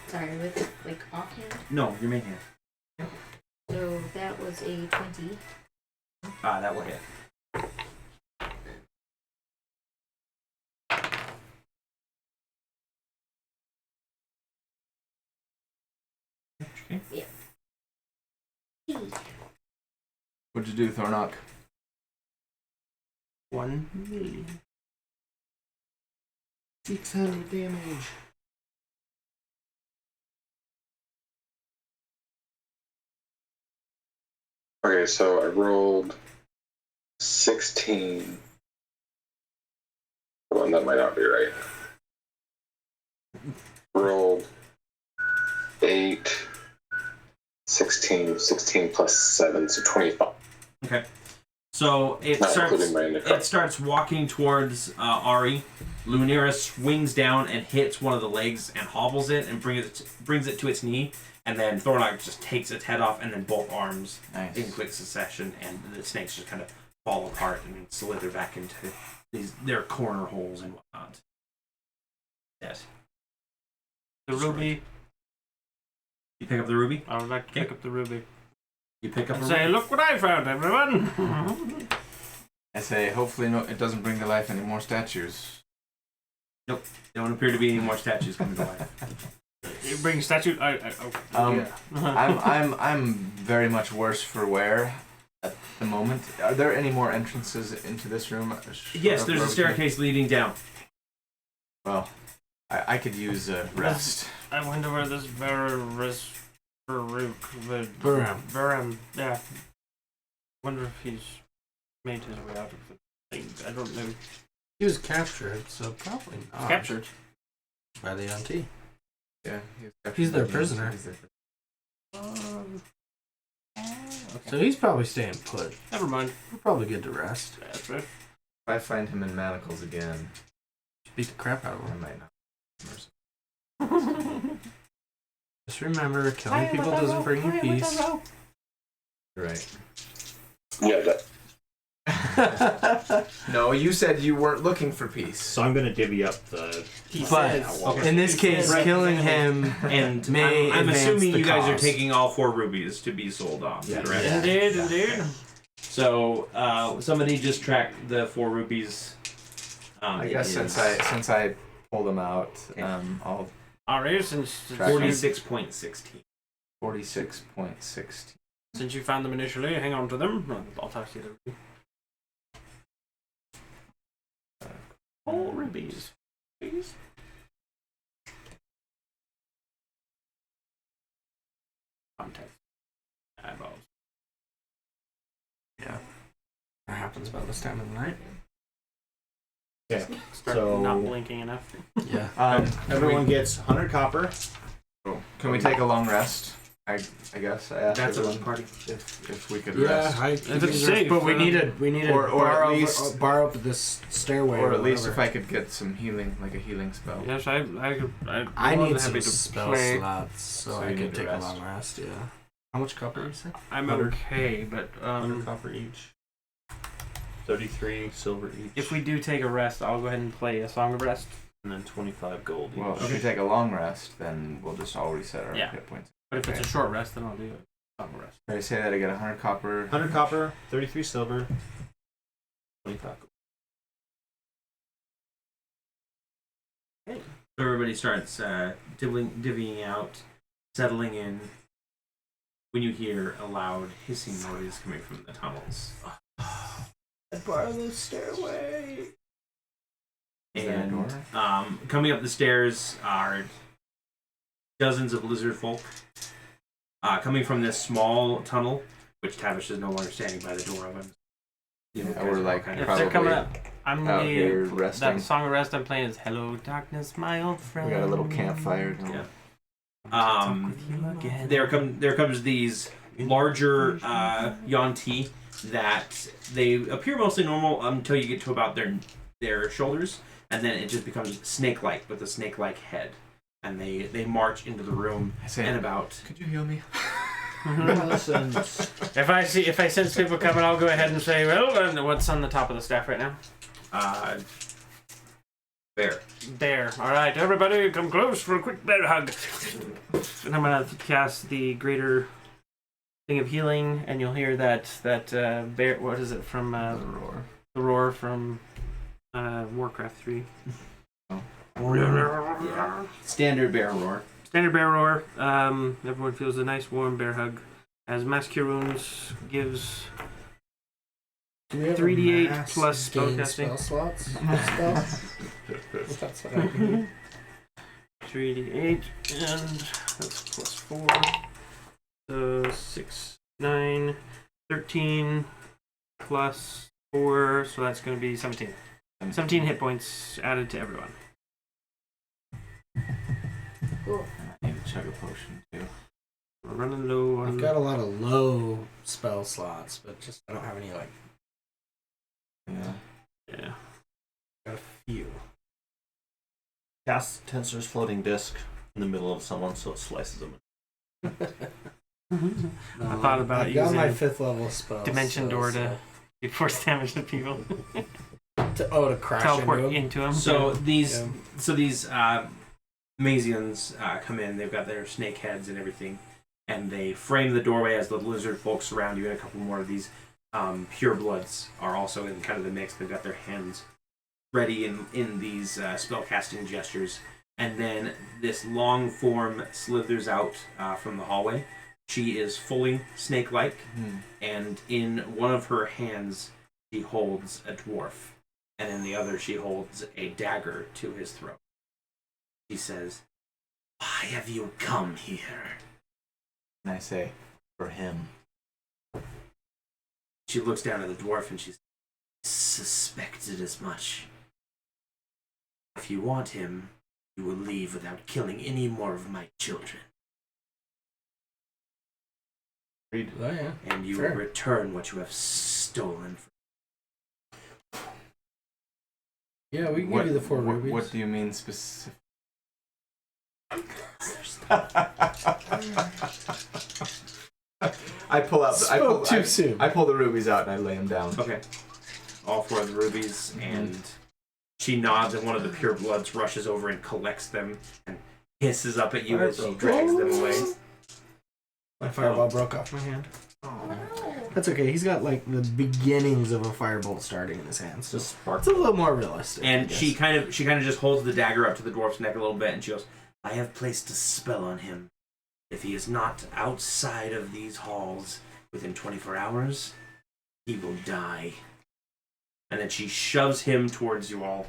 Sorry, with like offhand. No, your main hand. So that was a 20. That will hit. Okay. What'd you do, Thornock? 1 million. 600 damage. Okay, so I rolled 16. Well, that might not be right. Rolled 8, 16, 16 plus 7, so 25. Okay. So it Not starts. including my necrotic. It starts walking towards Ari. Lunira swings down and hits one of the legs and hobbles it and brings it to its knee. And then Thornock just takes its head off and then both arms in quick succession, and the snakes just kind of fall apart and slither back into their corner holes and whatnot. Yes. The ruby. You pick up the ruby. I would like to pick up the ruby. You pick up And a say, ruby. look what I found, everyone! I say, hopefully it doesn't bring to life any more statues. Nope. There don't appear to be any more statues coming to life. You bring statue. I'm very much worse for wear at the moment. Are there any more entrances into this room? Yes, there's a staircase leading down. Well, I could use a rest. I wonder where this Varus Barum. Yeah. Wonder if he's made his way out of the thing. I don't know. He was captured, so probably not. Captured. By the LT. Yeah, He's their prisoner. So he's probably staying put. Never mind. We'll probably get to rest. That's right. If I find him in manacles again, Beat the crap out of I him. might not. Just remember, killing people doesn't bring you peace. You're right. Yeah, that. No, you said you weren't looking for peace. So I'm gonna divvy up the. But in this case, killing him And may I'm advance assuming the you guys are cause. taking all 4 rubies to be sold off. Yes. Correct? Yeah. Indeed. So somebody just tracked the 4 rubies I It guess is since I pulled them out, Okay. I'll Alright, since 46.16. 46.16. since you found them initially, hang on to them. I'll toss you the rubies, please. Context. Eyeballs. That happens about this time of the night. Okay. Start So not blinking enough. Yeah. everyone gets 100 copper. Can we take a long rest? I guess I asked That's a everyone party. if we could Yeah, rest. If it's safe, but we need to or borrow, at least- borrow up this stairway, Or at least whatever. if I could get some healing, like a healing spell. Yes, I I'm need happy some to spell play. slots so So I you can need to take a rest. long rest. Yeah. How much copper you say? I'm 100. okay, but 100 copper each. 33 silver each. if we do take a rest, I'll go ahead and play a song of rest. And then 25 gold each. Well, if we take a long rest, then we'll just all reset our Yeah. hit points. But if it's a short rest, then I'll do a song of rest. I say that I get 100 copper. 100 copper, 33 silver, 25 gold. So everybody starts divvying out, settling in. When you hear a loud hissing noise coming from the tunnels, I borrow the stairway. Is there a and door? coming up the stairs are dozens of lizard folk coming from this small tunnel, which Tavish is no longer standing by the door of. We're like If probably they're coming up, I'm out here the resting. that song of rest I'm playing is "Hello Darkness, My Old Friend." We got a little campfire going. Yeah. Talk with you again. There comes these larger Yuan-ti that they appear mostly normal until you get to about their shoulders, and then it just becomes snake-like with a snake-like head, and they march into the room I say, and about. could you heal me? If I sense people coming, I'll go ahead and say, well, what's on the top of the staff right now? Bear. Bear. All right, everybody, come close for a quick bear hug. And I'm gonna cast the greater thing of healing, and you'll hear that bear. What is it from? The roar. The roar from Warcraft 3. Yeah. Standard bear roar. Standard bear roar. Everyone feels a nice warm bear hug. As Mass Cure Wounds gives Do we have 3d8 mass plus gain spellcasting. spell slots? Spells? That's what I mean. 3d8, and that's plus 4. So 6, 9, 13 plus 4, so that's going to be 17. 17 hit points added to everyone. Cool. I need to chug a potion too. We're running low on. I've got a lot of low spell slots, but just I don't have any like Yeah. Yeah. got a few. Cast Tensor's floating disc in the middle of someone so it slices them. I thought about I've got my using 5th level spell. Dimension Door to do force damage to people. to crash Teleport into 'em. into them. So these Yeah. Mazians come in. They've got their snake heads and everything, and they frame the doorway as the lizard folk surround you. And a couple more of these purebloods are also in kind of the mix. They've got their hands ready in these spellcasting gestures, and then this long form slithers out from the hallway. She is fully snake-like, and in one of her hands she holds a dwarf, and in the other she holds a dagger to his throat. She says, "Why have you come here?" And I say, for him. She looks down at the dwarf and she says, "Suspected as much. If you want him, you will leave without killing any more of my children, Oh yeah. and you Fair. will return what you have stolen from." Yeah, we can give you the 4 rubies. What do you mean specific? I pull out. I pull the rubies out and I lay them down. Okay. All 4 of the rubies, and she nods, and one of the pure bloods rushes over and collects them and hisses up at you as she drags them away. My fireball broke off my hand. No. That's okay. He's got like the beginnings of a firebolt starting in his hands. So Just spark. it's a little more realistic. I And guess. she kind of just holds the dagger up to the dwarf's neck a little bit, and she goes, "I have placed a spell on him. If he is not outside of these halls within 24 hours, he will die." And then she shoves him towards you all,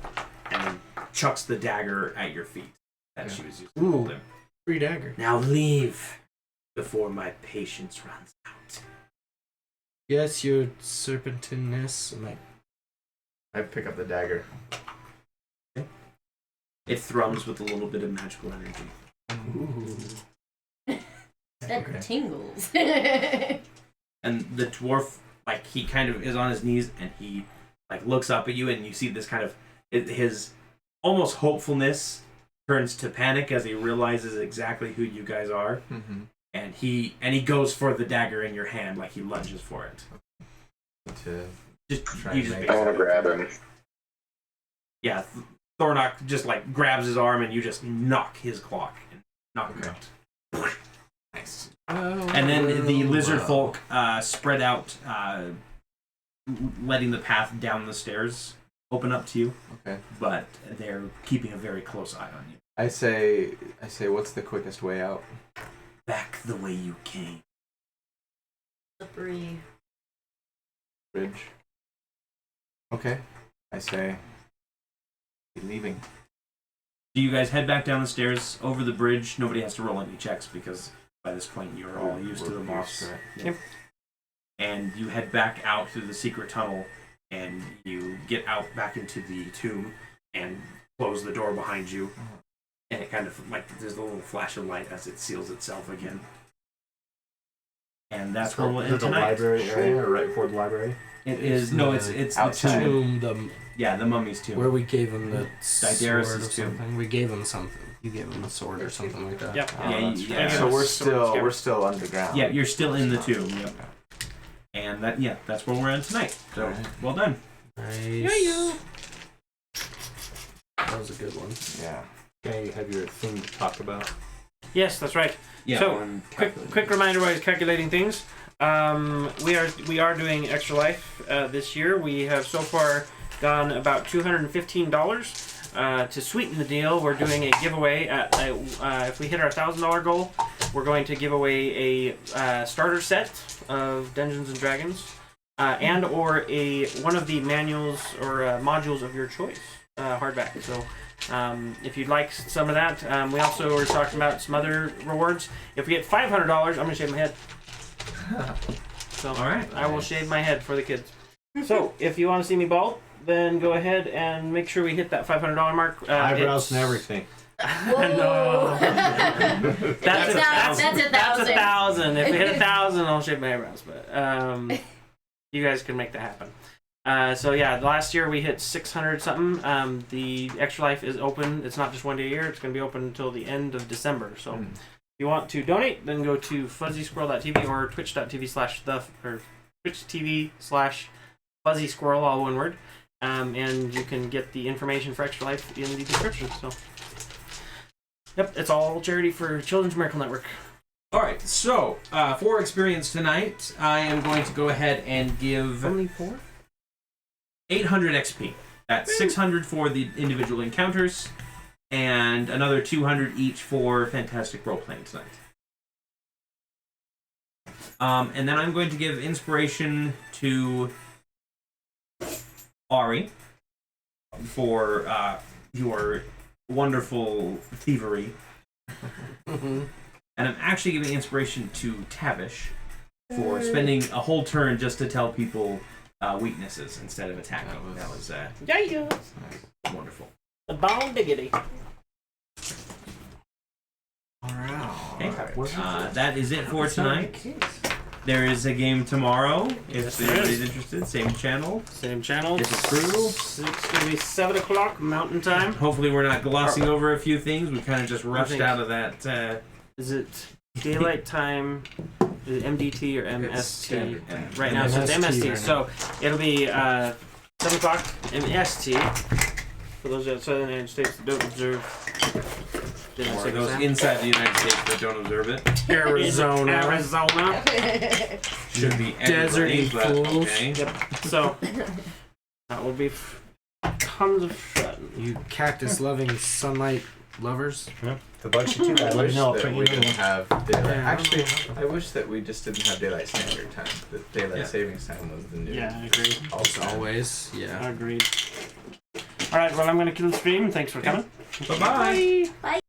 and chucks the dagger at your feet that she was using to hold him. Free dagger. Now leave before my patience runs out. Yes, your serpentine-ness. I pick up the dagger. It thrums with a little bit of magical energy. Ooh. That Okay. tingles. And the dwarf, like, he kind of is on his knees, and he, like, looks up at you, and you see this kind of, his almost hopefulness turns to panic as he realizes exactly who you guys are. Mm-hmm. And he goes for the dagger in your hand, like he lunges for it. To Just Try you and just make- I want to grab him. yeah, Thornock just like grabs his arm and you just knock his clock and knock him out. Nice. And then the lizard folk spread out, letting the path down the stairs open up to you. Okay. But they're keeping a very close eye on you. I say, what's the quickest way out? Back the way you came. Slippery. Bridge. Okay. I say, leaving. Do you guys head back down the stairs over the bridge? Nobody has to roll any checks because by this point you're all used to the boss. Yep. And you head back out through the secret tunnel, and you get out back into the tomb and close the door behind you. And it kind of like there's a little flash of light as it seals itself again. And that's where we'll end the tonight. library area, or right before the library. It is it's outside. the tomb. Tomb, Yeah, the mummy's tomb. where we gave him the sword Didaris' or tomb. something. We gave him something. You gave him a sword or something like that. Yep. Yeah, So we're still Scared. we're still underground. Yeah, you're still in the tomb. Yep. And that's where we're at tonight. So Alright. well done. Nice. That was a good one. Yeah. Okay, you have your thing to talk about. Yes, that's right. Yeah. So, on Quick reminder while he's calculating things. We are doing Extra Life this year. We have so far gone about $215 to sweeten the deal. We're doing a giveaway at if we hit our $1,000 goal, we're going to give away a starter set of Dungeons and Dragons, and or one of the manuals or modules of your choice, hardback. So. If you'd like some of that, we also were talking about some other rewards. If we get $500, I'm gonna shave my head. So, All right. I will shave my head for the kids. So, if you want to see me bald, then go ahead and make sure we hit that $500 mark. Eyebrows and everything. No. That's That's a 1,000. If we hit 1,000, I'll shave my eyebrows. But you guys can make that happen. So yeah, last year we hit 600 something. The Extra Life is open. It's not just one day a year. It's going to be open until the end of December. So if you want to donate, then go to fuzzy-squirrel.tv or twitch.tv/fuzzy-squirrel, all one word. And you can get the information for Extra Life in the description. So yep, it's all charity for Children's Miracle Network. All right. So for experience tonight, I am going to go ahead and give Only 4? 800 XP. That's 600 for the individual encounters, and another 200 each for fantastic role playing tonight. And then I'm going to give inspiration to Ari for your wonderful thievery. And I'm actually giving inspiration to Tavish for spending a whole turn just to tell people weaknesses instead of attacking. That was Yeah. wonderful. The bone diggity. Okay. That is it for tonight. There is a game tomorrow. If Yes, there anybody's is. interested, same channel. Same channel. This is true. It's going to be 7 o'clock Mountain Time. Hopefully, we're not glossing over a few things. We kind of just rushed think- out of that. Is it Daylight Time, is it MDT or MST? Right now, so it's MST MST. right So it'll be 7 o'clock MST. For those outside the United States that don't observe Or those inside the United States that don't observe it. Arizona. Arizona. Should be Deserty everybody, but fools. okay. Yep. So that will be tons of fun. You cactus-loving sunlight lovers. If it bugs you too I bad, let me wish know. I'll that print you we a new didn't one. have daylight. Yeah. Actually, I wish that we just didn't have daylight standard time. That daylight Yeah. savings time was the new. Yeah, I agree. As always, yeah. Agreed. All right. Well, I'm gonna kill the stream. Thanks for coming. Bye-bye. Bye.